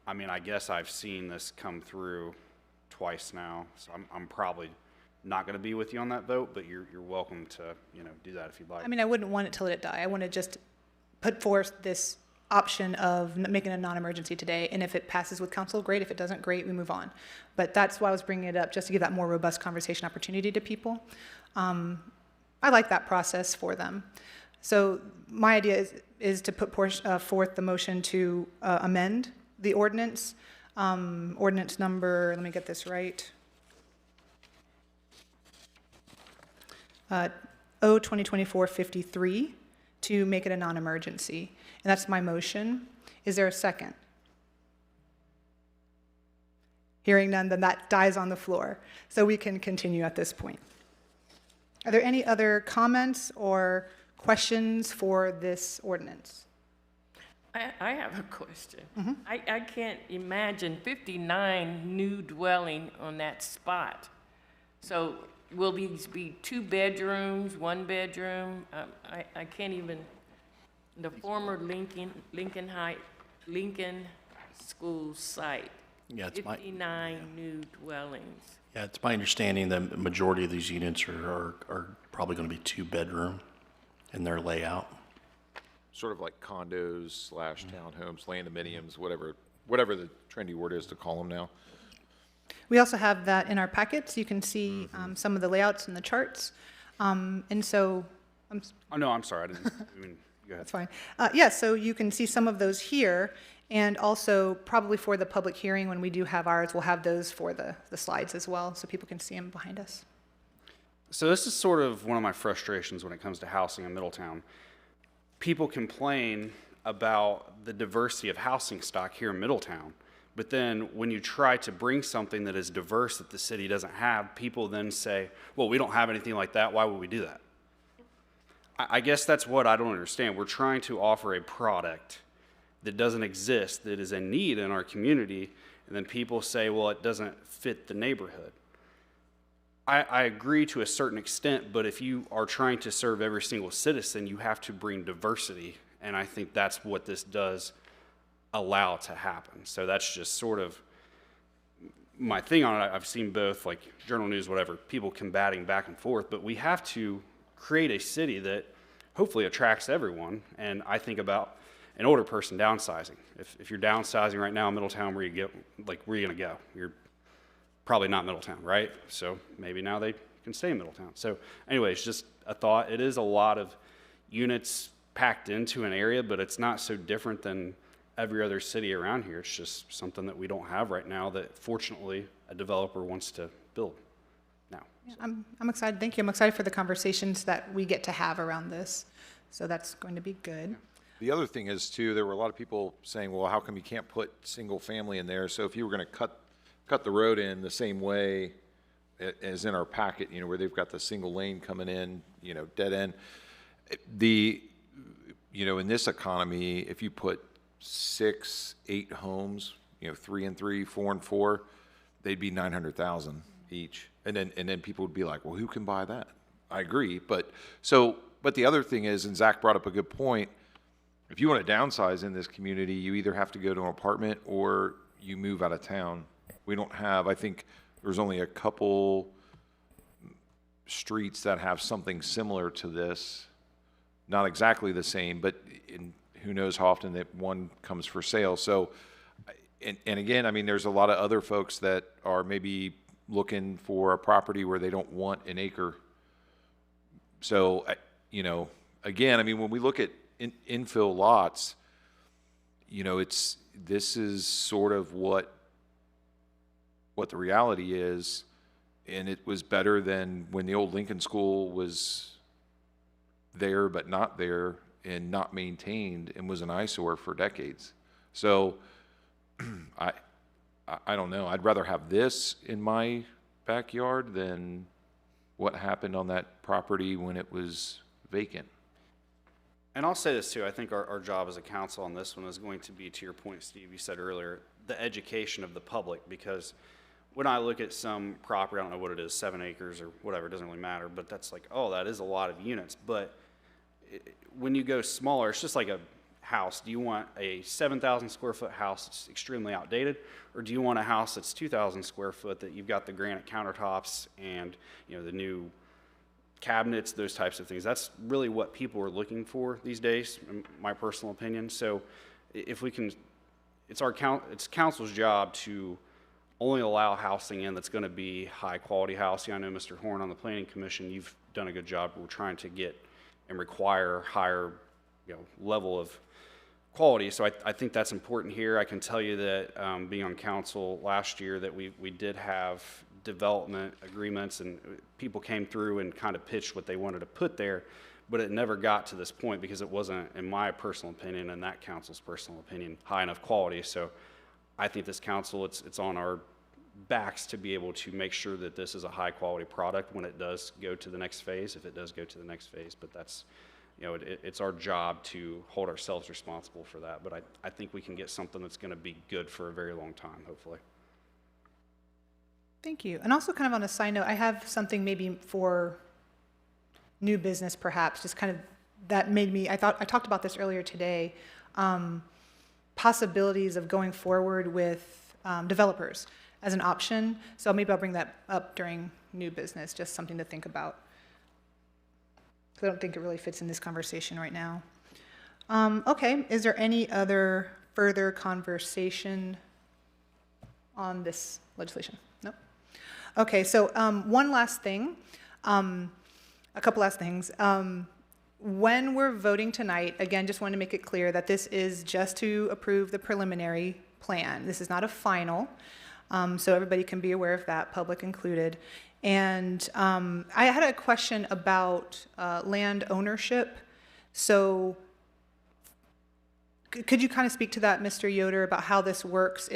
I mean, I guess I've seen this come through twice now, so I'm probably not going to be with you on that vote, but you're welcome to, do that if you'd like. I mean, I wouldn't want it to let it die. I want to just put forth this option of making a non-emergency today, and if it passes with council, great. If it doesn't, great, we move on. But that's why I was bringing it up, just to give that more robust conversation opportunity to people. I like that process for them. So my idea is to put forth the motion to amend the ordinance. Ordinance number, let me get this right. O-2024-53, to make it a non-emergency. And that's my motion. Is there a second? Hearing none, then that dies on the floor. So we can continue at this point. Are there any other comments or questions for this ordinance? I have a question. I can't imagine 59 new dwelling on that spot. So will these be 2 bedrooms, 1 bedroom? I can't even, the former Lincoln School site. Yeah, 59 new dwellings. Yeah, it's my understanding that the majority of these units are probably going to be 2-bedroom in their layout. Sort of like condos / townhomes, landominiums, whatever the trendy word is to call them now. We also have that in our packets. You can see some of the layouts and the charts. And so, Oh, no, I'm sorry. I didn't. I mean, go ahead. that's fine. Yeah, so you can see some of those here, and also probably for the public hearing, when we do have ours, we'll have those for the slides as well, so people can see them behind us. So this is sort of one of my frustrations when it comes to housing in Middletown. People complain about the diversity of housing stock here in Middletown, but then when you try to bring something that is diverse that the city doesn't have, people then say, well, we don't have anything like that, why would we do that? I guess that's what I don't understand. We're trying to offer a product that doesn't exist, that is a need in our community, and then people say, well, it doesn't fit the neighborhood. I agree to a certain extent, but if you are trying to serve every single citizen, you have to bring diversity, and I think that's what this does allow to happen. So that's just sort of my thing on it. I've seen both, like Journal News, whatever, people combating back and forth, but we have to create a city that hopefully attracts everyone, and I think about an older person downsizing. If you're downsizing right now in Middletown, where you gonna go? You're probably not Middletown, right? So maybe now they can stay in Middletown. So anyways, just a thought. It is a lot of units packed into an area, but it's not so different than every other city around here. It's just something that we don't have right now that fortunately a developer wants to build now. Yeah, I'm excited. Thank you. I'm excited for the conversations that we get to have around this. So that's going to be good. The other thing is too, there were a lot of people saying, well, how come you can't put single family in there? So if you were going to cut the road in the same way as in our packet, you know, where they've got the single lane coming in, you know, dead end. You know, in this economy, if you put 6, 8 homes, you know, 3 and 3, 4 and 4, they'd be 900,000 each. And then people would be like, well, who can buy that? I agree. But the other thing is, and Zach brought up a good point, if you want to downsize in this community, you either have to go to an apartment or you move out of town. We don't have, I think there's only a couple streets that have something similar to this. Not exactly the same, but who knows how often that one comes for sale. So, and again, I mean, there's a lot of other folks that are maybe looking for a property where they don't want an acre. So, you know, again, I mean, when we look at infill lots, you know, this is sort of what the reality is, and it was better than when the old Lincoln School was there but not there and not maintained and was an eyesore for decades. So I don't know. I'd rather have this in my backyard than what happened on that property when it was vacant. And I'll say this too, I think our job as a council on this one is going to be, to your point, Steve, you said earlier, the education of the public, because when I look at some property, I don't know what it is, 7 acres or whatever, it doesn't really matter, but that's like, oh, that is a lot of units. But when you go smaller, it's just like a house. Do you want a 7,000 square foot house that's extremely outdated, or do you want a house that's 2,000 square foot that you've got the granite countertops and, you know, the new cabinets, those types of things? That's really what people are looking for these days, in my personal opinion. So if we can, it's council's job to only allow housing in that's going to be high quality housing. I know Mr. Horn on the Planning Commission, you've done a good job. We're trying to get and require higher, you know, level of quality. So I think that's important here. I can tell you that being on council last year that we did have development agreements, and people came through and kind of pitched what they wanted to put there, but it never got to this point because it wasn't, in my personal opinion and that council's personal opinion, high enough quality. So I think this council, it's on our backs to be able to make sure that this is a high quality product when it does go to the next phase, if it does go to the next phase. But that's, you know, it's our job to hold ourselves responsible for that. But I think we can get something that's going to be good for a very long time, hopefully. Thank you. And also kind of on a side note, I have something maybe for new business perhaps, just kind of that made me, I talked about this earlier today, possibilities of going forward with developers as an option. So maybe I'll bring that up during new business, just something to think about. I don't think it really fits in this conversation right now. Okay, is there any other further conversation on this legislation? Nope. Okay, so one last thing, a couple last things. When we're voting tonight, again, just want to make it clear that this is just to approve the preliminary plan. This is not a final, so everybody can be aware of that, public included. And I had a question about land ownership. So could you kind of speak to that, Mr. Yoder, about how this works,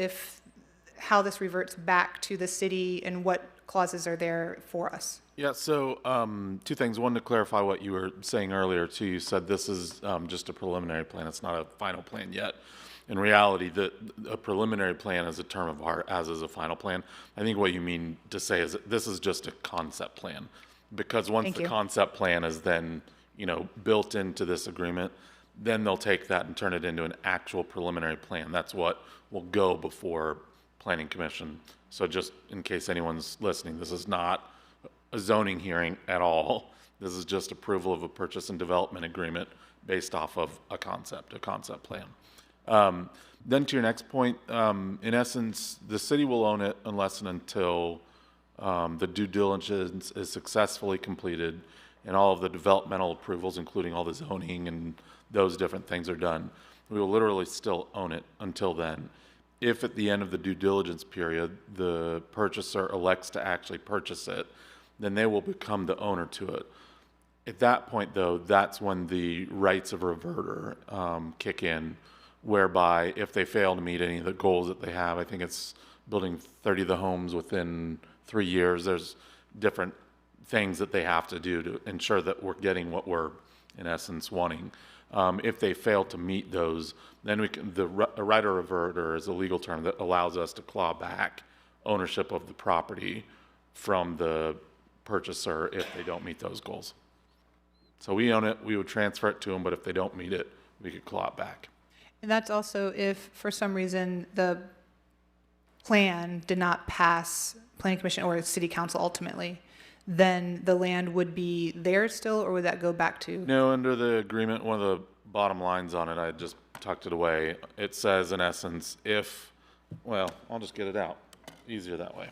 how this reverts back to the city and what clauses are there for us? Yeah, so two things. One, to clarify what you were saying earlier, too. You said this is just a preliminary plan. It's not a final plan yet. In reality, a preliminary plan is a term of art, as is a final plan. I think what you mean to say is that this is just a concept plan. Because once the concept plan is then, built into this agreement, then they'll take that and turn it into an actual preliminary plan. That's what will go before Planning Commission. So just in case anyone's listening, this is not a zoning hearing at all. This is just approval of a purchase and development agreement based off of a concept plan. Then to your next point, in essence, the city will own it unless and until the due diligence is successfully completed and all of the developmental approvals, including all the zoning and those different things, are done. We will literally still own it until then. If at the end of the due diligence period, the purchaser elects to actually purchase it, then they will become the owner to it. At that point, though, that's when the rights of reverter kick in, whereby if they fail to meet any of the goals that they have, I think it's building 30 of the homes within 3 years, there's different things that they have to do to ensure that we're getting what we're, in essence, wanting. If they fail to meet those, then a right of reverter is a legal term that allows us to claw back ownership of the property from the purchaser if they don't meet those goals. So we own it, we would transfer it to them, but if they don't meet it, we could claw it back. And that's also if, for some reason, the plan did not pass Planning Commission or City Council ultimately, then the land would be theirs still, or would that go back to? No, under the agreement, one of the bottom lines on it, I just tucked it away. It says, in essence, well, I'll just get it out. Easier that way.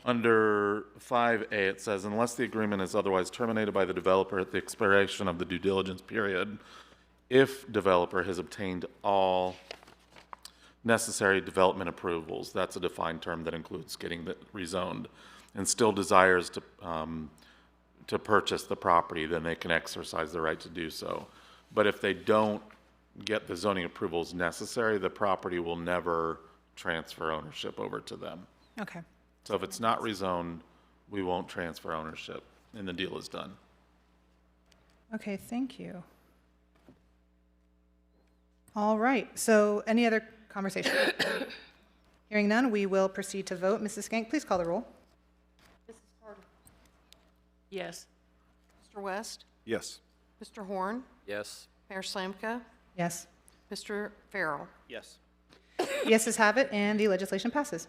Under 5A, it says, unless the agreement is otherwise terminated by the developer at the expiration of the due diligence period, if developer has obtained all necessary development approvals, that's a defined term that includes getting it rezoned, and still desires to purchase the property, then they can exercise the right to do so. But if they don't get the zoning approvals necessary, the property will never transfer ownership over to them. Okay. So if it's not rezoned, we won't transfer ownership, and the deal is done. Okay, thank you. All right, so any other conversation? Hearing none, we will proceed to vote. Mrs. Skank, please call the roll. Mrs. Carter? Yes. Mr. West? Yes. Mr. Horn? Yes. Mayor Slamka? Yes. Mr. Farrell? Yes. Yeses have it, and the legislation passes.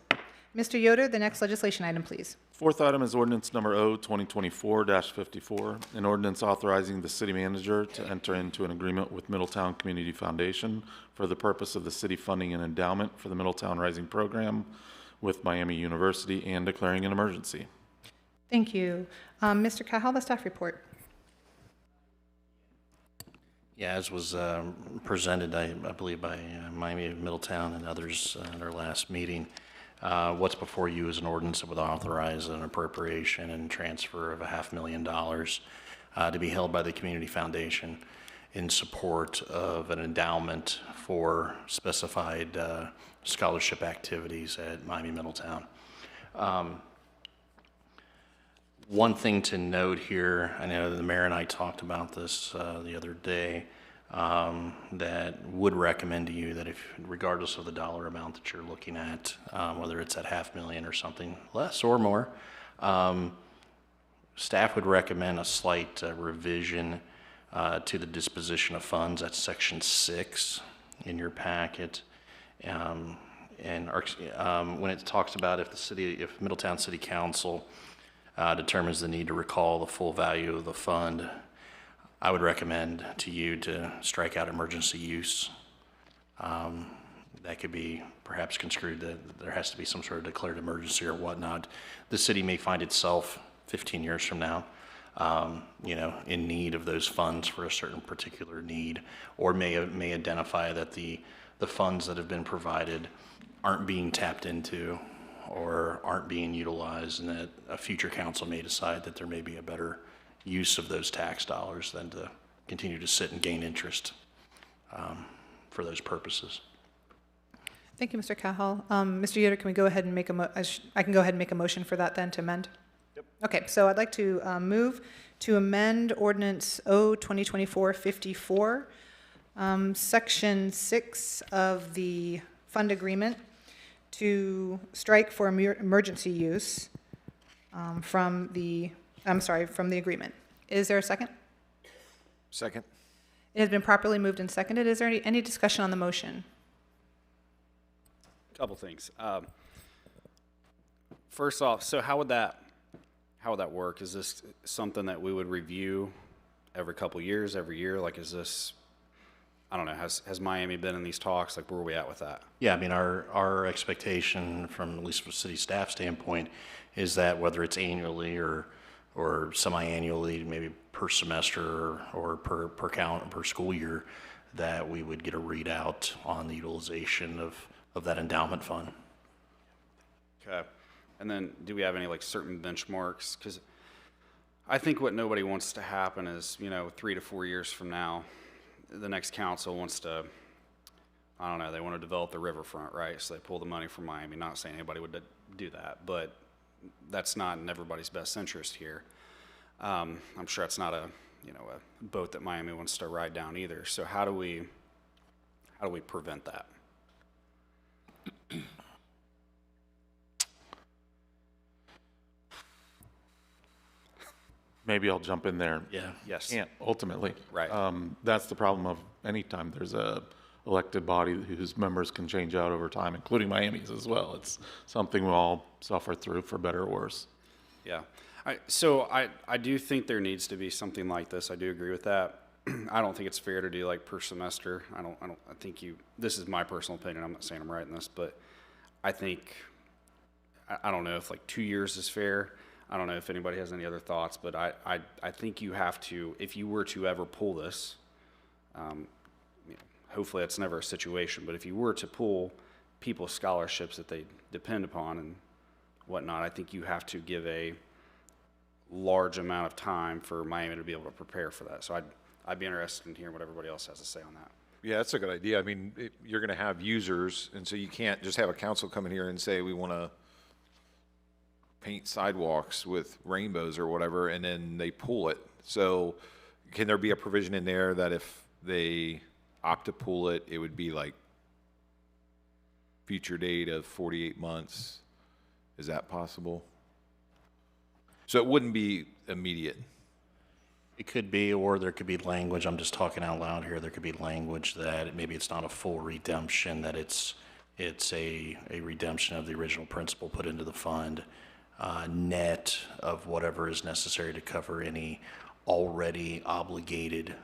Mr. Yoder, the next legislation item, please. Fourth item is ordinance number O 2024-54, an ordinance authorizing the city manager to enter into an agreement with Middletown Community Foundation for the purpose of the city funding an endowment for the Middletown Rising Program with Miami University and declaring an emergency. Thank you. Mr. Cahal, the staff report. Yeah, as was presented, I believe, by Miami of Middletown and others at our last meeting, what's before you is an ordinance that would authorize an appropriation and transfer of $500,000 to be held by the Community Foundation in support of an endowment for specified scholarship activities at Miami Middletown. One thing to note here, I know the mayor and I talked about this the other day, that would recommend to you that if, regardless of the dollar amount that you're looking at, whether it's at $500,000 or something less or more, staff would recommend a slight revision to the disposition of funds. That's section 6 in your packet. When it talks about if Middletown City Council determines the need to recall the full value of the fund, I would recommend to you to strike out emergency use. That could be perhaps construed that there has to be some sort of declared emergency or whatnot. The city may find itself 15 years from now, in need of those funds for a certain particular need, or may identify that the funds that have been provided aren't being tapped into or aren't being utilized, and that a future council may decide that there may be a better use of those tax dollars than to continue to sit and gain interest for those purposes. Thank you, Mr. Cahal. Mr. Yoder, can we go ahead and make I can go ahead and make a motion for that then to amend? Yep. Okay, so I'd like to move to amend Ordinance O 2024-54, Section 6 of the fund agreement to strike for emergency use from the agreement. Is there a second? Second. It has been properly moved and seconded. Is there any discussion on the motion? Couple things. First off, so how would that work? Is this something that we would review every couple years, every year? Like, is this, I don't know, has Miami been in these talks? Like, where are we at with that? Yeah, I mean, our expectation from, at least from a city staff standpoint, is that whether it's annually or semi-annually, maybe per semester or per school year, that we would get a readout on the utilization of that endowment fund. Okay. And then do we have any like certain benchmarks? Because I think what nobody wants to happen is, 3 to 4 years from now, the next council wants to, I don't know, they want to develop the riverfront, right? So they pull the money from Miami. Not saying anybody would do that, but that's not in everybody's best interest here. I'm sure it's not a boat that Miami wants to ride down either. So how do we prevent that? Maybe I'll jump in there. Yeah. Yes. Can't, ultimately. Right. That's the problem of any time there's a elected body whose members can change out over time, including Miami's as well. It's something we all suffer through, for better or worse. Yeah. So I do think there needs to be something like this. I do agree with that. I don't think it's fair to do like per semester. I think this is my personal opinion. I'm not saying I'm right in this, but I think, I don't know if like 2 years is fair. I don't know if anybody has any other thoughts, but I think you have to, if you were to ever pull this, hopefully that's never a situation, but if you were to pull people's scholarships that they depend upon and whatnot, I think you have to give a large amount of time for Miami to be able to prepare for that. So I'd be interested in hearing what everybody else has to say on that. Yeah, that's a good idea. I mean, you're going to have users, and so you can't just have a council come in here and say, we want to paint sidewalks with rainbows or whatever, and then they pull it. So can there be a provision in there that if they opt to pull it, it would be like future date of 48 months? Is that possible? So it wouldn't be immediate. It could be, or there could be language, I'm just talking out loud here, there could be language that maybe it's not a full redemption, that it's a redemption of the original principal put into the fund, net of whatever is necessary to cover any already obligated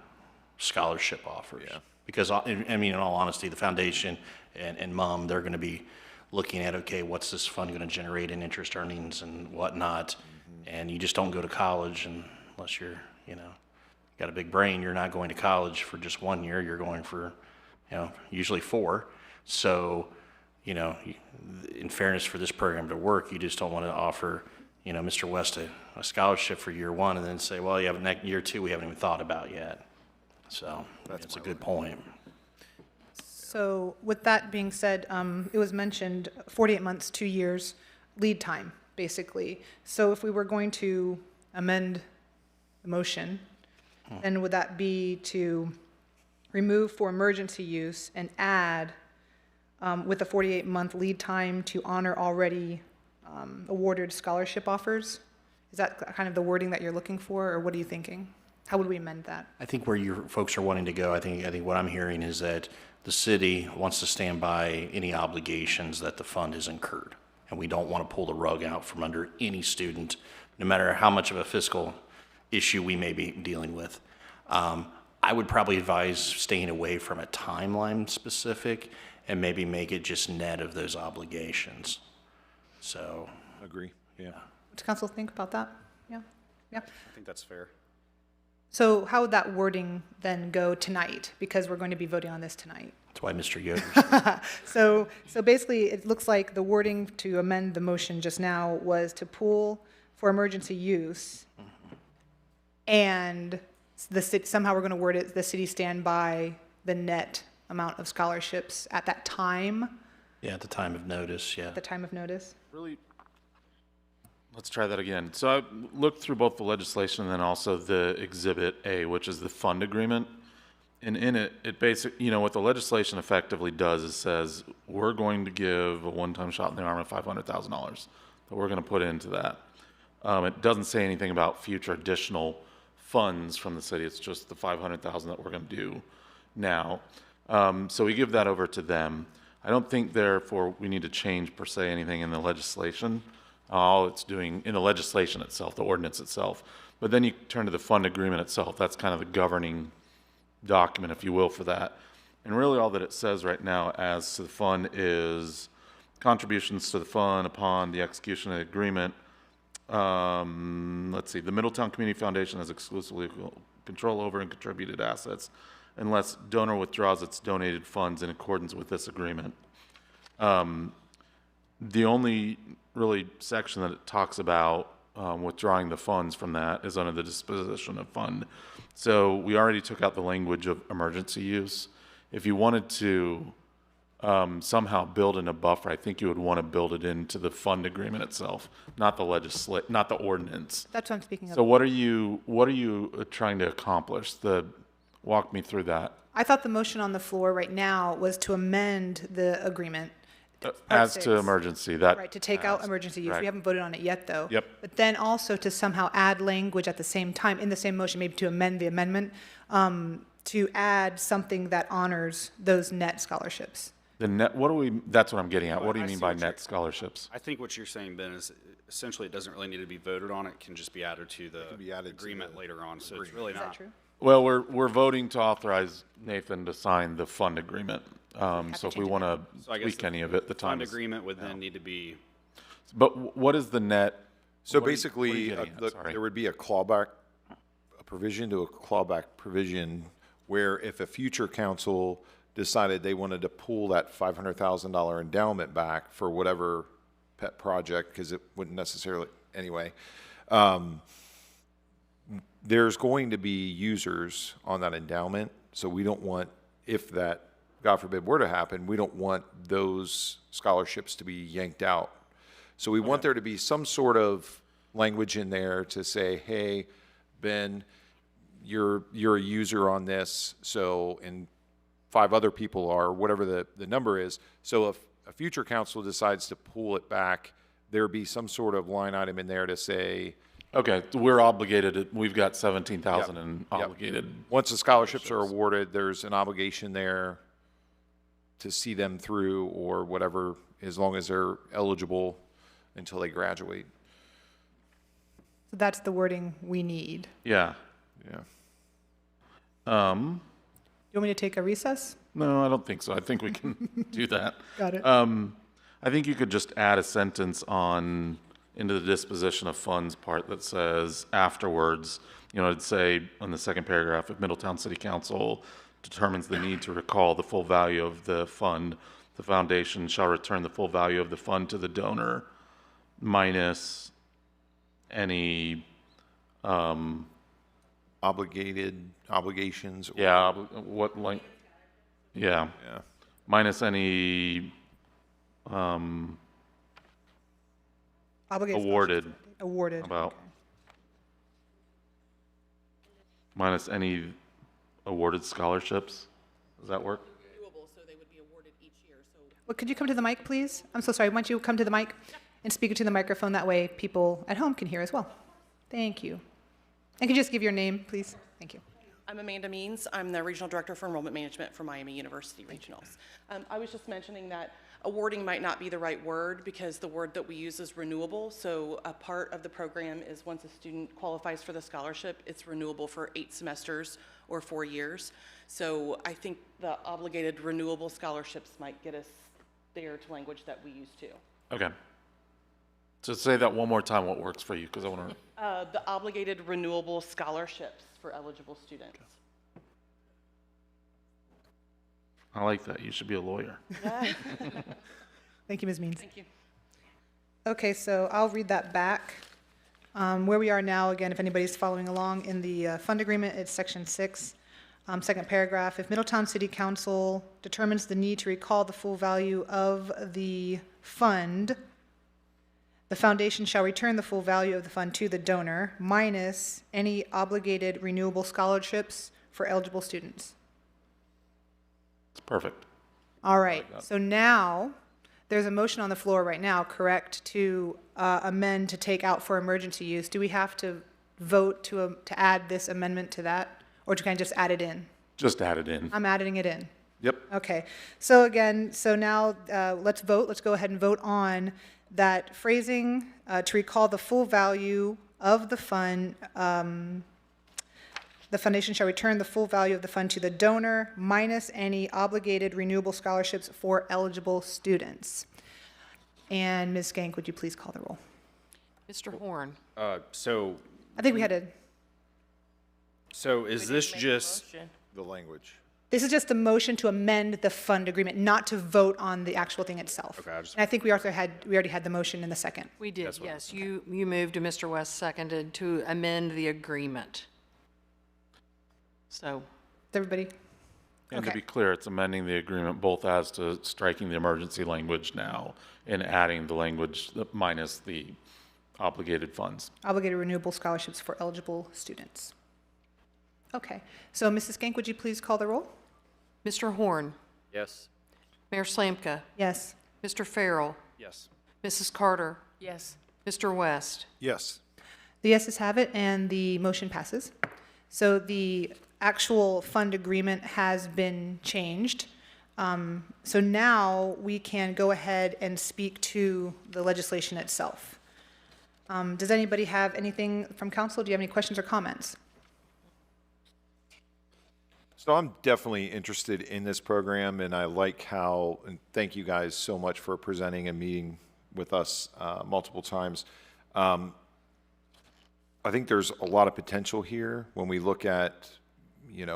scholarship offers. Yeah. Because, I mean, in all honesty, the foundation and MUM, they're going to be looking at, okay, what's this fund going to generate in interest earnings and whatnot, and you just don't go to college unless you're, got a big brain. You're not going to college for just 1 year. You're going for, usually 4. So, in fairness for this program to work, you just don't want to offer, Mr. West a scholarship for year 1 and then say, well, you have year 2 we haven't even thought about yet. So that's a good point. So with that being said, it was mentioned 48 months, 2 years lead time, basically. So if we were going to amend the motion, then would that be to remove for emergency use and add with a 48-month lead time to honor already awarded scholarship offers? Is that kind of the wording that you're looking for, or what are you thinking? How would we amend that? I think where your folks are wanting to go, I think what I'm hearing is that the city wants to stand by any obligations that the fund has incurred. And we don't want to pull the rug out from under any student, no matter how much of a fiscal issue we may be dealing with. I would probably advise staying away from a timeline specific and maybe make it just net of those obligations. So, Agree, yeah. What does council think about that? Yeah, yeah. I think that's fair. So how would that wording then go tonight? Because we're going to be voting on this tonight. that's why Mr. Yoder's So basically, it looks like the wording to amend the motion just now was to pool for emergency use, and the city, somehow we're going to word it, the city stand by the net amount of scholarships at that time, Yeah, at the time of notice, yeah. at the time of notice. Really, let's try that again. So I looked through both the legislation and then also the Exhibit A, which is the fund agreement. And in it, it basically, what the legislation effectively does is says, we're going to give a one-time shot in the arm of $500,000 that we're going to put into that. It doesn't say anything about future additional funds from the city. It's just the $500,000 that we're going to do now. So we give that over to them. I don't think, therefore, we need to change per se anything in the legislation. All it's doing in the legislation itself, the ordinance itself. But then you turn to the fund agreement itself. That's kind of the governing document, if you will, for that. And really all that it says right now as to the fund is contributions to the fund upon the execution of the agreement. Let's see, the Middletown Community Foundation has exclusively control over and contributed assets unless donor withdraws its donated funds in accordance with this agreement. The only really section that it talks about withdrawing the funds from that is under the disposition of fund. So we already took out the language of emergency use. If you wanted to somehow build in a buffer, I think you would want to build it into the fund agreement itself, not the not the ordinance. That's what I'm speaking of. So what are you trying to accomplish? Walk me through that. I thought the motion on the floor right now was to amend the agreement. As Part to 6. emergency, that. Right, to take out emergency use. right. We haven't voted on it yet, though. Yep. But then also to somehow add language at the same time, in the same motion, maybe to amend the amendment, to add something that honors those net scholarships. The net, that's what I'm getting at. What do you I mean see by what you're- net scholarships? I think what you're saying, Ben, is essentially it doesn't really need to be voted on. It can just be added to the be added to agreement the later on. So it's really Is that not. true? Well, we're voting to authorize Nathan to sign the fund agreement. So if we want to So I guess tweak any of it, the time Fund is. agreement would then need to be, But what is the net? So what are you basically, getting at? Sorry. there would be a clawback, a provision to a clawback provision where if a future council decided they wanted to pull that $500,000 endowment back for whatever pet project, because it wouldn't necessarily, anyway, there's going to be users on that endowment, so we don't want, if that, God forbid, were to happen, we don't want those scholarships to be yanked out. So we want there to be some sort of language in there to say, hey, Ben, you're a user on this, so, and 5 other people are, whatever the number is. So if a future council decides to pull it back, there be some sort of line item in there to say, Okay, we're obligated, we've got 17,000 in Yep. obligated. once the scholarships are awarded, there's an obligation there to see them through or whatever, as long as they're eligible until they graduate. So that's the wording we need. Yeah. Yeah. You want me to take a recess? No, I don't think so. I think we can do that. Got it. I think you could just add a sentence into the disposition of funds part that says afterwards, it'd say on the second paragraph, if Middletown City Council determines the need to recall the full value of the fund, the foundation shall return the full value of the fund to the donor minus any, Obligations. Or, yeah, yeah, Yeah. minus any, Obligated awarded. scholarships. Awarded. About. okay. Minus any awarded scholarships. Does that work? Well, could you come to the mic, please? I'm so sorry. Why don't you come to the mic and speak into the microphone? That way people at home can hear as well. Thank you. And could you just give your name, please? Thank you. I'm Amanda Means. I'm the Regional Director for Enrollment Management for Miami University Regionals. I was just mentioning that awarding might not be the right word because the word that we use is renewable. So a part of the program is once a student qualifies for the scholarship, it's renewable for 8 semesters or 4 years. So I think the obligated renewable scholarships might get us there to language that we use too. Okay. So say that one more time, what works for you, because I want to. The obligated renewable scholarships for eligible students. I like that. You should be a lawyer. Thank you, Ms. Means. Thank you. Okay, so I'll read that back. Where we are now, again, if anybody's following along, in the fund agreement, it's section 6, second paragraph. If Middletown City Council determines the need to recall the full value of the fund, the foundation shall return the full value of the fund to the donor, minus any obligated renewable scholarships for eligible students. It's perfect. All right, so now, there's a motion on the floor right now, correct, to amend to take out for emergency use. Do we have to vote to add this amendment to that, or can I just add it in? Just add it in. I'm adding it in. Yep. Okay, so again, so now let's vote. Let's go ahead and vote on that phrasing to recall the full value of the fund. The foundation shall return the full value of the fund to the donor minus any obligated renewable scholarships for eligible students. And Ms. Gank, would you please call the roll? Mr. Horn. So I think we had to, is this just The language. this is just a motion to amend the fund agreement, not to vote on the actual thing itself. Okay, And I think we already had the motion in the second. We did, yes. You moved and Mr. West seconded to amend the agreement. So, Everybody? And to Okay. be clear, it's amending the agreement both as to striking the emergency language now and adding the language minus the obligated funds. Obligated renewable scholarships for eligible students. Okay, so Mrs. Gank, would you please call the roll? Mr. Horn. Yes. Mayor Slamka. Yes. Mr. Farrell. yes? Mrs. Carter. Yes. Mr. West. Yes. The yeses have it, and the motion passes. So the actual fund agreement has been changed. So now we can go ahead and speak to the legislation itself. Does anybody have anything from council? Do you have any questions or comments? So I'm definitely interested in this program, and I like how, and thank you guys so much for presenting and meeting with us multiple times. I think there's a lot of potential here when we look at,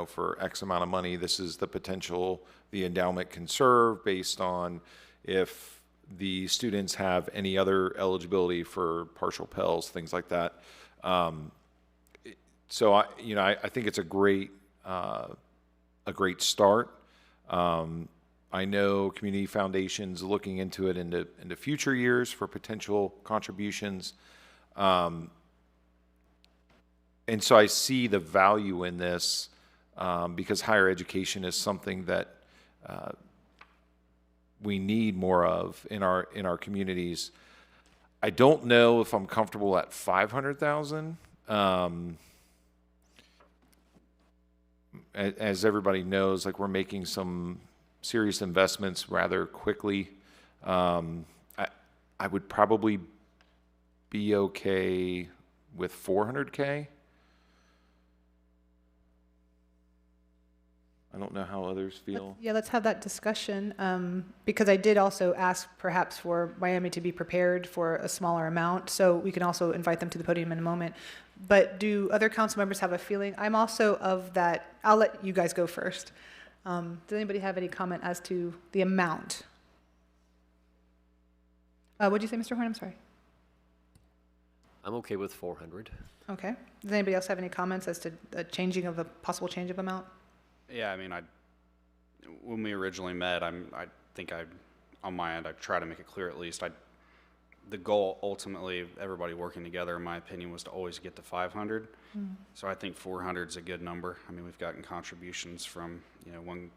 for X amount of money, this is the potential the endowment can serve based on if the students have any other eligibility for partial Pels, things like that. So I think it's a great start. I know Community Foundation's looking into it into future years for potential contributions. And so I see the value in this because higher education is something that we need more of in our communities. I don't know if I'm comfortable at 500,000. As everybody knows, like we're making some serious investments rather quickly. I would probably be okay with 400K. I don't know how others feel. Yeah, let's have that discussion, because I did also ask perhaps for Miami to be prepared for a smaller amount, so we can also invite them to the podium in a moment. But do other council members have a feeling? I'm also of that, I'll let you guys go first. Does anybody have any comment as to the amount? What'd you say, Mr. Horn? I'm sorry. I'm okay with 400. Okay. Does anybody else have any comments as to the possible change of amount? Yeah, I mean, when we originally met, I think on my end, I try to make it clear at least. The goal ultimately, everybody working together, in my opinion, was to always get to 500. So I think 400 is a good number. I mean, we've gotten contributions from, one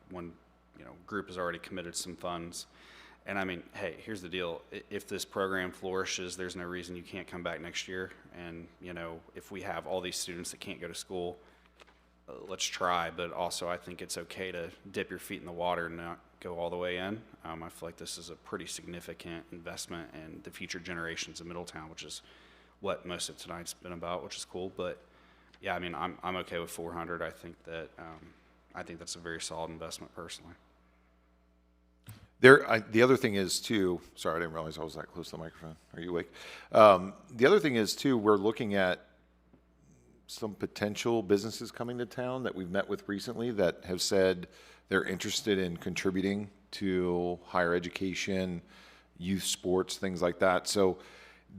group has already committed some funds. And I mean, hey, here's the deal. If this program flourishes, there's no reason you can't come back next year. And, if we have all these students that can't go to school, let's try, but also I think it's okay to dip your feet in the water and not go all the way in. I feel like this is a pretty significant investment in the future generations of Middletown, which is what most of tonight's been about, which is cool. But yeah, I mean, I'm okay with 400. I think that's a very solid investment personally. The other thing is too, sorry, I didn't realize I was that close to the microphone. Are you awake? The other thing is too, we're looking at some potential businesses coming to town that we've met with recently that have said they're interested in contributing to higher education, youth sports, things like that. So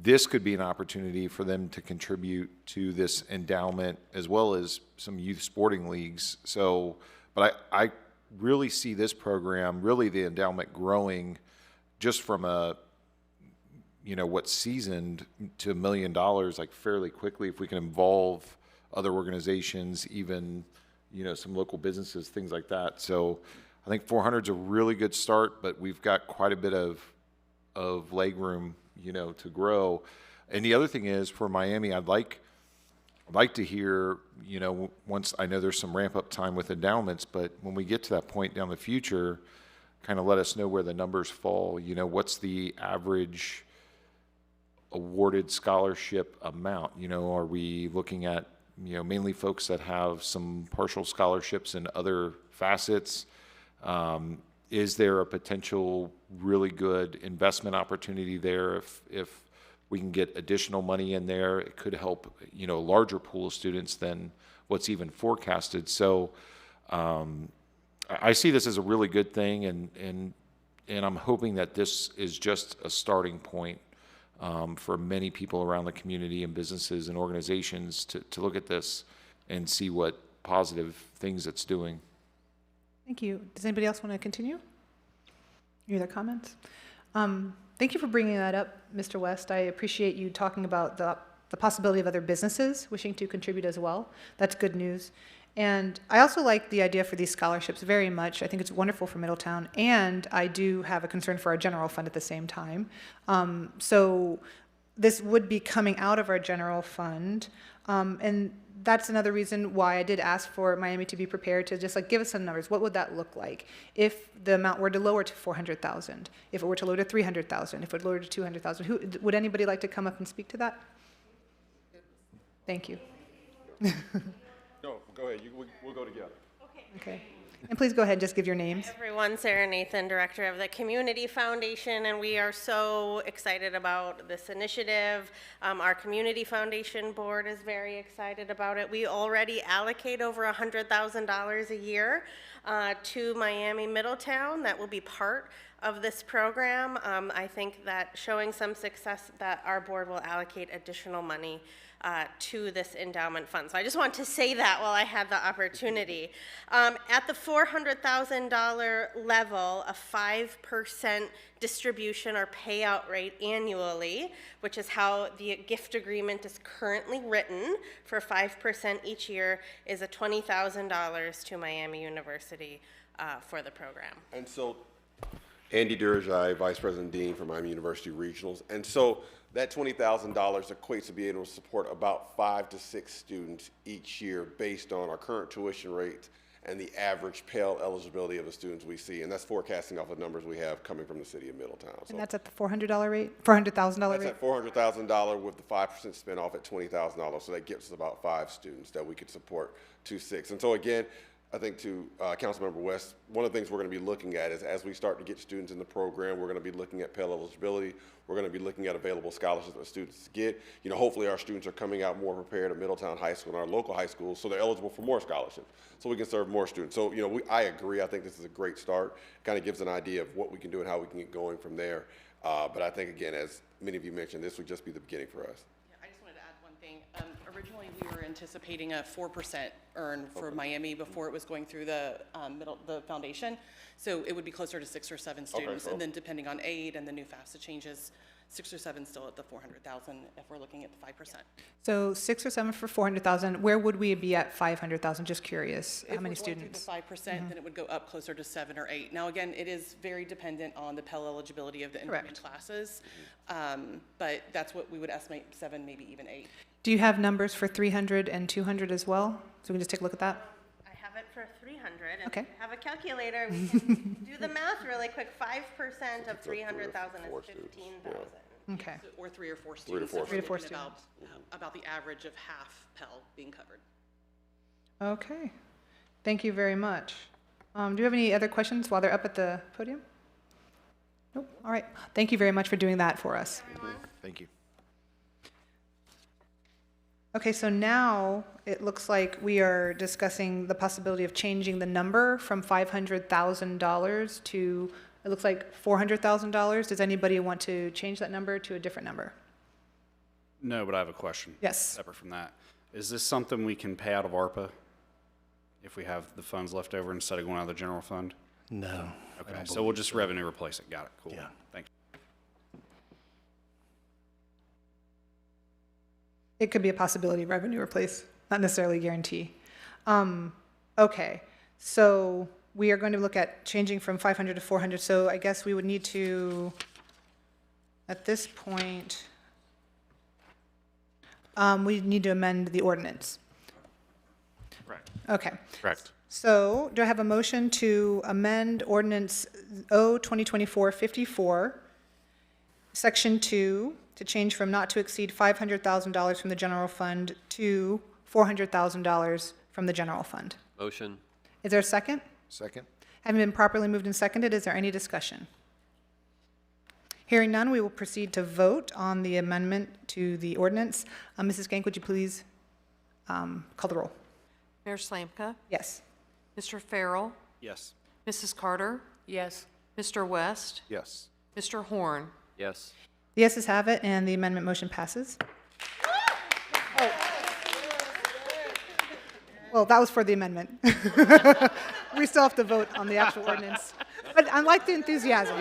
this could be an opportunity for them to contribute to this endowment as well as some youth sporting leagues. So, but I really see this program, really the endowment growing just from a, what's seasoned to $1 million, like fairly quickly if we can involve other organizations, even, some local businesses, things like that. So I think 400 is a really good start, but we've got quite a bit of leg room, to grow. And the other thing is for Miami, I'd like to hear, once I know there's some ramp up time with endowments, but when we get to that point down the future, kind of let us know where the numbers fall. What's the average awarded scholarship amount? Are we looking at, mainly folks that have some partial scholarships in other facets? Is there a potential really good investment opportunity there if we can get additional money in there? It could help, a larger pool of students than what's even forecasted. So I see this as a really good thing, and I'm hoping that this is just a starting point for many people around the community and businesses and organizations to look at this and see what positive things it's doing. Thank you. Does anybody else want to continue? Any other comments? Thank you for bringing that up, Mr. West. I appreciate you talking about the possibility of other businesses wishing to contribute as well. That's good news. And I also like the idea for these scholarships very much. I think it's wonderful for Middletown, and I do have a concern for our general fund at the same time. So this would be coming out of our general fund, and that's another reason why I did ask for Miami to be prepared to just give us some numbers. What would that look like if the amount were to lower to 400,000? If it were to lower to 300,000? If it would lower to 200,000? Would anybody like to come up and speak to that? Thank you. No, go ahead. We'll go together. Okay. And please go ahead and just give your names. Hi everyone, Sarah Nathan, Director of the Community Foundation, and we are so excited about this initiative. Our Community Foundation Board is very excited about it. We already allocate over $100,000 a year to Miami Middletown. That will be part of this program. I think that showing some success that our board will allocate additional money to this endowment fund. So I just want to say that while I had the opportunity. At the $400,000 level, a 5% distribution or payout rate annually, which is how the gift agreement is currently written for 5% each year, is a $20,000 to Miami University for the program. And so, Andy Durjai, Vice President Dean for Miami University Regionals. And so that $20,000 equates to be able to support about 5 to 6 students each year based on our current tuition rates and the average Pell eligibility of the students we see. And that's forecasting off the numbers we have coming from the city of Middletown. So And that's at the $400 rate? $400,000 rate? that's at $400,000 with the 5% spin off at $20,000. So that gives us about 5 students that we could support to 6. And so again, I think to Councilmember West, one of the things we're going to be looking at is as we start to get students in the program, we're going to be looking at Pell eligibility. We're going to be looking at available scholarships that students get. Hopefully our students are coming out more prepared at Middletown High School and our local high schools, so they're eligible for more scholarships, so we can serve more students. So, I agree. I think this is a great start. Kind of gives an idea of what we can do and how we can get going from there. But I think, again, as many of you mentioned, this would just be the beginning for us. I just wanted to add one thing. Originally, we were anticipating a 4% earn for Miami before it was going through the foundation. So it would be closer to 6 or 7 students. And then depending on aid and the new FAFSA changes, 6 or 7 still at the 400,000 if we're looking at the 5%. So 6 or 7 for 400,000. Where would we be at 500,000? Just curious. How many students? If we're going through the 5%, then it would go up closer to 7 or 8. Now, again, it is very dependent on the Pell eligibility of the incoming classes. But that's what we would estimate, 7, maybe even 8. Do you have numbers for 300 and 200 as well? So we can just take a look at that. for 300, and Okay. if you have a calculator, we can do the math really quick. 5% of 300,000 is 15,000. Okay. Or 3 or 4 3 to students. 4 if Three to we're four thinking about the average of half Pell being covered. Okay. Thank you very much. Do you have any other questions while they're up at the podium? Nope. All right. Thank you very much for doing that for us. Thank you. Okay, so now it looks like we are discussing the possibility of changing the number from $500,000 to, it looks like $400,000. Does anybody want to change that number to a different number? No, but I have a question. Yes. Separate from that. Is this something we can pay out of ARPA if we have the funds left over instead of going out of the general fund? No. Okay, so we'll just revenue replace it. Got it. Cool. Yeah. Thanks. It could be a possibility, revenue replace, not necessarily guarantee. Okay, so we are going to look at changing from 500 to 400. So I guess we would need to, at this point, we need to amend the ordinance. Correct. Okay. Correct. So do I have a motion to amend ordinance O 2024-54, section 2, to change from not to exceed $500,000 from the general fund to $400,000 from the general fund? Motion. Is there a second? Second? Having been properly moved and seconded, is there any discussion? Hearing none, we will proceed to vote on the amendment to the ordinance. Mrs. Gank, would you please call the roll? Mayor Slamka? Yes. Mr. Farrell? Yes. Mrs. Carter? Yes. Mr. West? Yes. Mr. Horn? Yes. The yeses have it, and the amendment motion passes. Oh. Well, that was for the amendment. We still have to vote on the actual ordinance. But I like the enthusiasm.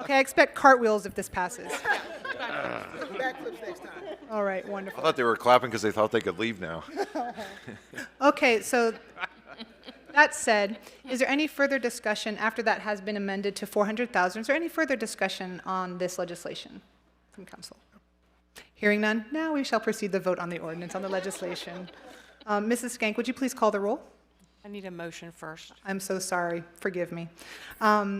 Okay, I expect cartwheels if this passes. All right, I wonderful. thought they were clapping because they thought they could leave now. Okay, so that said, is there any further discussion after that has been amended to 400,000? Is there any further discussion on this legislation from council? Hearing none, now we shall proceed to vote on the ordinance, on the legislation. Mrs. Skank, would you please call the roll? I need a motion first. I'm so sorry, forgive me.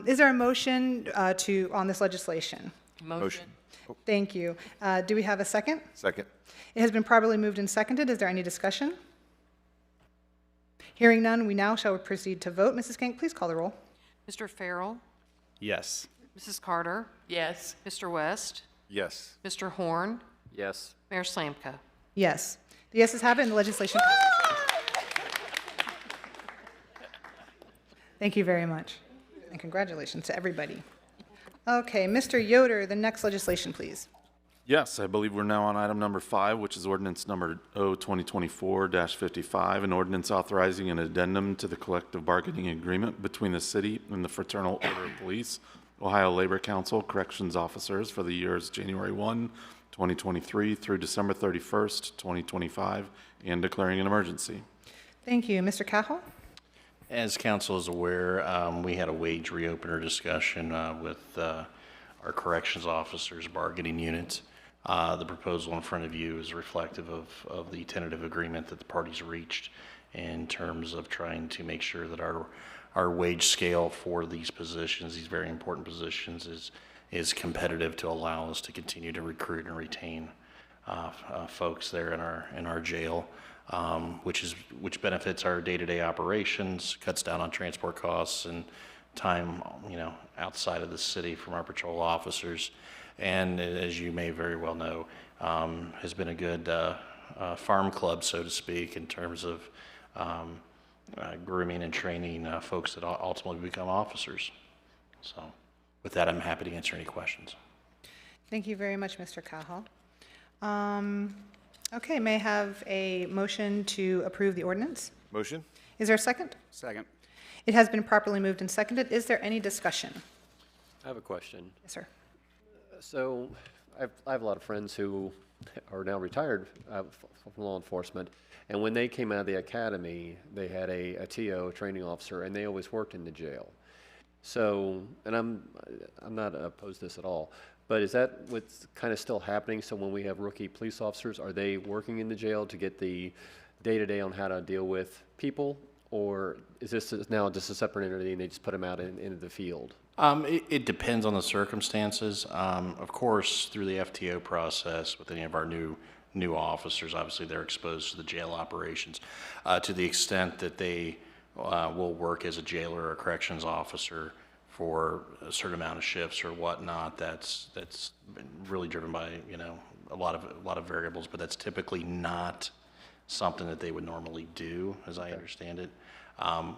Is there a motion on this legislation? Motion. Thank you. Do we have a second? Second? It has been properly moved and seconded. Is there any discussion? Hearing none, we now shall proceed to vote. Mrs. Skank, please call the roll. Mr. Farrell? Yes. Mrs. Carter? Yes. Mr. West? Yes. Mr. Horn? Yes. Mayor Slamka? Yes. The yeses have it, and the legislation passes. Thank you very much, and congratulations to everybody. Okay, Mr. Yoder, the next legislation, please. Yes, I believe we're now on item number 5, which is ordinance number O 2024-55, an ordinance authorizing an addendum to the collective bargaining agreement between the city and the Fraternal Order of Police, Ohio Labor Council corrections officers for the years January 1, 2023 through December 31st, 2025, and declaring an emergency. Thank you. Mr. Cahill? As council is aware, we had a wage reopener discussion with our corrections officers bargaining unit. The proposal in front of you is reflective of the tentative agreement that the parties reached in terms of trying to make sure that our wage scale for these positions, these very important positions, is competitive to allow us to continue to recruit and retain folks there in our jail. Which benefits our day-to-day operations, cuts down on transport costs and time, outside of the city from our patrol officers, and as you may very well know, has been a good farm club, so to speak, in terms of grooming and training folks that ultimately become officers. So, with that, I'm happy to answer any questions. Thank you very much, Mr. Cahill. Okay, may I have a motion to approve the ordinance? Motion? Is there a second? Second. It has been properly moved and seconded. Is there any discussion? I have a question. Yes, sir. So I have a lot of friends who are now retired from law enforcement, and when they came out of the academy, they had a TO, training officer, and they always worked in the jail. So, and I'm not opposed to this at all, but is that what's kind of still happening? So when we have rookie police officers, are they working in the jail to get the day-to-day on how to deal with people, or is this now just a separate entity and they just put them out into the field? It depends on the circumstances. Of course, through the FTO process, with any of our new officers, obviously they're exposed to the jail operations. To the extent that they will work as a jailer or a corrections officer for a certain amount of shifts or whatnot, that's really driven by, you know, a lot of variables, but that's typically not something that they would normally do, as I understand it.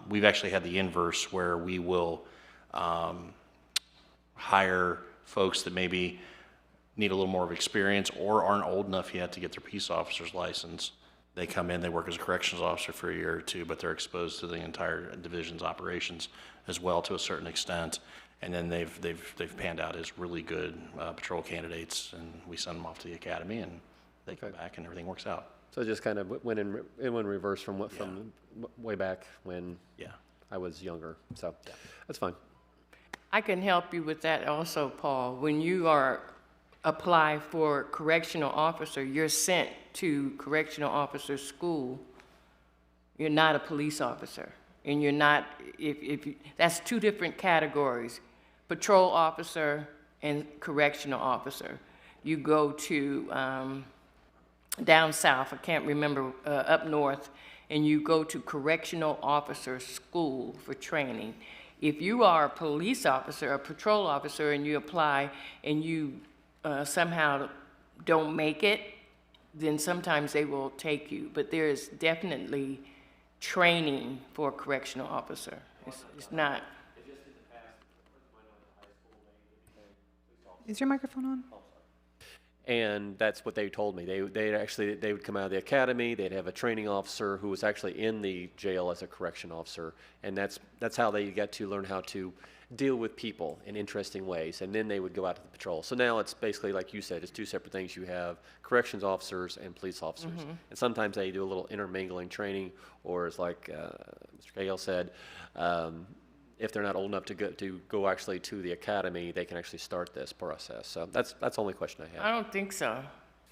We've actually had the inverse where we will hire folks that maybe need a little more of experience or aren't old enough yet to get their peace officer's license. They come in, they work as a corrections officer for a year or two, but they're exposed to the entire division's operations as well to a certain extent. And then they've panned out as really good patrol candidates, and we send them off to the academy, and they come back, and everything works out. So it just kind of went in reverse from way back when I was younger. So that's fine. I can help you with that also, Paul. When you apply for correctional officer, you're sent to correctional officer school. You're not a police officer, and you're not. That's two different categories: patrol officer and correctional officer. You go to down south, I can't remember, up north, and you go to correctional officer school for training. If you are a police officer, a patrol officer, and you apply and you somehow don't make it, then sometimes they will take you. But there is definitely training for a correctional officer. It's not. Is your microphone on? And that's what they told me. They would come out of the academy. They'd have a training officer who was actually in the jail as a correction officer, and that's how they got to learn how to deal with people in interesting ways. And then they would go out to the patrol. So now it's basically, like you said, it's two separate things. You have corrections officers and police officers, and sometimes they do a little intermingling training, or as like Mr. Cahill said. If they're not old enough to go actually to the academy, they can actually start this process. So that's the only question I have. I don't think so.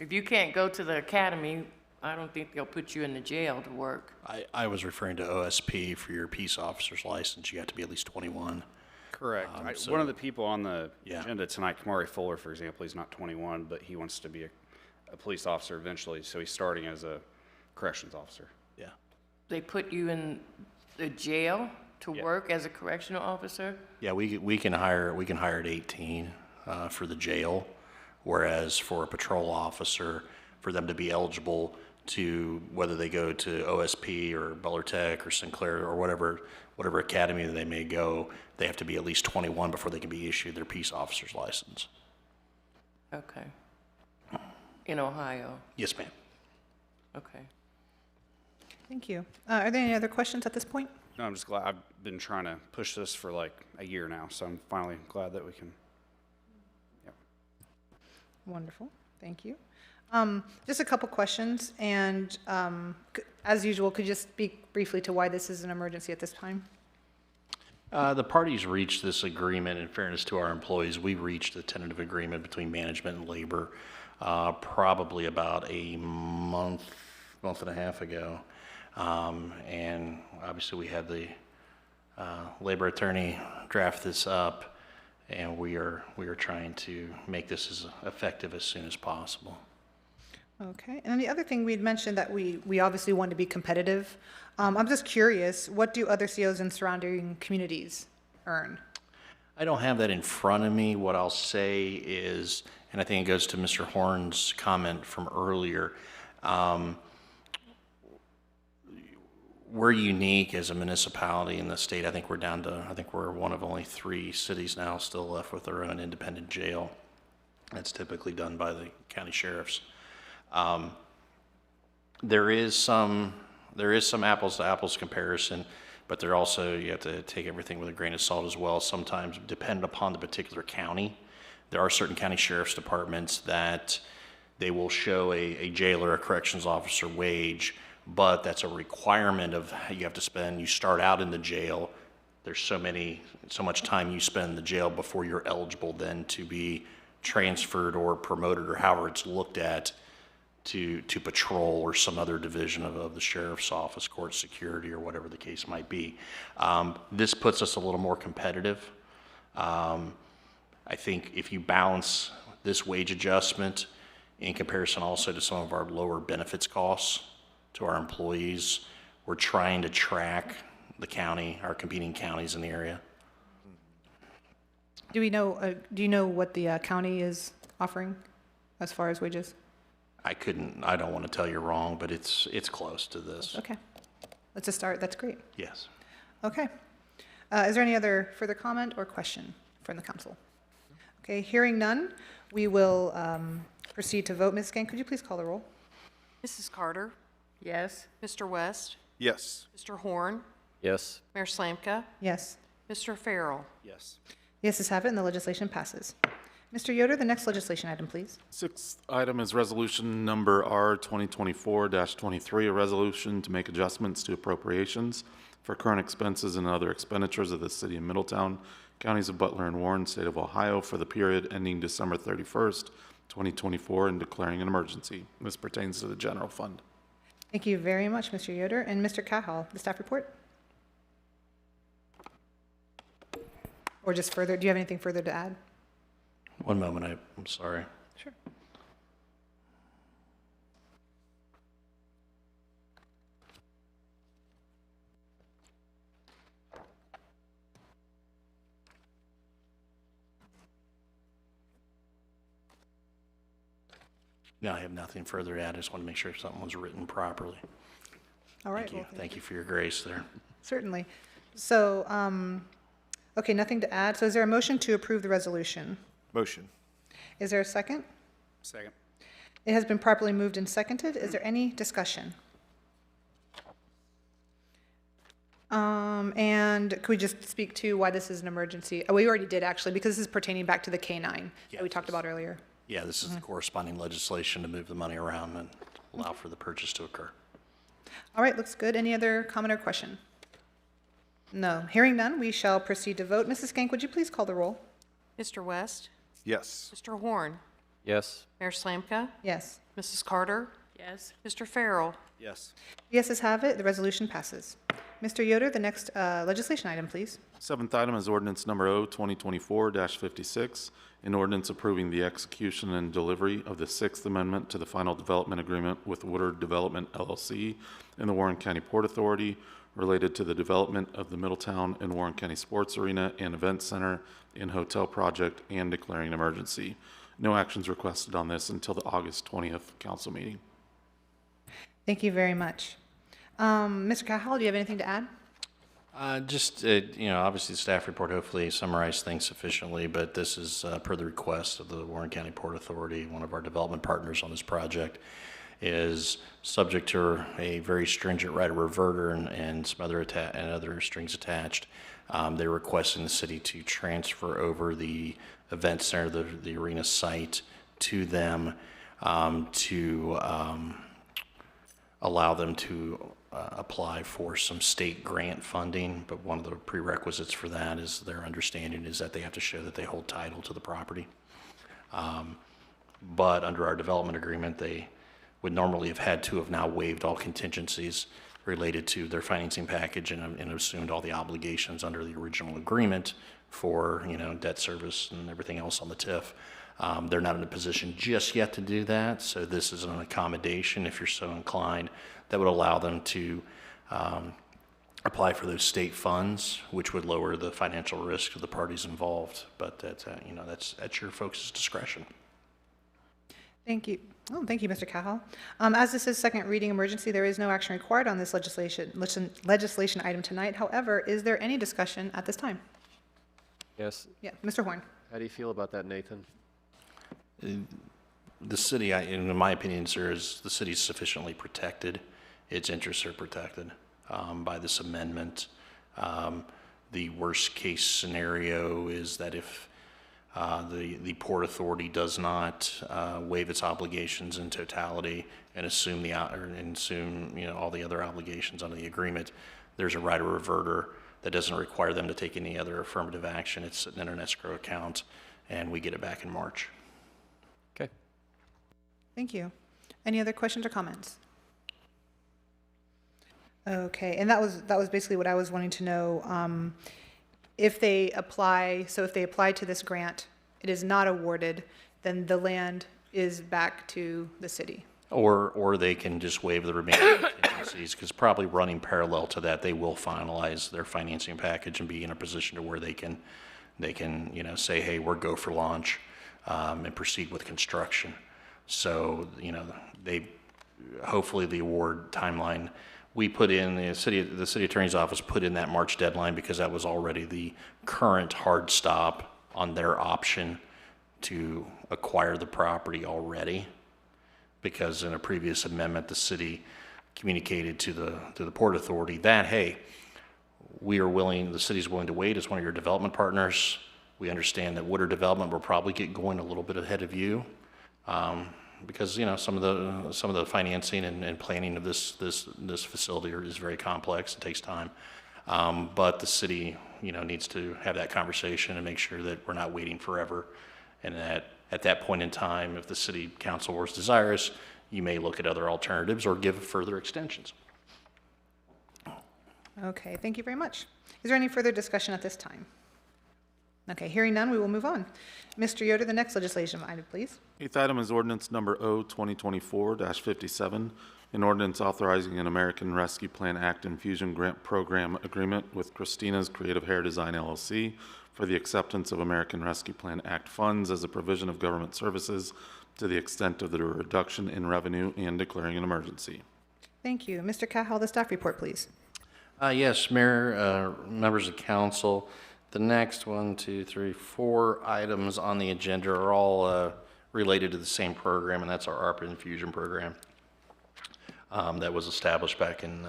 If you can't go to the academy, I don't think they'll put you in the jail to work. I was referring to OSP for your peace officer's license. You have to be at least 21. Correct. One of the people on the agenda tonight, Kamari Fuller, for example, he's not 21, but he wants to be a police officer eventually, so he's starting as a corrections officer. Yeah. They put you in the jail to work as a correctional officer? Yeah, we can hire at 18 for the jail, whereas for a patrol officer, for them to be eligible to, whether they go to OSP or Butler Tech or Sinclair or whatever academy they may go, they have to be at least 21 before they can be issued their peace officer's license. Okay. In Ohio? Yes, ma'am. Okay. Thank you. Are there any other questions at this point? No, I'm just glad. I've been trying to push this for like a year now, so I'm finally glad that we can. Yeah. Wonderful. Thank you. Just a couple questions, and as usual, could you just speak briefly to why this is an emergency at this time? The parties reached this agreement. In fairness to our employees, we reached a tentative agreement between management and labor probably about a month and a half ago. And obviously we had the labor attorney draft this up, and we are trying to make this as effective as soon as possible. Okay, and then the other thing we had mentioned that we obviously want to be competitive. I'm just curious, what do other COs in surrounding communities earn? I don't have that in front of me. What I'll say is, and I think it goes to Mr. Horn's comment from earlier, we're unique as a municipality in the state. I think we're one of only 3 cities now still left with their own independent jail. That's typically done by the county sheriffs. There is some apples to apples comparison, but there also, you have to take everything with a grain of salt as well. Sometimes, depending upon the particular county, there are certain county sheriff's departments that they will show a jailer, a corrections officer wage, but that's a requirement of you have to spend. You start out in the jail. There's so much time you spend in the jail before you're eligible then to be transferred or promoted or however it's looked at to patrol or some other division of the sheriff's office, court security, or whatever the case might be. This puts us a little more competitive. I think if you balance this wage adjustment in comparison also to some of our lower benefits costs to our employees, we're trying to track the county, our competing counties in the area. Do you know what the county is offering as far as wages? I don't want to tell you wrong, but it's close to this. Okay. That's a start. That's great. Yes. Okay. Is there any other further comment or question from the council? Okay, hearing none, we will proceed to vote. Ms. Gang, could you please call the roll? Mrs. Carter? Yes. Mr. West? Yes. Mr. Horn? Yes. Mayor Slamka? Yes. Mr. Farrell? Yes. The yeses have it, and the legislation passes. Mr. Yoder, the next legislation item, please. Sixth item is resolution number R 2024-23, a resolution to make adjustments to appropriations for current expenses and other expenditures of the city of Middletown, counties of Butler and Warren, state of Ohio, for the period ending December 31st, 2024, and declaring an emergency. This pertains to the general fund. Thank you very much, Mr. Yoder. And Mr. Cahal, the staff report? Or just further, do you have anything further to add? One moment, I'm sorry. Sure. No, I have nothing further to add. I just want to make sure something was written properly. All right. Thank you. Well, Thank you for your grace there. certainly. So, okay, nothing to add. So is there a motion to approve the resolution? Motion. Is there a second? Second. It has been properly moved and seconded. Is there any discussion? And could we just speak to why this is an emergency? Oh, we already did actually, because this is pertaining back to the K-9 that we talked about earlier. Yeah, this is the corresponding legislation to move the money around and allow for the purchase to occur. All right, looks good. Any other comment or question? No. Hearing none, we shall proceed to vote. Mrs. Skank, would you please call the roll? Mr. West? Yes. Mr. Horn? Yes. Mayor Slamka? Yes. Mrs. Carter? Yes. Mr. Farrell? Yes. The yeses have it. The resolution passes. Mr. Yoder, the next legislation item, please. Seventh item is ordinance number O 2024-56, an ordinance approving the execution and delivery of the Sixth Amendment to the final development agreement with Woodard Development LLC and the Warren County Port Authority related to the development of the Middletown and Warren County Sports Arena and Event Center and Hotel project and declaring an emergency. No actions requested on this until the August 20th council meeting. Thank you very much. Mr. Cahal, do you have anything to add? Obviously the staff report hopefully summarized things sufficiently, but this is per the request of the Warren County Port Authority, one of our development partners on this project, is subject to a very stringent right of reverter and some other strings attached. They're requesting the city to transfer over the event center, the arena site, to them to allow them to apply for some state grant funding, but one of the prerequisites for that is their understanding is that they have to show that they hold title to the property. But under our development agreement, they would normally have had to have now waived all contingencies related to their financing package and assumed all the obligations under the original agreement for, debt service and everything else on the TIF. They're not in a position just yet to do that, so this is an accommodation, if you're so inclined, that would allow them to apply for those state funds, which would lower the financial risk of the parties involved. But that's at your folks' discretion. Thank you. Oh, thank you, Mr. Cahal. As this is second reading emergency, there is no action required on this legislation item tonight. However, is there any discussion at this time? Yes. Yeah, Mr. Horn. How do you feel about that, Nathan? The city, in my opinion, sir, is the city is sufficiently protected. Its interests are protected by this amendment. The worst case scenario is that if the Port Authority does not waive its obligations in totality and assume all the other obligations under the agreement, there's a right of reverter that doesn't require them to take any other affirmative action. It's sitting in an escrow account, and we get it back in March. Okay. Thank you. Any other questions or comments? Okay, and that was basically what I was wanting to know. If they apply, so if they apply to this grant, it is not awarded, then the land is back to the city. Or they can just waive the remaining contingencies, because probably running parallel to that, they will finalize their financing package and be in a position to where they can, say, hey, we're go for launch, and proceed with construction. So, hopefully the award timeline, we put in, the city attorney's office put in that March deadline because that was already the current hard stop on their option to acquire the property already. Because in a previous amendment, the city communicated to the Port Authority that, hey, the city's willing to wait as one of your development partners. We understand that Woodard Development will probably get going a little bit ahead of you. Because some of the financing and planning of this facility is very complex. It takes time, but the city needs to have that conversation and make sure that we're not waiting forever, and that at that point in time, if the city council was desirous, you may look at other alternatives or give further extensions. Okay, thank you very much. Is there any further discussion at this time? Okay, hearing none, we will move on. Mr. Yoder, the next legislation item, please. Eighth item is ordinance number O 2024-57, an ordinance authorizing an American Rescue Plan Act Infusion Grant Program agreement with Christina's Creative Hair Design LLC for the acceptance of American Rescue Plan Act funds as a provision of government services to the extent of the reduction in revenue and declaring an emergency. Thank you. Mr. Cahal, the staff report, please. Yes, Mayor, members of council. The next 4 items on the agenda are all related to the same program, and that's our ARPA infusion program that was established back in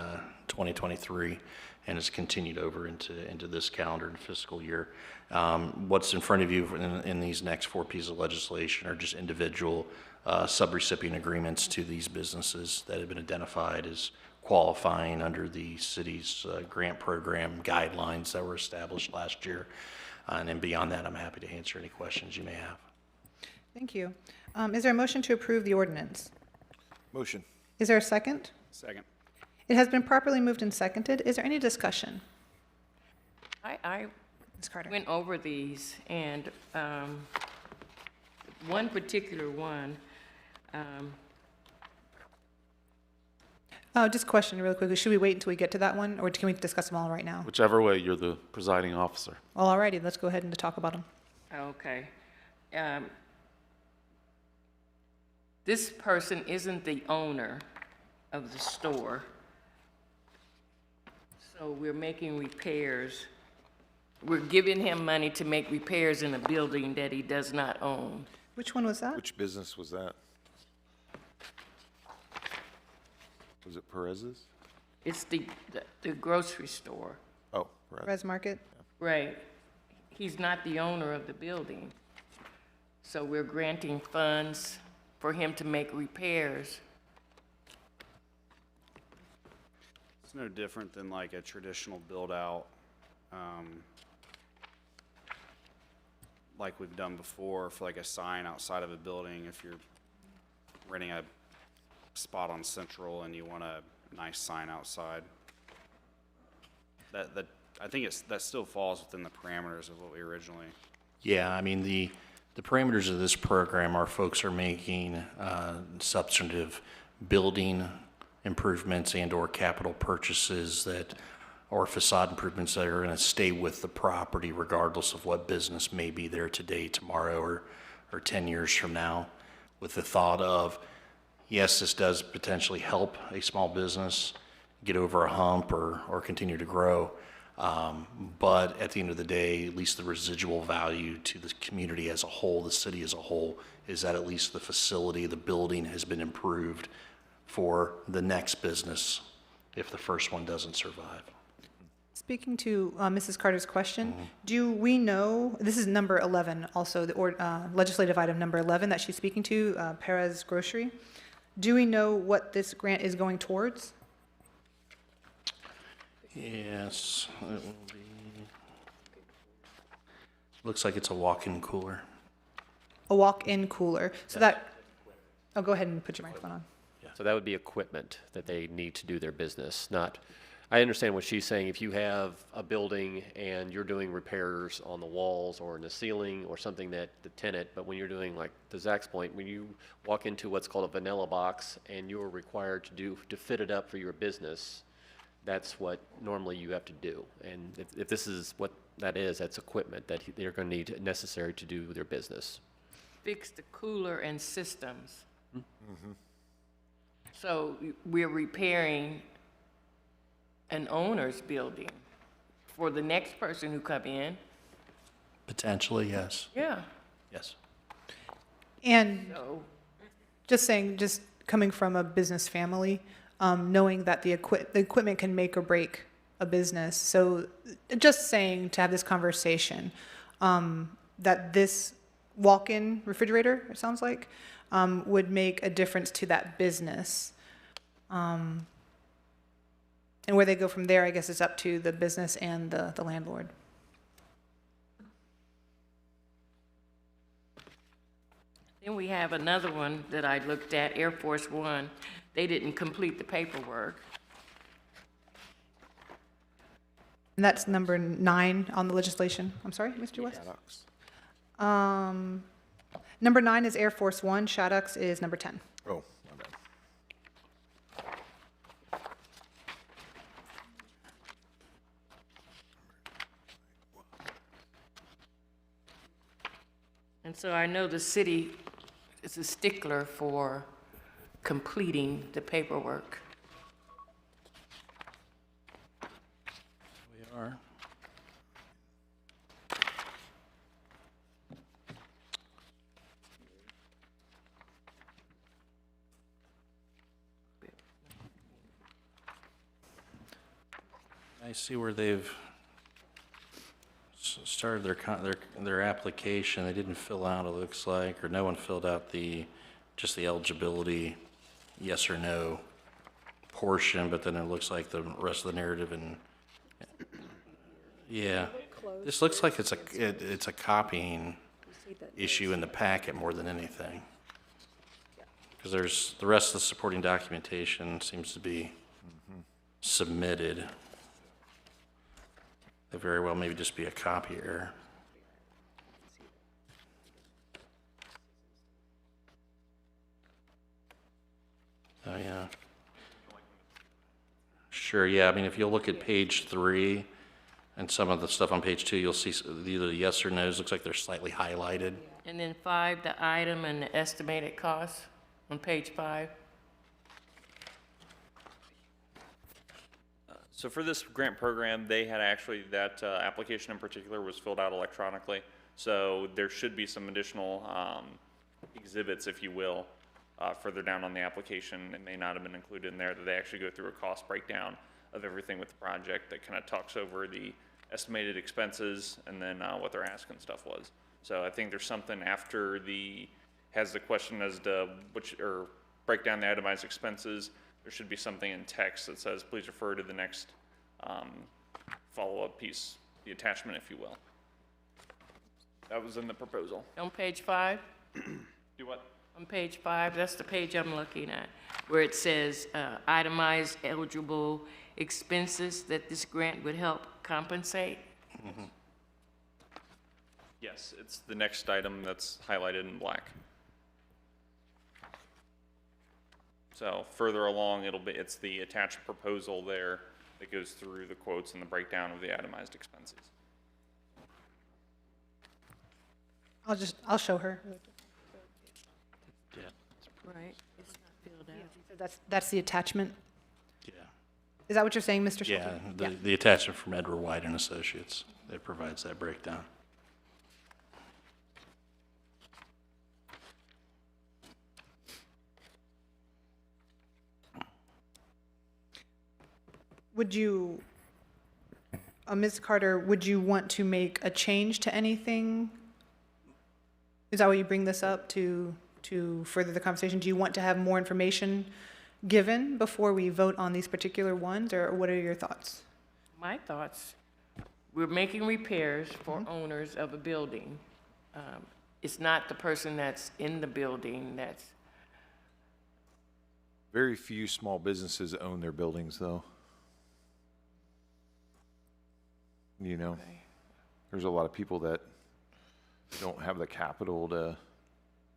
2023 and has continued over into this calendar and fiscal year. What's in front of you in these next 4 pieces of legislation are just individual subrecipient agreements to these businesses that have been identified as qualifying under the city's grant program guidelines that were established last year. And then beyond that, I'm happy to answer any questions you may have. Thank you. Is there a motion to approve the ordinance? Motion. Is there a second? Second. It has been properly moved and seconded. Is there any discussion? I Ms. Carter. went over these, and one particular one, Just a question really quickly. Should we wait until we get to that one, or can we discuss them all right now? Whichever way, you're the presiding officer. Well, alrighty, let's go ahead and talk about them. okay. This person isn't the owner of the store, so we're making repairs. We're giving him money to make repairs in a building that he does not own. Which one was that? Which business was that? Was it Perez's? It's the grocery store. Oh, Perez. Res Market? Right. He's not the owner of the building. So we're granting funds for him to make repairs. It's no different than like a traditional build-out, like we've done before for like a sign outside of a building. If you're renting a spot on Central and you want a nice sign outside, that I think that still falls within the parameters of what we originally. Yeah, I mean, the parameters of this program are folks are making substantive building improvements and or capital purchases or facade improvements that are going to stay with the property regardless of what business may be there today, tomorrow, or 10 years from now, with the thought of, yes, this does potentially help a small business get over a hump or continue to grow. But at the end of the day, at least the residual value to the community as a whole, the city as a whole, is that at least the facility, the building has been improved for the next business if the first one doesn't survive. Speaking to Mrs. Carter's question, do we know, this is number 11, also the legislative item number 11 that she's speaking to, Perez Grocery. Do we know what this grant is going towards? Yes, it will be. Looks like it's a walk-in cooler. A walk-in cooler. So that, oh, go ahead and put your microphone on. So that would be equipment that they need to do their business, not, I understand what she's saying. If you have a building and you're doing repairs on the walls or in the ceiling or something that the tenant, but when you're doing, like to Zach's point, when you walk into what's called a vanilla box and you're required to fit it up for your business, that's what normally you have to do. And if this is what that is, that's equipment that they're going to need necessary to do their business. Fix the cooler and systems. So we're repairing an owner's building for the next person who come in. Potentially, yes. Yeah. Yes. And So just saying, just coming from a business family, knowing that the equipment can make or break a business. So just saying to have this conversation, that this walk-in refrigerator, it sounds like, would make a difference to that business. And where they go from there, I guess it's up to the business and the landlord. then we have another one that I looked at, Air Force One. They didn't complete the paperwork. And that's number 9 on the legislation. I'm sorry, Mr. West? Number 9 is Air Force One. Shaddux is number 10. Oh, my bad. And so I know the city is a stickler for completing the paperwork. We are. I see where they've started their application. They didn't fill out, it looks like, or no one filled out just the eligibility yes or no portion, but then it looks like the rest of the narrative and yeah. This looks like it's a copying issue in the packet more than anything. Because there's the rest of the supporting documentation seems to be submitted. They very well maybe just be a copy error. Oh, yeah. Sure, yeah. I mean, if you'll look at page 3 and some of the stuff on page 2, you'll see either the yes or no's. Looks like they're slightly highlighted. And then 5, the item and the estimated cost on page 5. So for this grant program, they had actually, that application in particular was filled out electronically. So there should be some additional exhibits, if you will, further down on the application. It may not have been included in there, that they actually go through a cost breakdown of everything with the project that kind of talks over the estimated expenses and then what their ask and stuff was. So I think there's something after has the question as to or break down the itemized expenses. There should be something in text that says, please refer to the next follow-up piece, the attachment, if you will. That was in the proposal. On page 5? Do what? On page 5, that's the page I'm looking at, where it says itemized eligible expenses that this grant would help compensate. Mm-hmm. Yes, it's the next item that's highlighted in black. So further along, it's the attached proposal there that goes through the quotes and the breakdown of the itemized expenses. I'll show her. Yeah. Right, it's not filled out. That's the attachment. Yeah. Is that what you're saying, Mr. Yeah, Shelton? the attachment from Edward White and Associates that provides that breakdown. Would you, Ms. Carter, would you want to make a change to anything? Is that why you bring this up, to further the conversation? Do you want to have more information given before we vote on these particular ones, or what are your thoughts? My thoughts, we're making repairs for owners of a building. It's not the person that's in the building that's Very few small businesses own their buildings, though. You know, there's a lot of people that don't have the capital to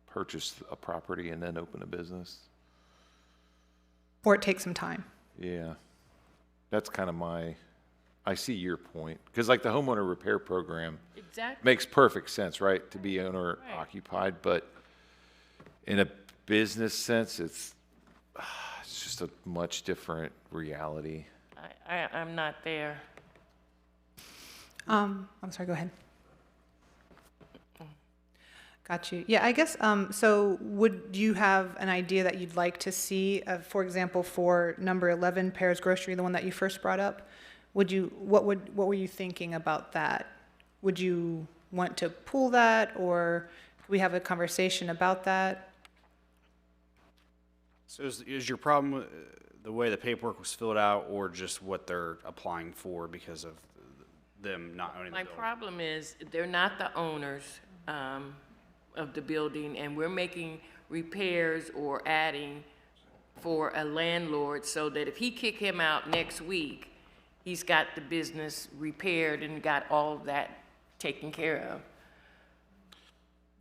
purchase a property and then open a business. Or it takes some time. Yeah, that's kind of I see your point. Because like the homeowner repair program Exactly. makes perfect sense, right? To be owner occupied, but in a business sense, it's just a much different reality. I'm not there. I'm sorry, go ahead. Got you. Yeah, I guess, so would you have an idea that you'd like to see, for example, for number 11, Pear's Grocery, the one that you first brought up? What were you thinking about that? Would you want to pull that, or could we have a conversation about that? So is your problem the way the paperwork was filled out, or just what they're applying for because of them not owning the My building? problem is they're not the owners of the building, and we're making repairs or adding for a landlord so that if he kick him out next week, he's got the business repaired and got all of that taken care of.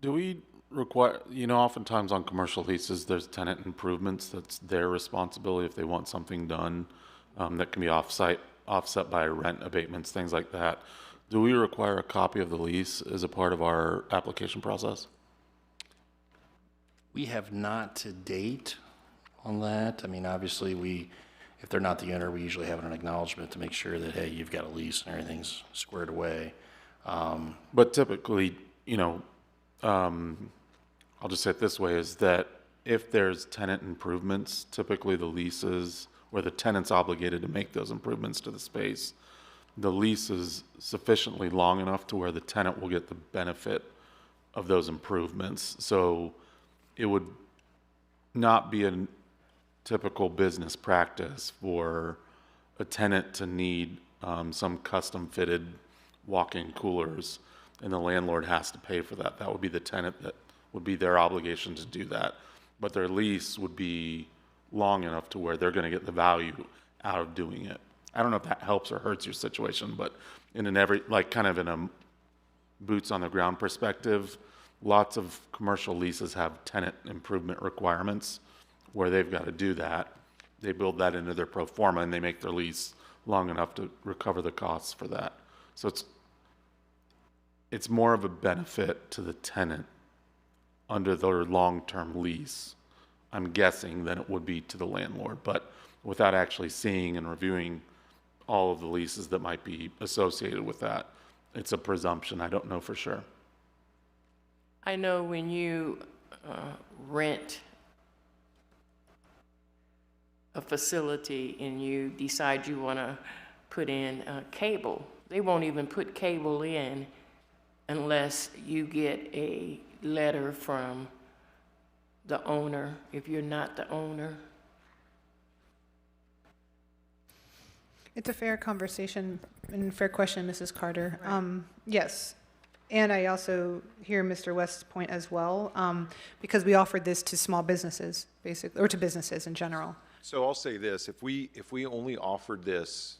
Do we require, oftentimes on commercial leases, there's tenant improvements. That's their responsibility if they want something done that can be offset by rent abatements, things like that. Do we require a copy of the lease as a part of our application process? We have not to date on that. I mean, obviously, if they're not the owner, we usually have an acknowledgement to make sure that, hey, you've got a lease and everything's squared away. But typically, I'll just say it this way, is that if there's tenant improvements, typically the leases where the tenant's obligated to make those improvements to the space, the lease is sufficiently long enough to where the tenant will get the benefit of those improvements. So it would not be a typical business practice for a tenant to need some custom fitted walk-in coolers, and the landlord has to pay for that. That would be the tenant, that would be their obligation to do that. But their lease would be long enough to where they're going to get the value out of doing it. I don't know if that helps or hurts your situation, but in a boots on the ground perspective, lots of commercial leases have tenant improvement requirements where they've got to do that. They build that into their pro forma and they make their lease long enough to recover the costs for that. So it's more of a benefit to the tenant under their long-term lease, I'm guessing, than it would be to the landlord. But without actually seeing and reviewing all of the leases that might be associated with that, it's a presumption. I don't know for sure. I know when you rent a facility and you decide you want to put in cable, they won't even put cable in unless you get a letter from the owner, if you're not the owner. It's a fair conversation and fair question, Mrs. Carter. Yes. And I also hear Mr. West's point as well, because we offered this to small businesses, basically, or to businesses in general. So I'll say this, if we only offered this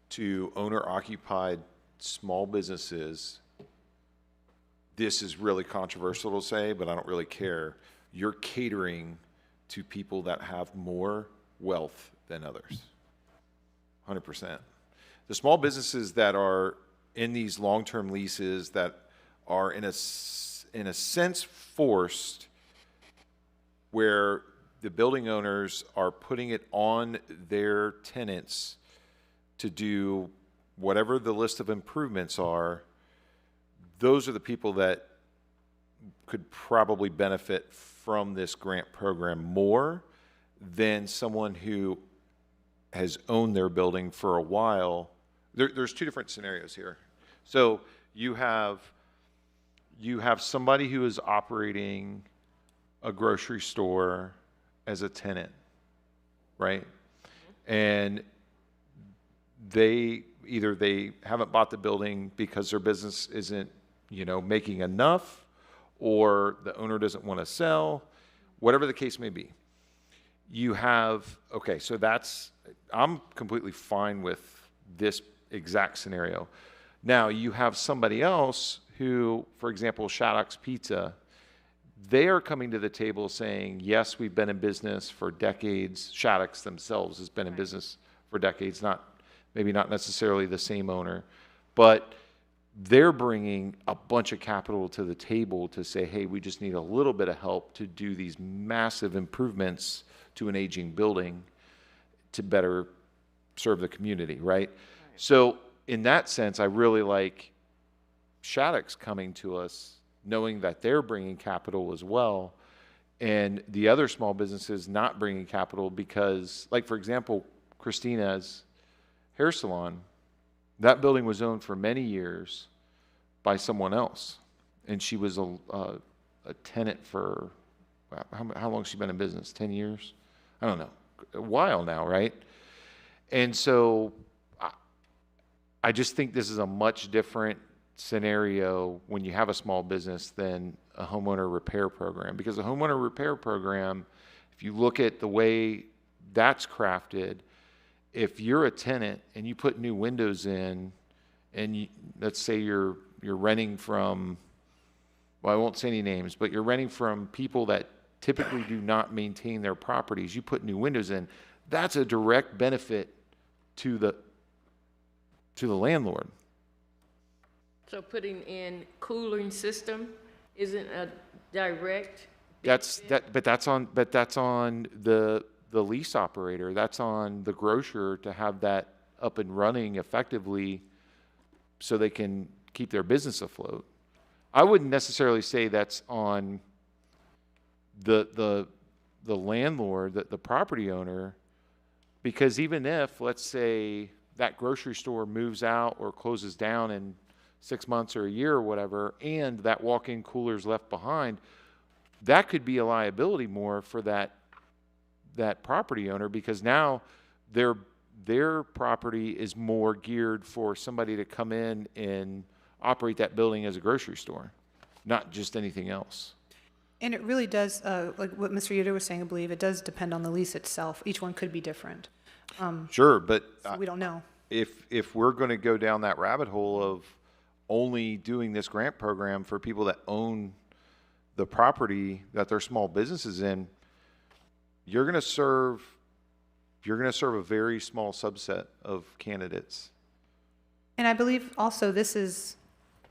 to owner-occupied small businesses, this is really controversial to say, but I don't really care. You're catering to people that have more wealth than others, 100%. The small businesses that are in these long-term leases that are in a sense forced, where the building owners are putting it on their tenants to do whatever the list of improvements are, those are the people that could probably benefit from this grant program more than someone who has owned their building for a while. There's two different scenarios here. So you have somebody who is operating a grocery store as a tenant, right? And they haven't bought the building because their business isn't, making enough, or the owner doesn't want to sell, whatever the case may be. you have, okay, so I'm completely fine with this exact scenario. Now, you have somebody else who, for example, Shattuck's Pizza, they are coming to the table saying, yes, we've been in business for decades. Shattuck's themselves has been in business for decades, maybe not necessarily the same owner, but they're bringing a bunch of capital to the table to say, hey, we just need a little bit of help to do these massive improvements to an aging building to better serve the community, right? So in that sense, I really like Shattuck's coming to us knowing that they're bringing capital as well, and the other small businesses not bringing capital because, like, for example, Christina's hair salon, that building was owned for many years by someone else, and she was a tenant for, how long has she been in business? 10 years? I don't know. A while now, right? And so I just think this is a much different scenario when you have a small business than a homeowner repair program. Because a homeowner repair program, if you look at the way that's crafted, if you're a tenant and you put new windows in, and let's say you're renting from, well, I won't say any names, but you're renting from people that typically do not maintain their properties, you put new windows in, that's a direct benefit to the landlord. So putting in cooling system isn't a direct? But that's on the lease operator. That's on the grocer to have that up and running effectively so they can keep their business afloat. I wouldn't necessarily say that's on the landlord, the property owner, because even if, let's say, that grocery store moves out or closes down in 6 months or a year or whatever, and that walk-in cooler is left behind, that could be a liability more for that property owner, because now their property is more geared for somebody to come in and operate that building as a grocery store, not just anything else. And it really does, like what Mr. Yoder was saying, I believe, it does depend on the lease itself. Each one could be different. Sure, but So we don't know. If we're going to go down that rabbit hole of only doing this grant program for people that own the property that their small businesses in, you're going to serve a very small subset of candidates. And I believe also this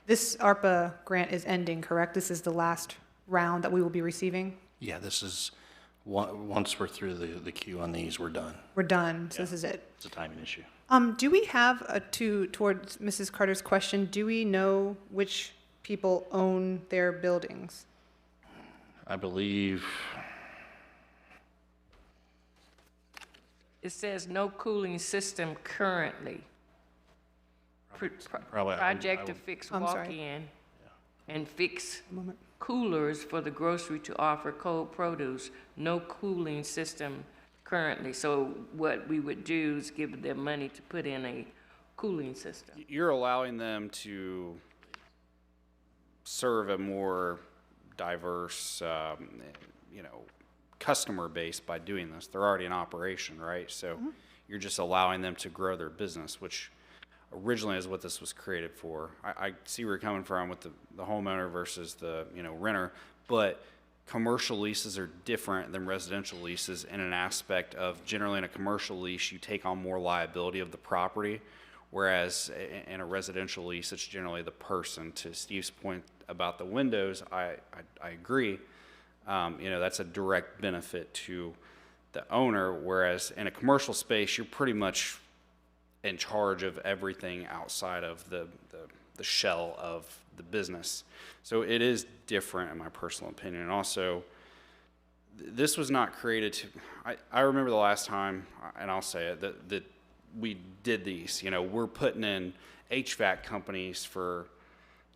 ARPA grant is ending, correct? This is the last round that we will be receiving? Yeah, this is, once we're through the queue on these, we're done. We're done, so this is it. It's a timing issue. Do we have, towards Mrs. Carter's question, do we know which people own their buildings? I believe, It says no cooling system currently. probably. Project to fix I'm sorry. walk-in and fix coolers for the grocery to offer cold produce. No cooling system currently. So what we would do is give them money to put in a cooling system. You're allowing them to serve a more diverse, customer base by doing this. They're already in operation, right? So you're just allowing them to grow their business, which originally is what this was created for. I see where you're coming from with the homeowner versus the renter, but commercial leases are different than residential leases in an aspect of, generally in a commercial lease you take on more liability of the property, whereas in a residential lease it's generally the person. To Steve's point about the windows, I agree. That's a direct benefit to the owner, whereas in a commercial space you're pretty much in charge of everything outside of the shell of the business. So it is different in my personal opinion. And also, this was not created to, I remember the last time, and I'll say it, that we did these. We're putting in HVAC companies for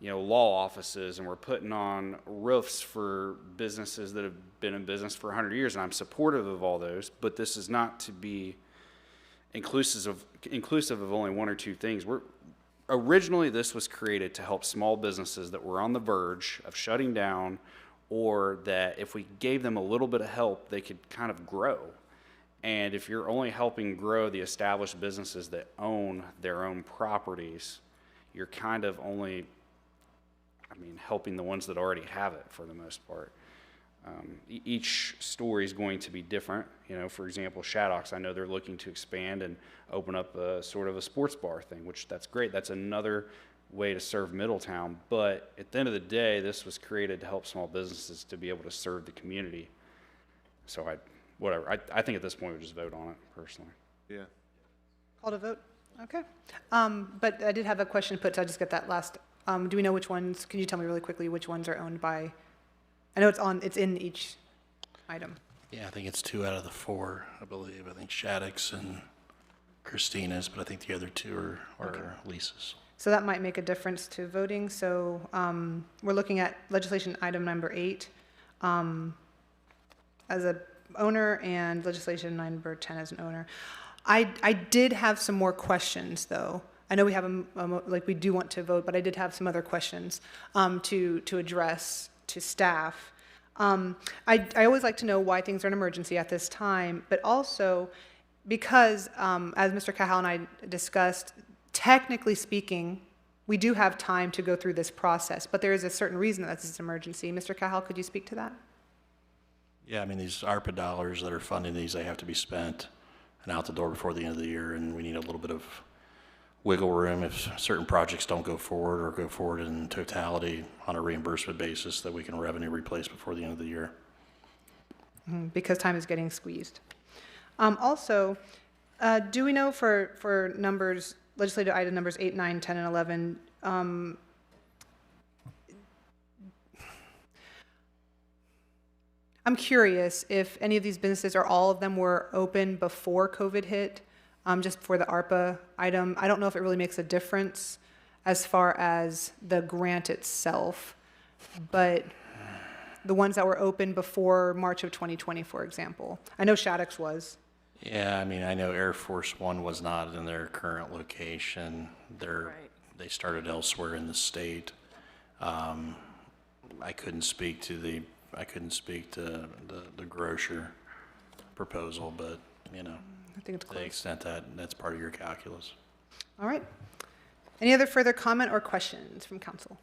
law offices, and we're putting on roofs for businesses that have been in business for 100 years, and I'm supportive of all those, but this is not to be inclusive of only one or two things. Originally, this was created to help small businesses that were on the verge of shutting down, or that if we gave them a little bit of help, they could kind of grow. And if you're only helping grow the established businesses that own their own properties, you're kind of only, helping the ones that already have it for the most part. Each story is going to be different. For example, Shaddock's, I know they're looking to expand and open up a sort of a sports bar thing, which that's great. That's another way to serve Middletown. But at the end of the day, this was created to help small businesses to be able to serve the community. So I think at this point we just vote on it personally. Yeah. Call to vote? Okay. But I did have a question put, so I just get that last. Do we know which ones, can you tell me really quickly which ones are owned by, I know it's in each item. Yeah, I think it's 2 out of the 4, I believe. I think Shattuck's and Christina's, but I think the other 2 are leases. So that might make a difference to voting. So we're looking at legislation item number 8 as a owner and legislation number 10 as an owner. I did have some more questions, though. I know we have we do want to vote, but I did have some other questions to address to staff. I always like to know why things are an emergency at this time, but also because, as Mr. Cahal and I discussed, technically speaking, we do have time to go through this process, but there is a certain reason that this is an emergency. Mr. Cahal, could you speak to that? Yeah, these ARPA dollars that are funding these, they have to be spent and out the door before the end of the year, and we need a little bit of wiggle room if certain projects don't go forward or go forward in totality on a reimbursement basis that we can revenue replace before the end of the year. Because time is getting squeezed. Also, do we know for numbers, legislative item numbers 8, 9, 10, and 11, I'm curious if any of these businesses or all of them were open before COVID hit, just for the ARPA item. I don't know if it really makes a difference as far as the grant itself, but the ones that were open before March of 2020, for example. I know Shattuck's was. Yeah, I know Air Force One was not in their current location. They started elsewhere in the state. I couldn't speak to the grocer proposal, but I think it's to the extent that that's part of your calculus. All right. Any other further comment or questions from council?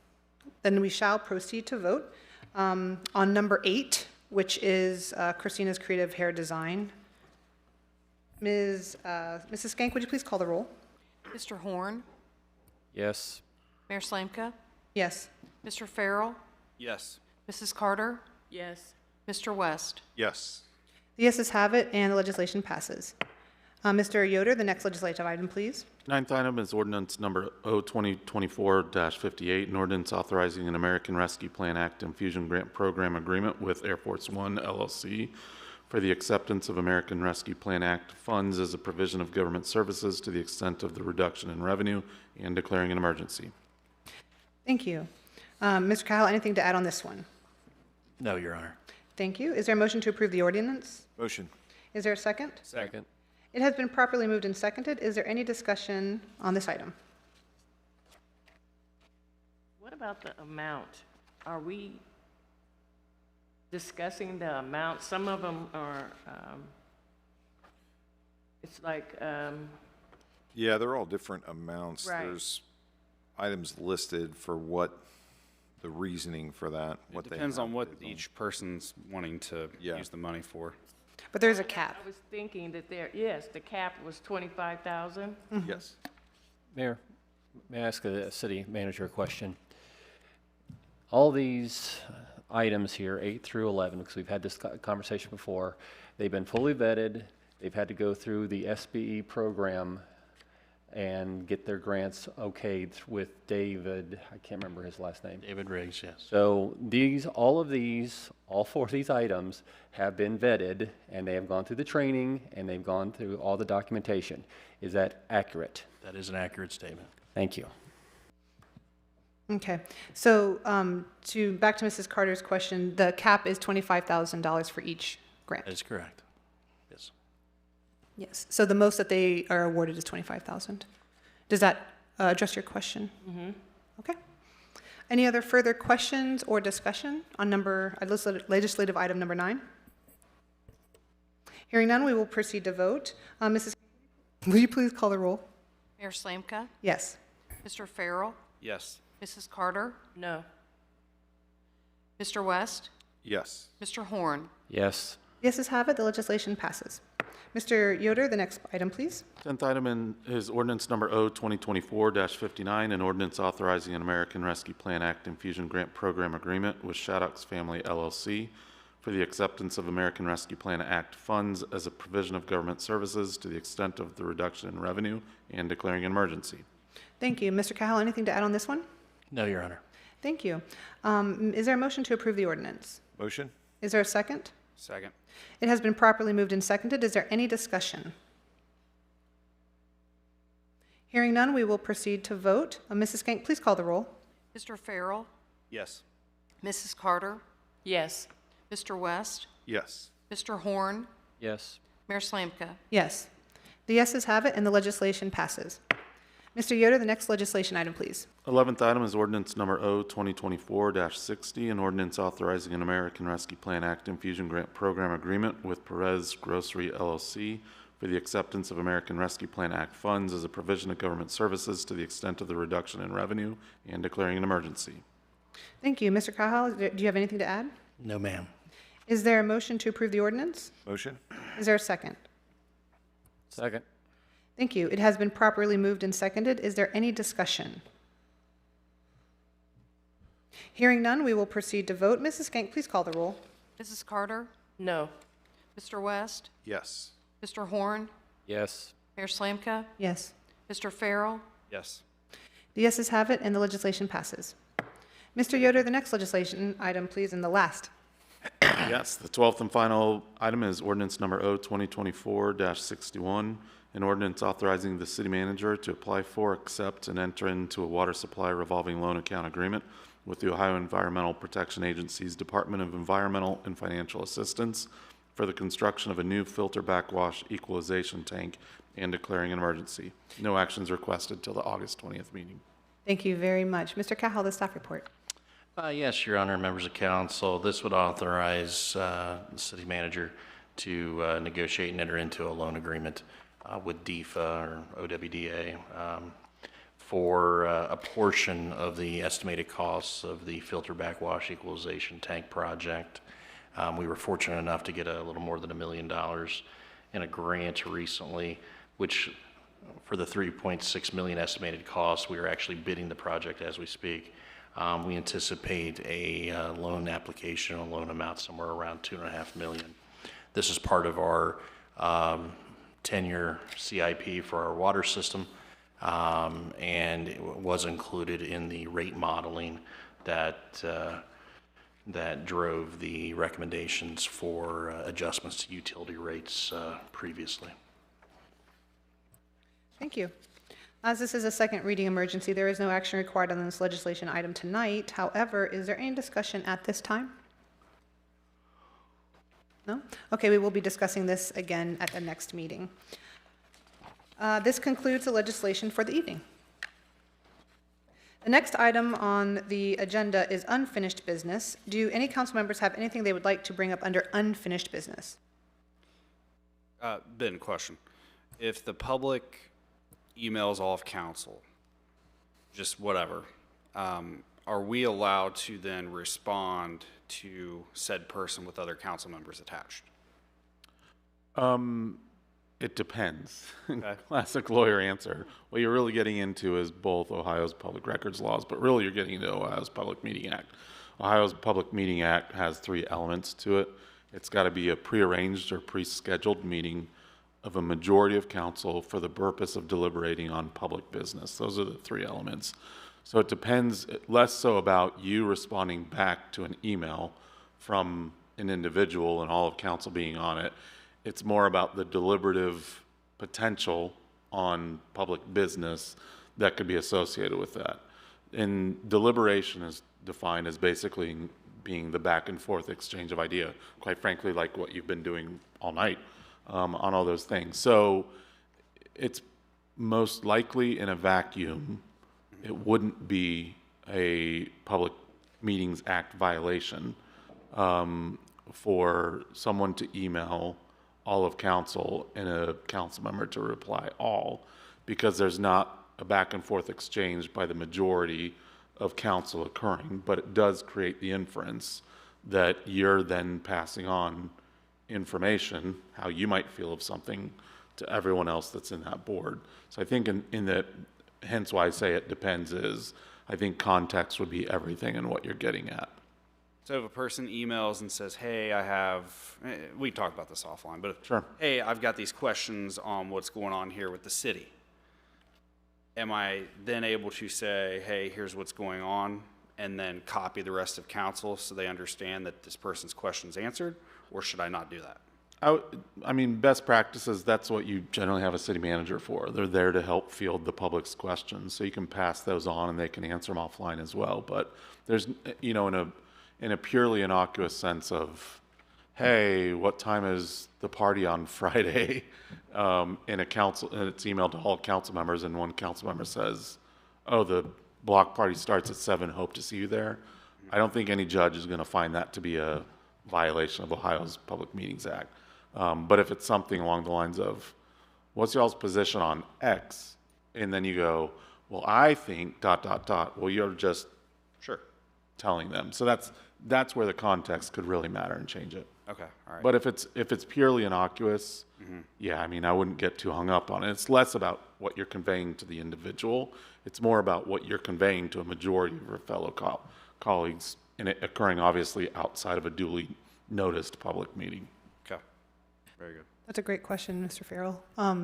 Then we shall proceed to vote on number 8, which is Christina's Creative Hair Design. Mrs. Skank, would you please call the roll? Mr. Horn? Yes. Mayor Slamka? Yes. Mr. Farrell? Yes. Mrs. Carter? Yes. Mr. West? Yes. The yeses have it, and the legislation passes. Mr. Yoder, the next legislative item, please. Ninth item is ordinance number O-2024-58, an ordinance authorizing an American Rescue Plan Act Infusion Grant Program agreement with Air Force One LLC for the acceptance of American Rescue Plan Act funds as a provision of government services to the extent of the reduction in revenue and declaring an emergency. Thank you. Mr. Cahal, anything to add on this one? No, Your Honor. Thank you. Is there a motion to approve the ordinance? Motion. Is there a second? Second. It has been properly moved and seconded. Is there any discussion on this item? What about the amount? Are we discussing the amount? Some of them are, it's like, Yeah, they're all different amounts. Right. There's items listed for what the reasoning for that. It depends on what each person's wanting to use the money for. But there's a cap. I was thinking that yes, the cap was 25,000. Yes. Mayor, may I ask the city manager a question? All these items here, 8 through 11, because we've had this conversation before, they've been fully vetted. They've had to go through the SBE program and get their grants okayed with David, I can't remember his last name. David Riggs, yes. So all 4 of these items have been vetted, and they have gone through the training, and they've gone through all the documentation. Is that accurate? That is an accurate statement. Thank you. Okay. So back to Mrs. Carter's question, the cap is $25,000 for each grant. That is correct. Yes. Yes. So the most that they are awarded is $25,000. Does that address your question? Mm-hmm. Okay. Any other further questions or discussion on legislative item number 9? Hearing none, we will proceed to vote. Mrs. Will you please call the roll? Mayor Slanka? Yes. Mr. Farrell? Yes. Mrs. Carter? No. Mr. West? Yes. Mr. Horn? Yes. The yeses have it. The legislation passes. Mr. Yoder, the next item, please. 10th item is ordinance number O 2024-59, an ordinance authorizing an American Rescue Plan Act Infusion Grant Program Agreement with Shaddocks Family LLC for the acceptance of American Rescue Plan Act funds as a provision of government services to the extent of the reduction in revenue and declaring an emergency. Thank you. Mr. Cahill, anything to add on this one? No, Your Honor. Thank you. Is there a motion to approve the ordinance? Motion? Is there a second? Second. It has been properly moved and seconded. Is there any discussion? Hearing none, we will proceed to vote. Mrs. Skank, please call the roll. Mr. Farrell? Yes. Mrs. Carter? Yes. Mr. West? Yes. Mr. Horn? Yes. Mayor Slanka? Yes. The yeses have it, and the legislation passes. Mr. Yoder, the next legislation item, please. 11th item is ordinance number O 2024-60, an ordinance authorizing an American Rescue Plan Act Infusion Grant Program Agreement with Perez Grocery LLC for the acceptance of American Rescue Plan Act funds as a provision of government services to the extent of the reduction in revenue and declaring an emergency. Thank you. Mr. Cahill, do you have anything to add? No, ma'am. Is there a motion to approve the ordinance? Motion? Is there a second? Second. Thank you. It has been properly moved and seconded. Is there any discussion? Hearing none, we will proceed to vote. Mrs. Skank, please call the roll. Mrs. Carter? No. Mr. West? Yes. Mr. Horn? Yes. Mayor Slanka? Yes. Mr. Farrell? Yes. The yeses have it, and the legislation passes. Mr. Yoder, the next legislation item, please, and the last. Yes, the 12th and final item is ordinance number O 2024-61, an ordinance authorizing the city manager to apply for, accept, and enter into a water supply revolving loan account agreement with the Ohio Environmental Protection Agency's Department of Environmental and Financial Assistance for the construction of a new filter backwash equalization tank and declaring an emergency. No actions requested till the August 20th meeting. Thank you very much. Mr. Cahill, the staff report. Yes, Your Honor, members of council, this would authorize the city manager to negotiate and enter into a loan agreement with DEFA or OWDA for a portion of the estimated costs of the filter backwash equalization tank project. We were fortunate enough to get a little more than $1 million in a grant recently, which for the $3.6 million estimated cost, we are actually bidding the project as we speak. We anticipate a loan application, a loan amount somewhere around $2.5 million. This is part of our 10-year CIP for our water system, and it was included in the rate modeling that that drove the recommendations for adjustments to utility rates previously. Thank you. As this is a second reading emergency, there is no action required on this legislation item tonight. However, is there any discussion at this time? No? Okay, we will be discussing this again at the next meeting. This concludes the legislation for the evening. The next item on the agenda is unfinished business. Do any council members have anything they would like to bring up under unfinished business? Ben, question. If the public emails off council, just whatever, are we allowed to then respond to said person with other council members attached? It depends. Okay. Classic lawyer answer. What you're really getting into is both Ohio's public records laws, but really you're getting into Ohio's Public Meeting Act. Ohio's Public Meeting Act has 3 elements to it. It's got to be a prearranged or pre-scheduled meeting of a majority of council for the purpose of deliberating on public business. Those are the 3 elements. So it depends less so about you responding back to an email from an individual and all of council being on it. It's more about the deliberative potential on public business that could be associated with that. And deliberation is defined as basically being the back and forth exchange of idea, quite frankly, like what you've been doing all night on all those things. So it's most likely in a vacuum, it wouldn't be a Public Meetings Act violation for someone to email all of council and a council member to reply all, because there's not a back and forth exchange by the majority of council occurring, but it does create the inference that you're then passing on information, how you might feel of something, to everyone else that's in that board. So I think in the, hence why I say it depends is, I think context would be everything in what you're getting at. So if a person emails and says, hey, we talked about this offline, but Sure. Hey, I've got these questions on what's going on here with the city. Am I then able to say, hey, here's what's going on, and then copy the rest of council so they understand that this person's question's answered, or should I not do that? I mean, best practices, that's what you generally have a city manager for. They're there to help field the public's questions, so you can pass those on and they can answer them offline as well. But there's, you know, in a purely innocuous sense of, hey, what time is the party on Friday? In a council, and it's emailed to all council members, and one council member says, oh, the block party starts at 7, hope to see you there. I don't think any judge is going to find that to be a violation of Ohio's Public Meetings Act. But if it's something along the lines of, what's y'all's position on X? And then you go, well, I think ... Well, you're just telling them. So that's where the context could really matter and change it. Okay, all right. But if it's purely innocuous, yeah, I mean, I wouldn't get too hung up on it. It's less about what you're conveying to the individual. It's more about what you're conveying to a majority of your fellow colleagues, and it occurring obviously outside of a duly noticed public meeting. Okay, very good. That's a great question, Mr. Farrell.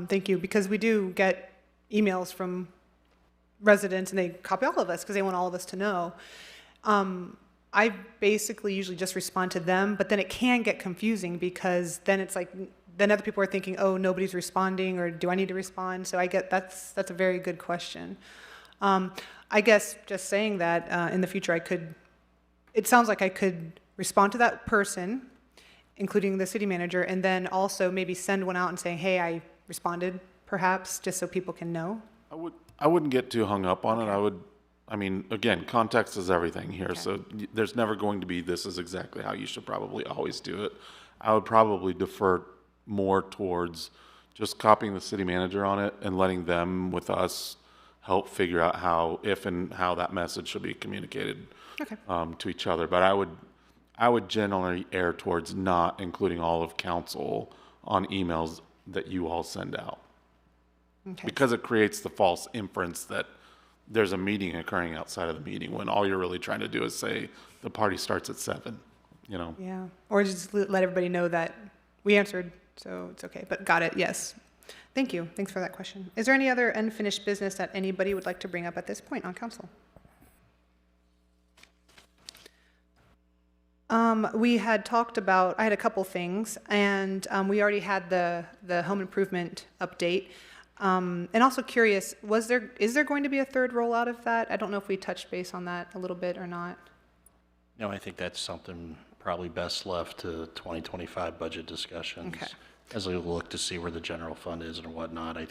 Thank you, because we do get emails from residents, and they copy all of us because they want all of us to know. I basically usually just respond to them, but then it can get confusing because then it's like, then other people are thinking, oh, nobody's responding, or do I need to respond? So I get, that's a very good question. I guess just saying that in the future it sounds like I could respond to that person, including the city manager, and then also maybe send one out and say, hey, I responded, perhaps, just so people can know. I wouldn't get too hung up on it. I mean, again, context is everything here, so there's never going to be, this is exactly how you should probably always do it. I would probably defer more towards just copying the city manager on it and letting them, with us, help figure out how, if and how that message should be communicated to each other. But I would generally err towards not including all of council on emails that you all send out. Because it creates the false inference that there's a meeting occurring outside of the meeting, when all you're really trying to do is say the party starts at 7, you know? Yeah, or just let everybody know that we answered, so it's okay, but got it, yes. Thank you, thanks for that question. Is there any other unfinished business that anybody would like to bring up at this point on council? We had talked about, I had a couple things, and we already had the home improvement update. And also curious, is there going to be a third rollout of that? I don't know if we touched base on that a little bit or not. No, I think that's something probably best left to 2025 budget discussions. Okay. As we look to see where the general fund is and whatnot. I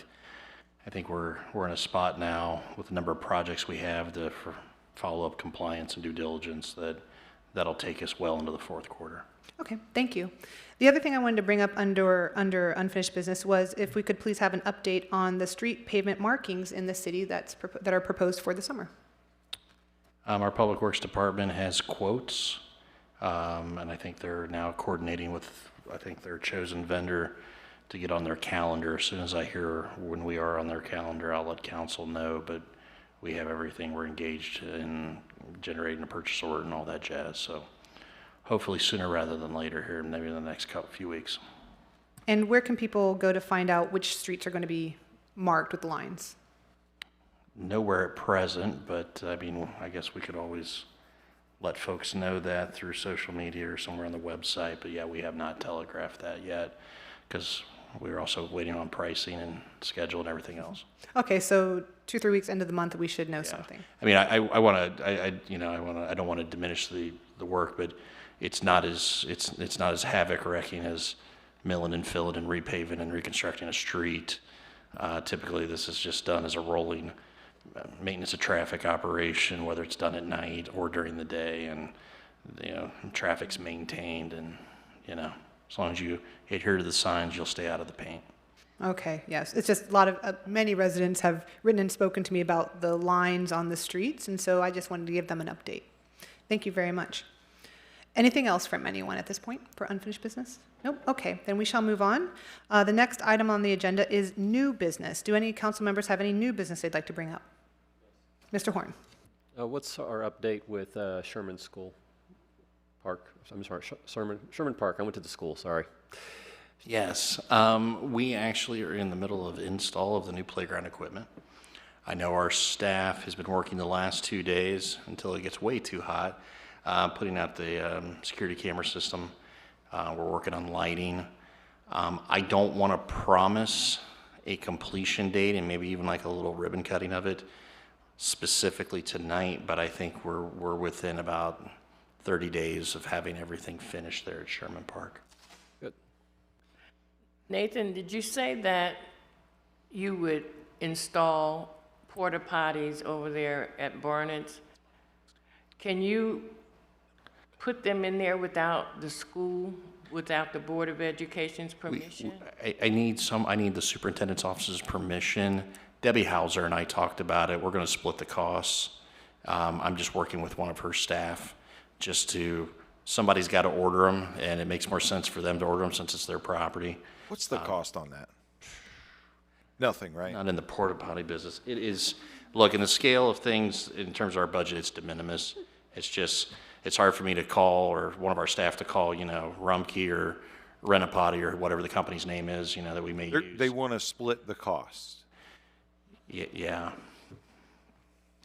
think we're in a spot now with the number of projects we have for follow-up compliance and due diligence that'll take us well into the fourth quarter. Okay, thank you. The other thing I wanted to bring up under unfinished business was if we could please have an update on the street pavement markings in the city that are proposed for the summer. Our Public Works Department has quotes, and I think they're now coordinating with, I think, their chosen vendor to get on their calendar. As soon as I hear when we are on their calendar, I'll let council know, but we have everything. We're engaged in generating a purchase order and all that jazz, so hopefully sooner rather than later here, maybe in the next few weeks. And where can people go to find out which streets are going to be marked with lines? Nowhere at present, but I mean, I guess we could always let folks know that through social media or somewhere on the website. But yeah, we have not telegraphed that yet because we're also waiting on pricing and schedule and everything else. Okay, so 2-3 weeks into the month, we should know something. I mean, I don't want to diminish the work, but it's not as havoc wrecking as milling and filling and repaving and reconstructing a street. Typically, this is just done as a rolling maintenance of traffic operation, whether it's done at night or during the day, and traffic's maintained, and As long as you adhere to the signs, you'll stay out of the paint. Okay, yes. It's just a lot of, many residents have written and spoken to me about the lines on the streets, and so I just wanted to give them an update. Thank you very much. Anything else from anyone at this point for unfinished business? Nope. Okay, then we shall move on. The next item on the agenda is new business. Do any council members have any new business they'd like to bring up? Mr. Horn. What's our update with Sherman School Park? I'm sorry, Sherman Park. I went to the school, sorry. Yes, we actually are in the middle of install of the new playground equipment. I know our staff has been working the last 2 days until it gets way too hot, putting out the security camera system. We're working on lighting. I don't want to promise a completion date and maybe even like a little ribbon cutting of it specifically tonight, but I think we're within about 30 days of having everything finished there at Sherman Park. Good. Nathan, did you say that you would install porta potties over there at Barnett's? Can you put them in there without the school, without the Board of Education's permission? I need the superintendent's office's permission. Debbie Hauser and I talked about it. We're going to split the costs. I'm just working with one of her staff somebody's got to order them, and it makes more sense for them to order them since it's their property. What's the cost on that? Nothing, right? Not in the porta potty business. It is, look, in the scale of things, in terms of our budget, it's de minimis. It's hard for me to call, or one of our staff to call, Rumpke or Rent-A-Potty or whatever the company's name is, that we may use. They want to split the cost. Yeah.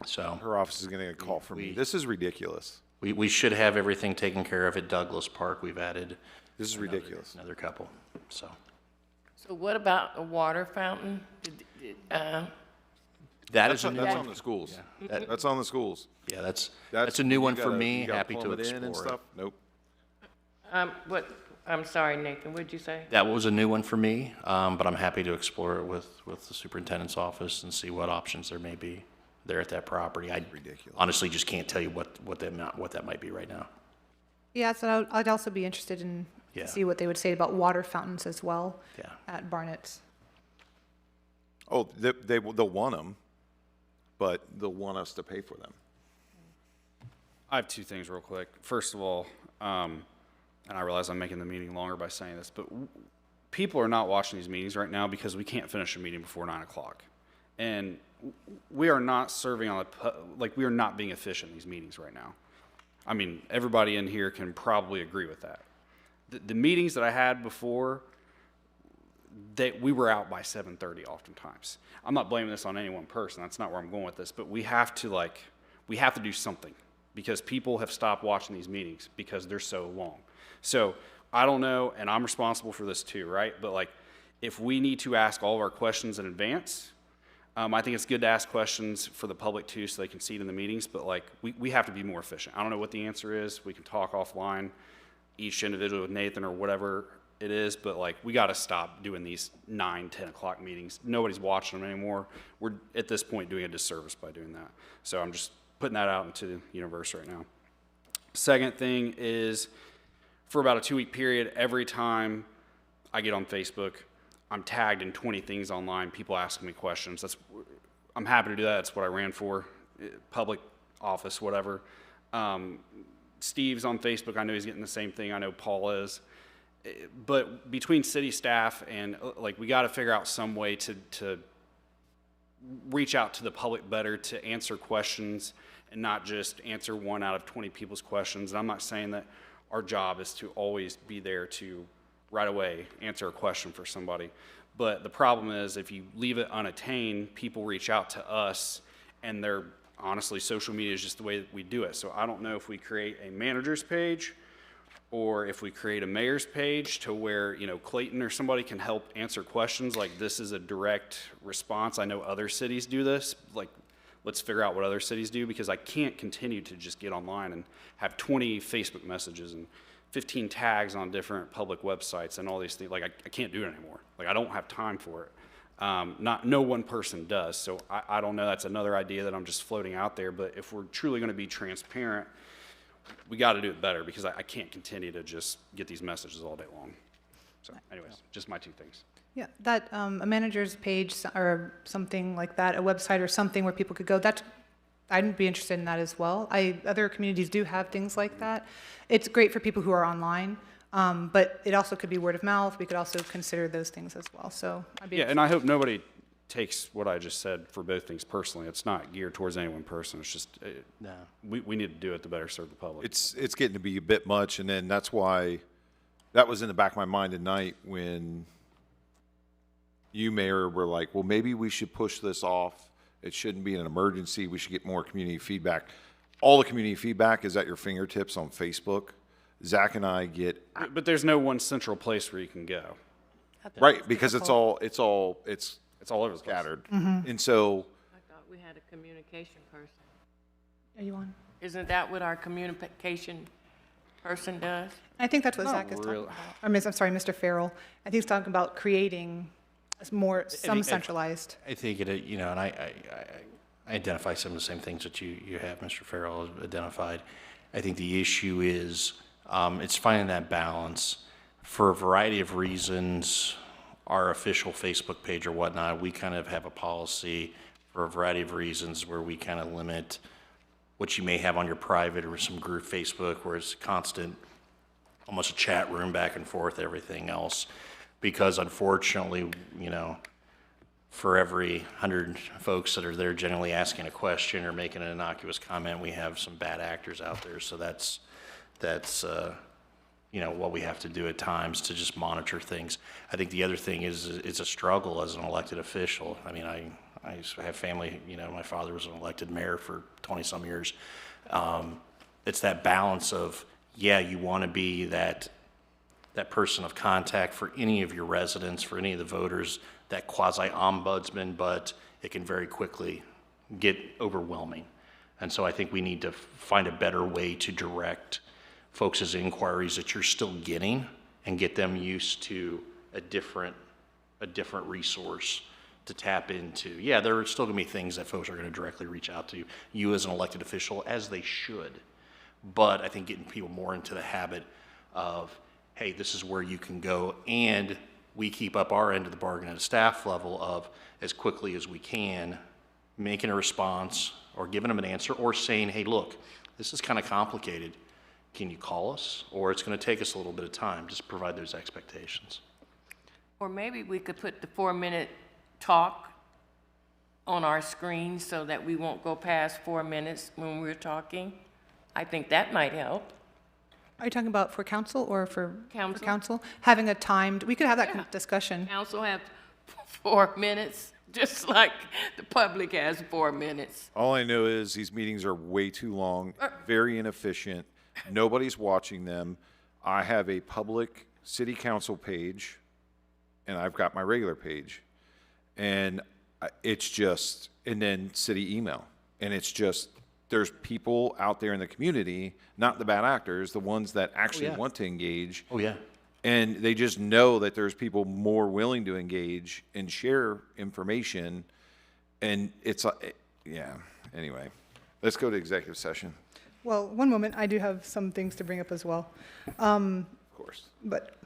So. Her office is going to get a call from me. This is ridiculous. We should have everything taken care of at Douglas Park. We've added. This is ridiculous. Another couple, so. So what about a water fountain? That's on the schools. Yeah. That's on the schools. Yeah, that's a new one for me. Happy to plumb it in and explore stuff? Nope. I'm sorry, Nathan, what'd you say? That was a new one for me, but I'm happy to explore it with the superintendent's office and see what options there may be there at that property. I honestly just can't tell you what that might be right now. Yeah, so I'd also be interested in Yeah. see what they would say about water fountains as well at Barnett's. Oh, they'll want them, but they'll want us to pay for them. I have two things real quick. First of all, and I realize I'm making the meeting longer by saying this, but people are not watching these meetings right now because we can't finish a meeting before 9 o'clock. And we are not serving on we are not being efficient in these meetings right now. I mean, everybody in here can probably agree with that. The meetings that I had before, we were out by 7:30 oftentimes. I'm not blaming this on any one person. That's not where I'm going with this. But we have to do something because people have stopped watching these meetings because they're so long. So I don't know, and I'm responsible for this too, right? But if we need to ask all of our questions in advance, I think it's good to ask questions for the public too so they can see it in the meetings, but we have to be more efficient. I don't know what the answer is. We can talk offline, each individual with Nathan or whatever it is, but we got to stop doing these 9, 10 o'clock meetings. Nobody's watching them anymore. We're at this point doing a disservice by doing that. So I'm just putting that out into the universe right now. Second thing is, for about a 2-week period, every time I get on Facebook, I'm tagged in 20 things online, people asking me questions. I'm happy to do that. That's what I ran for, public office, whatever. Steve's on Facebook. I know he's getting the same thing. I know Paul is. But between city staff and we got to figure out some way to reach out to the public better to answer questions and not just answer 1 out of 20 people's questions. And I'm not saying that our job is to always be there to right away answer a question for somebody. But the problem is if you leave it unattained, people reach out to us, and honestly, social media is just the way that we do it. So I don't know if we create a manager's page or if we create a mayor's page to where, Clayton or somebody can help answer questions. This is a direct response. I know other cities do this. Let's figure out what other cities do, because I can't continue to just get online and have 20 Facebook messages and 15 tags on different public websites and all these things. I can't do it anymore. I don't have time for it. No one person does. So I don't know. That's another idea that I'm just floating out there. But if we're truly going to be transparent, we got to do it better, because I can't continue to just get these messages all day long. So anyways, just my 2 things. Yeah, that, a manager's page or something like that, a website or something where people could go, I'd be interested in that as well. Other communities do have things like that. It's great for people who are online, but it also could be word of mouth. We could also consider those things as well. So I'd be Yeah, and I hope nobody takes what I just said for both things personally. It's not geared towards any one person. It's just, we need to do it to better serve the public. It's getting to be a bit much, and then that's why that was in the back of my mind tonight when you, Mayor, were like, well, maybe we should push this off. It shouldn't be an emergency. We should get more community feedback. All the community feedback is at your fingertips on Facebook. Zach and I get, But there's no one central place where you can go. right, because it's all It's all over the place. scattered. Mhm. And so, I thought we had a communication person. Are you on? Isn't that what our communication person does? I think that's what Not Zach is talking really. about. I'm sorry, Mr. Farrell. I think he's talking about creating some centralized. I think it, you know, and I identify some of the same things that you have, Mr. Farrell, has identified. I think the issue is, it's finding that balance. For a variety of reasons, our official Facebook page or whatnot, we kind of have a policy for a variety of reasons where we kind of limit what you may have on your private or some group Facebook where it's constant, almost a chat room back and forth, everything else. Because unfortunately, you know, for every 100 folks that are there generally asking a question or making an innocuous comment, we have some bad actors out there. So that's you know, what we have to do at times to just monitor things. I think the other thing is it's a struggle as an elected official. I mean, I used to have family, you know, my father was an elected mayor for 20-some years. It's that balance of, yeah, you want to be that person of contact for any of your residents, for any of the voters, that quasi-ombudsman, but it can very quickly get overwhelming. And so I think we need to find a better way to direct folks' inquiries that you're still getting and get them used to a different resource to tap into. Yeah, there are still going to be things that folks are going to directly reach out to you as an elected official, as they should. But I think getting people more into the habit of, hey, this is where you can go, and we keep up our end of the bargain at a staff level of, as quickly as we can, making a response or giving them an answer or saying, hey, look, this is kind of complicated. Can you call us? Or it's going to take us a little bit of time. Just provide those expectations. Or maybe we could put the 4-minute talk on our screen so that we won't go past 4 minutes when we're talking. I think that might help. Are you talking about for council or for Council. for council? Having a timed, we could have that discussion. Council have 4 minutes, just like the public has 4 minutes. all I know is these meetings are way too long, very inefficient. Nobody's watching them. I have a public city council page, and I've got my regular page. And it's just, and then city email. And it's just, there's people out there in the community, not the bad actors, the ones that actually yeah. want to engage. Oh, yeah. And they just know that there's people more willing to engage and share information. And it's, yeah, anyway. Let's go to executive session. Well, one moment, I do have some things to bring up as well. Of course. But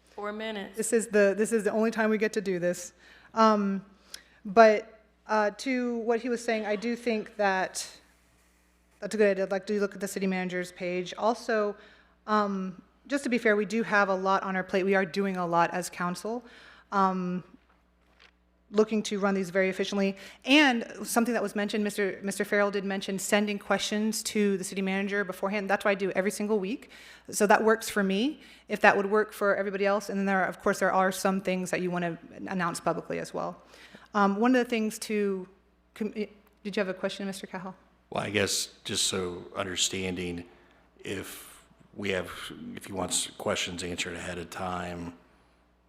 4 minutes. this is the only time we get to do this. But to what he was saying, I do think that that's a good idea. I'd like to look at the city manager's page. Also, just to be fair, we do have a lot on our plate. We are doing a lot as council, looking to run these very efficiently. And something that was mentioned, Mr. Farrell did mention sending questions to the city manager beforehand. That's what I do every single week. So that works for me, if that would work for everybody else. And then of course, there are some things that you want to announce publicly as well. One of the things did you have a question, Mr. Cahal? Well, I guess just so understanding, if you want questions answered ahead of time,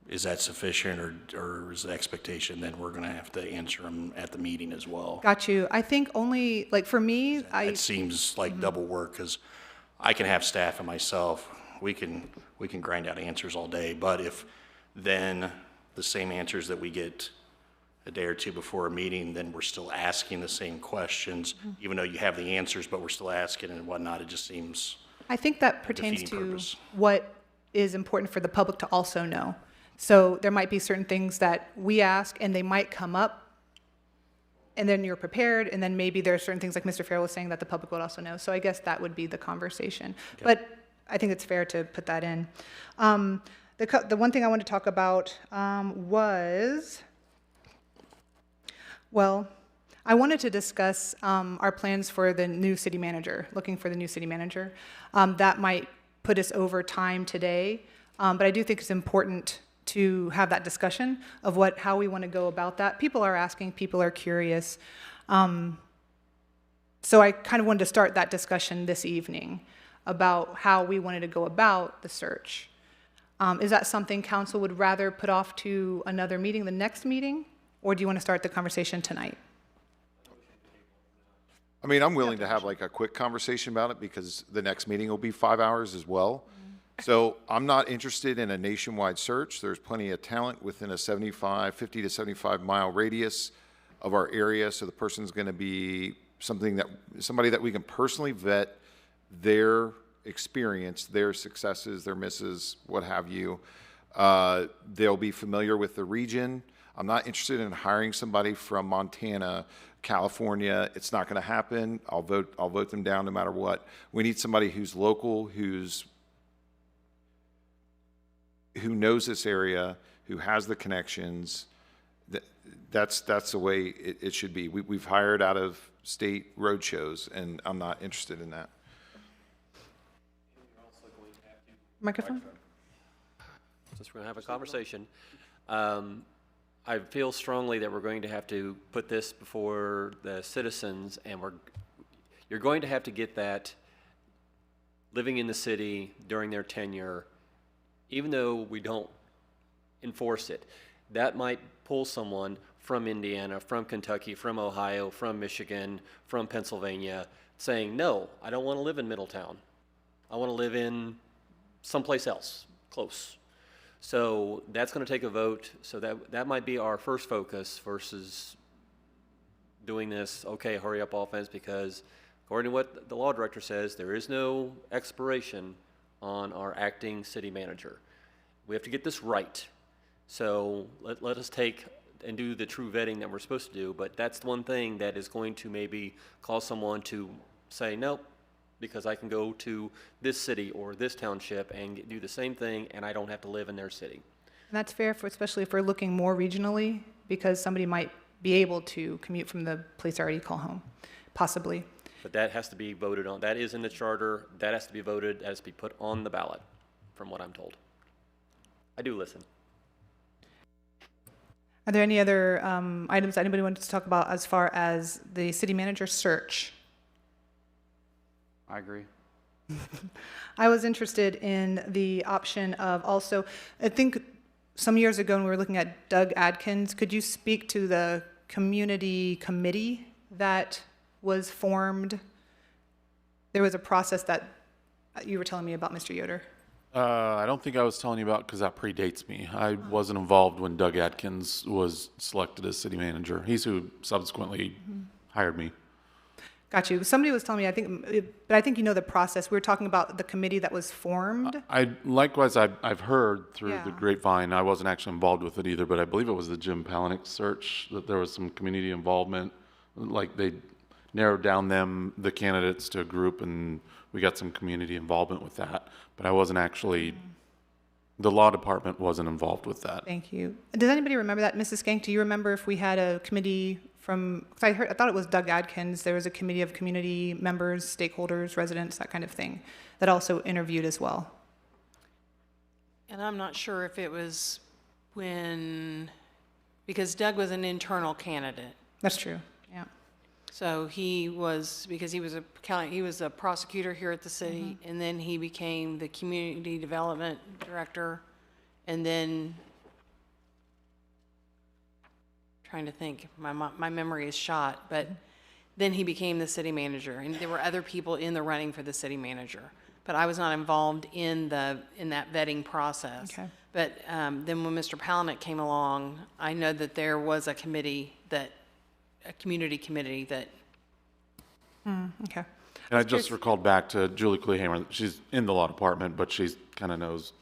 is that sufficient, or is the expectation then we're going to have to answer them at the meeting as well? Got you. I think only, like for me, It seems like double work, because I can have staff and myself, we can grind out answers all day, but if then the same answers that we get a day or two before a meeting, then we're still asking the same questions, even though you have the answers, but we're still asking and whatnot, it just seems I think that pertains defeating to purpose. what is important for the public to also know. So there might be certain things that we ask and they might come up, and then you're prepared, and then maybe there are certain things like Mr. Farrell was saying that the public would also know. So I guess that would be the conversation. Okay. But I think it's fair to put that in. The one thing I want to talk about was, well, I wanted to discuss our plans for the new city manager, looking for the new city manager. That might put us over time today, but I do think it's important to have that discussion of how we want to go about that. People are asking, people are curious. So I kind of wanted to start that discussion this evening about how we wanted to go about the search. Is that something council would rather put off to another meeting, the next meeting, or do you want to start the conversation tonight? I mean, I'm willing to have like a quick conversation about it because the next meeting will be 5 hours as well. So I'm not interested in a nationwide search. There's plenty of talent within a 50 to 75 mile radius of our area. So the person's going to be somebody that we can personally vet their experience, their successes, their misses, what have you. They'll be familiar with the region. I'm not interested in hiring somebody from Montana, California. It's not going to happen. I'll vote them down no matter what. We need somebody who's local, who knows this area, who has the connections. That's the way it should be. We've hired out of state road shows, and I'm not interested in that. Microphone? Since we're going to have a conversation, I feel strongly that we're going to have to put this before the citizens, and you're going to have to get that living in the city during their tenure, even though we don't enforce it. That might pull someone from Indiana, from Kentucky, from Ohio, from Michigan, from Pennsylvania, saying, no, I don't want to live in Middletown. I want to live in someplace else, close. So that's going to take a vote. So that might be our first focus versus doing this, okay, hurry up offense, because according to what the law director says, there is no expiration on our acting city manager. We have to get this right. So let us take and do the true vetting that we're supposed to do, but that's the one thing that is going to maybe cause someone to say, nope, because I can go to this city or this township and do the same thing, and I don't have to live in their city. And that's fair, especially if we're looking more regionally, because somebody might be able to commute from the place they already call home, possibly. But that has to be voted on. That is in the charter. That has to be voted. That has to be put on the ballot, from what I'm told. I do listen. Are there any other items that anybody wanted to talk about as far as the city manager search? I agree. I was interested in the option of also, I think some years ago when we were looking at Doug Adkins, could you speak to the community committee that was formed? There was a process that you were telling me about, Mr. Yoder. I don't think I was telling you about because that predates me. I wasn't involved when Doug Atkins was selected as city manager. He's who subsequently hired me. Got you. Somebody was telling me, but I think you know the process. We were talking about the committee that was formed. Likewise, I've heard through the Yeah. grapevine. I wasn't actually involved with it either, but I believe it was the Jim Palahniuk search that there was some community involvement. Like they narrowed down the candidates to a group, and we got some community involvement with that. But I wasn't actually, the law department wasn't involved with that. Thank you. Does anybody remember that? Mrs. Skank, do you remember if we had a committee from, 'cause I thought it was Doug Adkins. There was a committee of community members, stakeholders, residents, that kind of thing, that also interviewed as well. And I'm not sure if it was because Doug was an internal candidate. That's true, yeah. So because he was a prosecutor here at the city, and then he became the community development director, and then, trying to think, my memory is shot, but then he became the city manager, and there were other people in the running for the city manager, but I was not involved in that vetting process. Okay. But then when Mr. Palahniuk came along, I know that there was a committee a community committee that. Okay. And I just recalled back to Julie Kleehammer. She's in the law department, but she kind of knows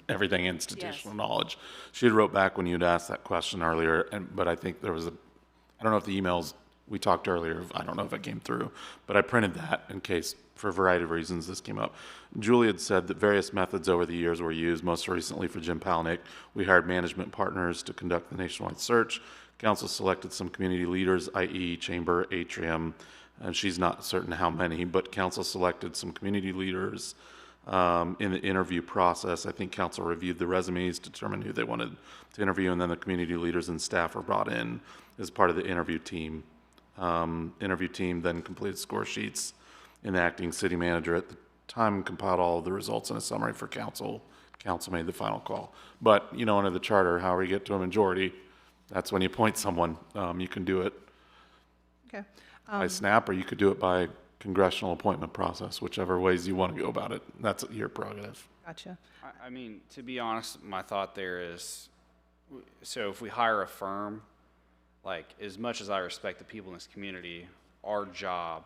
everything institutional knowledge. She had wrote back when you'd asked that question earlier, but I think there was I don't know if the emails we talked earlier, I don't know if it came through, but I printed that in case, for a variety of reasons, this came up. Julie had said that various methods over the years were used, most recently for Jim Palnick. We hired management partners to conduct the nationwide search. Council selected some community leaders, i.e. Chamber, Atrium, and she's not certain how many, but council selected some community leaders in the interview process. I think council reviewed the resumes, determined who they wanted to interview, and then the community leaders and staff were brought in as part of the interview team. Interview team then completed score sheets, and the acting city manager at the time compiled all of the results in a summary for council. Council made the final call. But, you know, under the charter, however you get to a majority, that's when you appoint someone. You can do it Okay. by snap, or you could do it by congressional appointment process, whichever ways you want to go about it. That's your prerogative. Gotcha. I mean, to be honest, my thought there is, so if we hire a firm, like, as much as I respect the people in this community, our job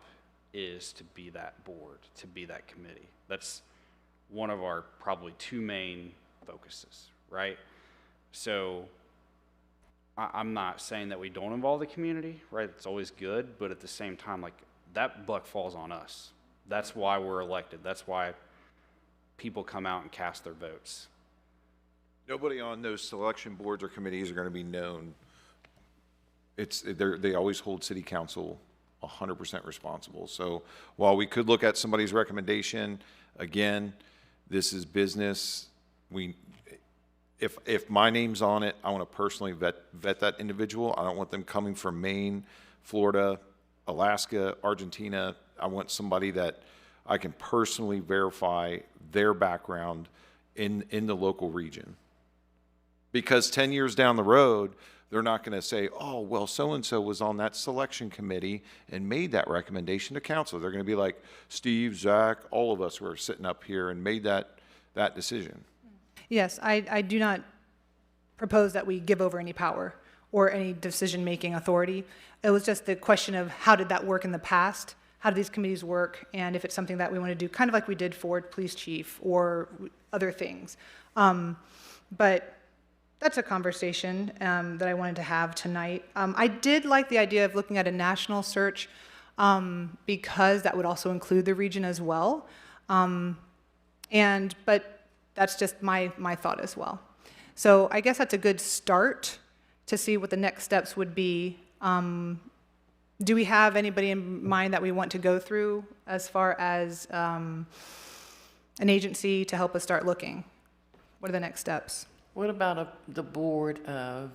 is to be that board, to be that committee. That's one of our probably two main focuses, right? So I'm not saying that we don't involve the community, right? It's always good, but at the same time, like, that buck falls on us. That's why we're elected. That's why people come out and cast their votes. Nobody on those selection boards or committees are going to be known. They always hold city council 100% responsible. So while we could look at somebody's recommendation, again, this is business. If my name's on it, I want to personally vet that individual. I don't want them coming from Maine, Florida, Alaska, Argentina. I want somebody that I can personally verify their background in the local region. Because 10 years down the road, they're not going to say, oh, well, so-and-so was on that selection committee and made that recommendation to council. They're going to be like Steve, Zach, all of us were sitting up here and made that decision. Yes, I do not propose that we give over any power or any decision-making authority. It was just the question of how did that work in the past? How do these committees work? And if it's something that we want to do, kind of like we did for police chief or other things. But that's a conversation that I wanted to have tonight. I did like the idea of looking at a national search because that would also include the region as well. But that's just my thought as well. So I guess that's a good start to see what the next steps would be. Do we have anybody in mind that we want to go through as far as an agency to help us start looking? What are the next steps? What about the board of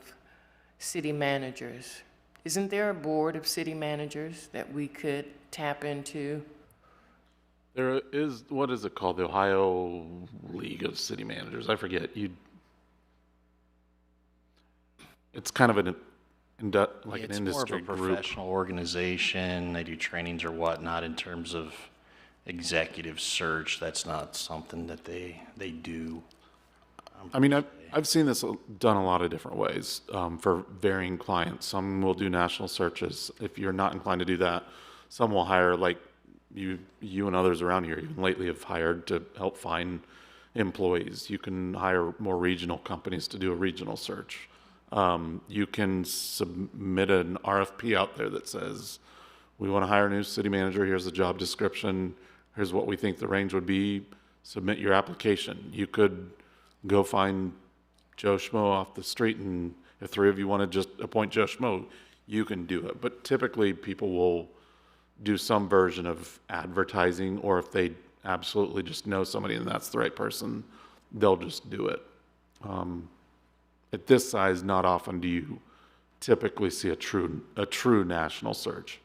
city managers? Isn't there a board of city managers that we could tap into? There is, what is it called? The Ohio League of City Managers. I forget. It's kind of an industry It's more of a group. professional organization. They do trainings or whatnot in terms of executive search. That's not something that they do. I mean, I've seen this done a lot of different ways for varying clients. Some will do national searches. If you're not inclined to do that, some will hire, like you and others around here even lately have hired to help find employees. You can hire more regional companies to do a regional search. You can submit an RFP out there that says, we want to hire a new city manager. Here's the job description. Here's what we think the range would be. Submit your application. You could go find Joe Schmo off the street, and if three of you want to just appoint Joe Schmo, you can do it. But typically people will do some version of advertising, or if they absolutely just know somebody and that's the right person, they'll just do it. At this size, not often do you typically see a true national search.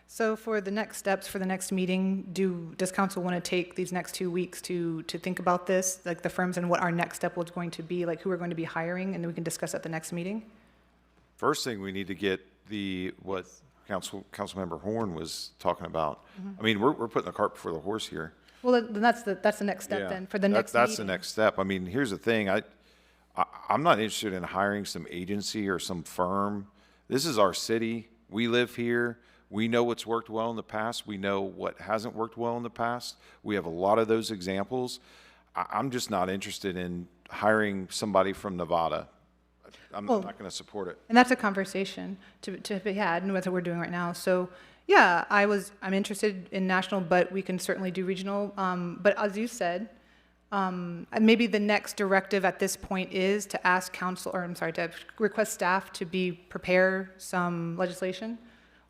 So for the next steps for the next meeting, does council want to take these next 2 weeks to think about this, like the firms and what our next step was going to be, like who we're going to be hiring, and then we can discuss at the next meeting? First thing, we need to get what Councilmember Horn was talking about. I mean, we're putting the cart before the horse here. Well, then that's the next step then for the next That's meeting. the next step. I mean, here's the thing. I'm not interested in hiring some agency or some firm. This is our city. We live here. We know what's worked well in the past. We know what hasn't worked well in the past. We have a lot of those examples. I'm just not interested in hiring somebody from Nevada. I'm Well- not going to support it. And that's a conversation to be had, and that's what we're doing right now. So, yeah, I'm interested in national, but we can certainly do regional. But as you said, maybe the next directive at this point is to ask council, or I'm sorry, to request staff to prepare some legislation,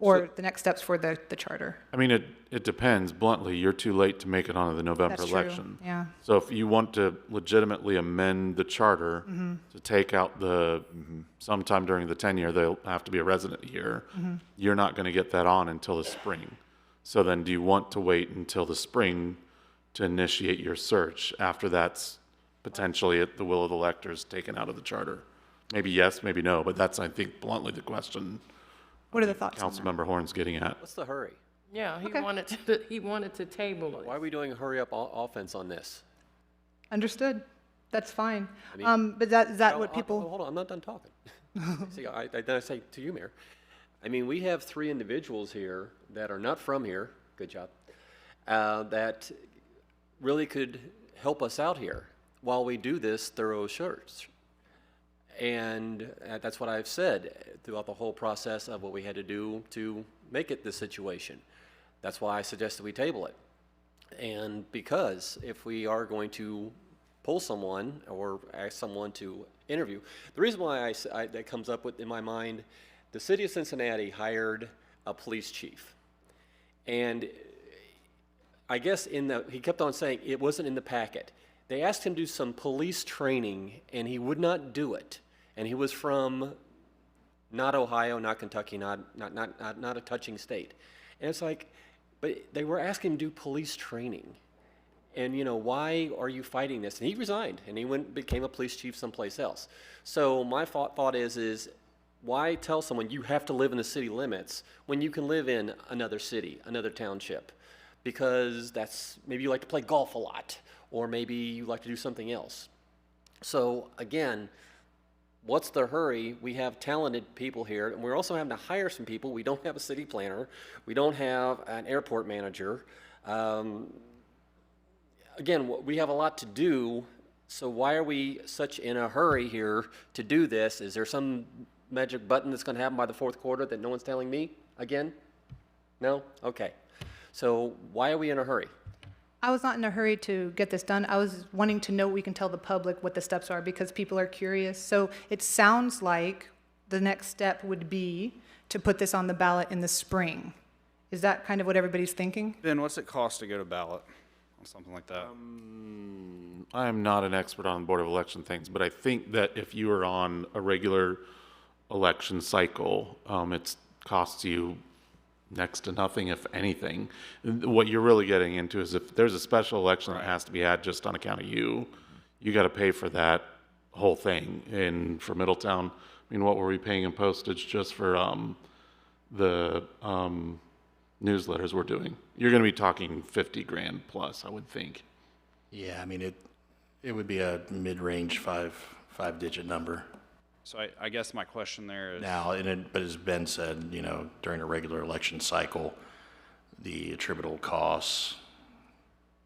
or the next steps for the charter. I mean, it depends. Bluntly, you're too late to make it onto the November That's true, election. yeah. So if you want to legitimately amend the charter Mhm. to take out sometime during the tenure, they'll have to be a resident here. Mhm. You're not going to get that on until the spring. So then do you want to wait until the spring to initiate your search after that's potentially at the will of the electors taken out of the charter? Maybe yes, maybe no, but that's, I think, bluntly the question What are the thoughts on that? Councilmember Horn's getting at. What's the hurry? Yeah, he wanted to table it. Why are we doing a hurry-up offense on this? Understood. That's fine. I mean- But is that No, what people? Hold on, I'm not done talking. See, then I say to you, Mayor, I mean, we have 3 individuals here that are not from here, good job, that really could help us out here while we do this thorough search. And that's what I've said throughout the whole process of what we had to do to make it this situation. That's why I suggested we table it. And because if we are going to pull someone or ask someone to interview, the reason why that comes up in my mind, the city of Cincinnati hired a police chief. And I guess he kept on saying it wasn't in the packet. They asked him to do some police training, and he would not do it. And he was from not Ohio, not Kentucky, not a touching state. And it's like, but they were asking him to do police training. And, why are you fighting this? And he resigned, and he became a police chief someplace else. So my thought is why tell someone you have to live in the city limits when you can live in another city, another township? Because maybe you like to play golf a lot, or maybe you like to do something else. So again, what's the hurry? We have talented people here, and we're also having to hire some people. We don't have a city planner. We don't have an airport manager. Again, we have a lot to do, so why are we such in a hurry here to do this? Is there some magic button that's going to happen by the 4th quarter that no one's telling me again? No? Okay. So why are we in a hurry? I was not in a hurry to get this done. I was wanting to know we can tell the public what the steps are because people are curious. So it sounds like the next step would be to put this on the ballot in the spring. Is that kind of what everybody's thinking? Ben, what's it cost to go to ballot on something like that? I am not an expert on Board of Election things, but I think that if you are on a regular election cycle, it costs you next to nothing, if anything. What you're really getting into is if there's a special election that has to be had just on account of you got to pay for that whole thing. And for Middletown, I mean, what were we paying in postage just for the newsletters we're doing? You're going to be talking 50 grand plus, I would think. Yeah, I mean, it would be a mid-range five-digit number. So I guess my question there is... Now, but as Ben said, during a regular election cycle, the attributable costs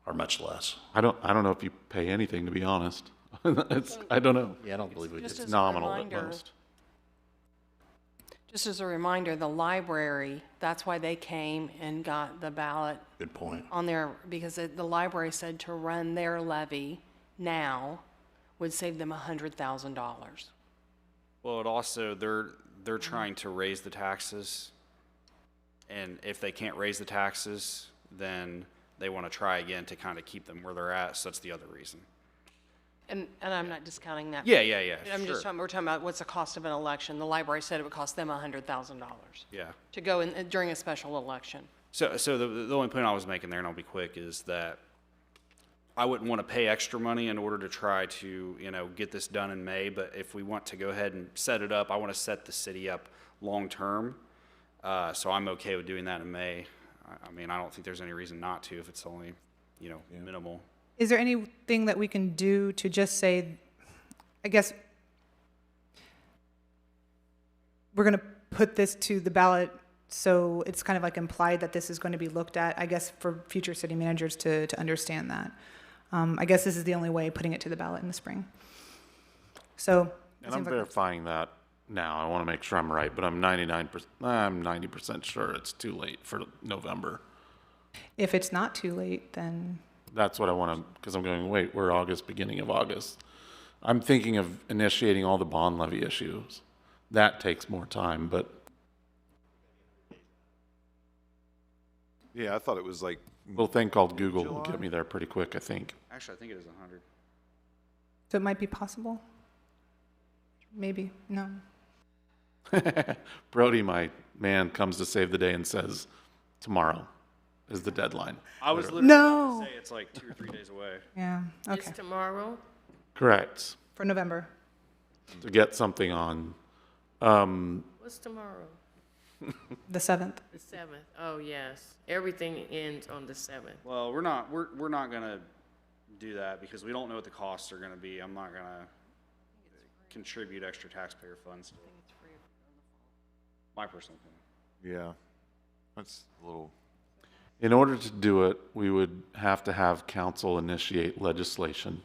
are much less. I don't know if you pay anything, to be honest. I don't know. Yeah, I don't believe we do. Just It's as a nominal at reminder- most. Just as a reminder, the library, that's why they came and got the ballot Good point. on there, because the library said to run their levy now would save them $100,000. Well, it also, they're trying to raise the taxes, and if they can't raise the taxes, then they want to try again to kind of keep them where they're at, so that's the other reason. And I'm not discounting that. Yeah, We're talking about what's the cost of an election. The library said it would cost them $100,000 Yeah. to go in during a special election. So the only point I was making there, and I'll be quick, is that I wouldn't want to pay extra money in order to try to, get this done in May, but if we want to go ahead and set it up, I want to set the city up long-term, so I'm okay with doing that in May. I mean, I don't think there's any reason not to if it's only, minimal. Is there anything that we can do to just say, I guess, we're going to put this to the ballot so it's kind of like implied that this is going to be looked at, I guess, for future city managers to understand that. I guess this is the only way putting it to the ballot in the spring. So. And I'm verifying that now. I want to make sure I'm right, but I'm 90% sure it's too late for November. If it's not too late, then. That's what I want to, because I'm going, wait, we're August, beginning of August. I'm thinking of initiating all the bond levy issues. That takes more time, but Yeah, I thought it was like, a little thing called Google will get me there pretty quick, I think. Actually, I think it is 100. So it might be possible? Maybe, no. Brody, my man, comes to save the day and says, tomorrow is the deadline. I was literally No. about to say it's like 2 or 3 days away. Yeah, okay. It's tomorrow? Correct. For November. To get something on. What's tomorrow? The 7th. The 7th. Oh, yes. Everything ends on the 7th. Well, we're not gonna do that because we don't know what the costs are gonna be. I'm not gonna contribute extra taxpayer funds. My personal opinion. yeah, that's a little, In order to do it, we would have to have council initiate legislation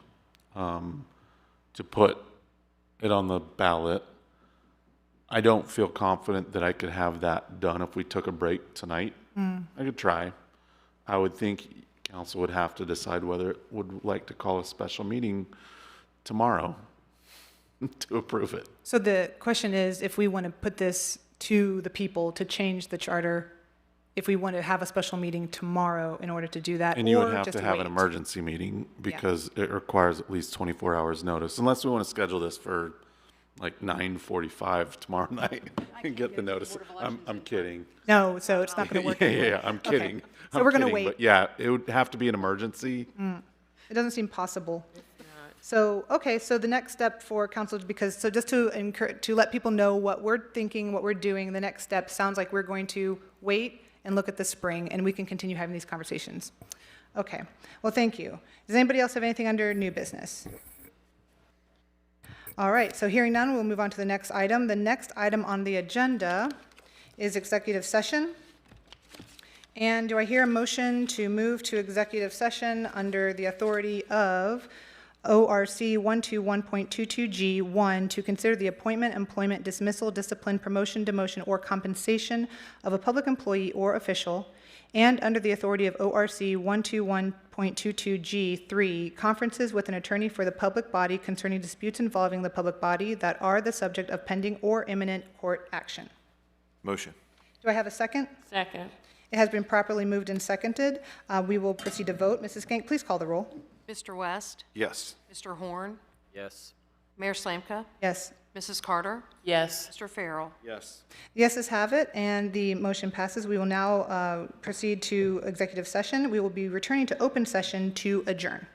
to put it on the ballot. I don't feel confident that I could have that done if we took a break tonight. I could try. I would think council would have to decide whether it would like to call a special meeting tomorrow to approve it. So the question is, if we want to put this to the people to change the charter, if we want to have a special meeting tomorrow in order to do that, And you would or have just to have wait? an emergency meeting because it requires at least 24 hours notice, unless we want to schedule this for like 9:45 tomorrow night and get the notice. I'm kidding. No, so it's not going to work. Yeah, I'm Okay. kidding. So I'm we're gonna kidding, wait. But yeah, it would have to be an emergency. It doesn't seem possible. So, okay, so the next step for council, so just to encourage, to let people know what we're thinking, what we're doing, the next step sounds like we're going to wait and look at the spring, and we can continue having these conversations. Okay, well, thank you. Does anybody else have anything under new business? All right, so hearing none, we'll move on to the next item. The next item on the agenda is executive session. And do I hear a motion to move to executive session under the authority of ORC 121.22G1 to consider the appointment, employment, dismissal, discipline, promotion, demotion, or compensation of a public employee or official, and under the authority of ORC 121.22G3, conferences with an attorney for the public body concerning disputes involving the public body that are the subject of pending or imminent court action. motion. Do I have a second? Second. It has been properly moved and seconded. We will proceed to vote. Mrs. Skank, please call the roll. Mr. West? Yes. Mr. Horn? Yes. Mayor Slamka? Yes. Mrs. Carter? Yes. Mr. Farrell? Yes. The yeses have it, and the motion passes. We will now proceed to executive session. We will be returning to open session to adjourn.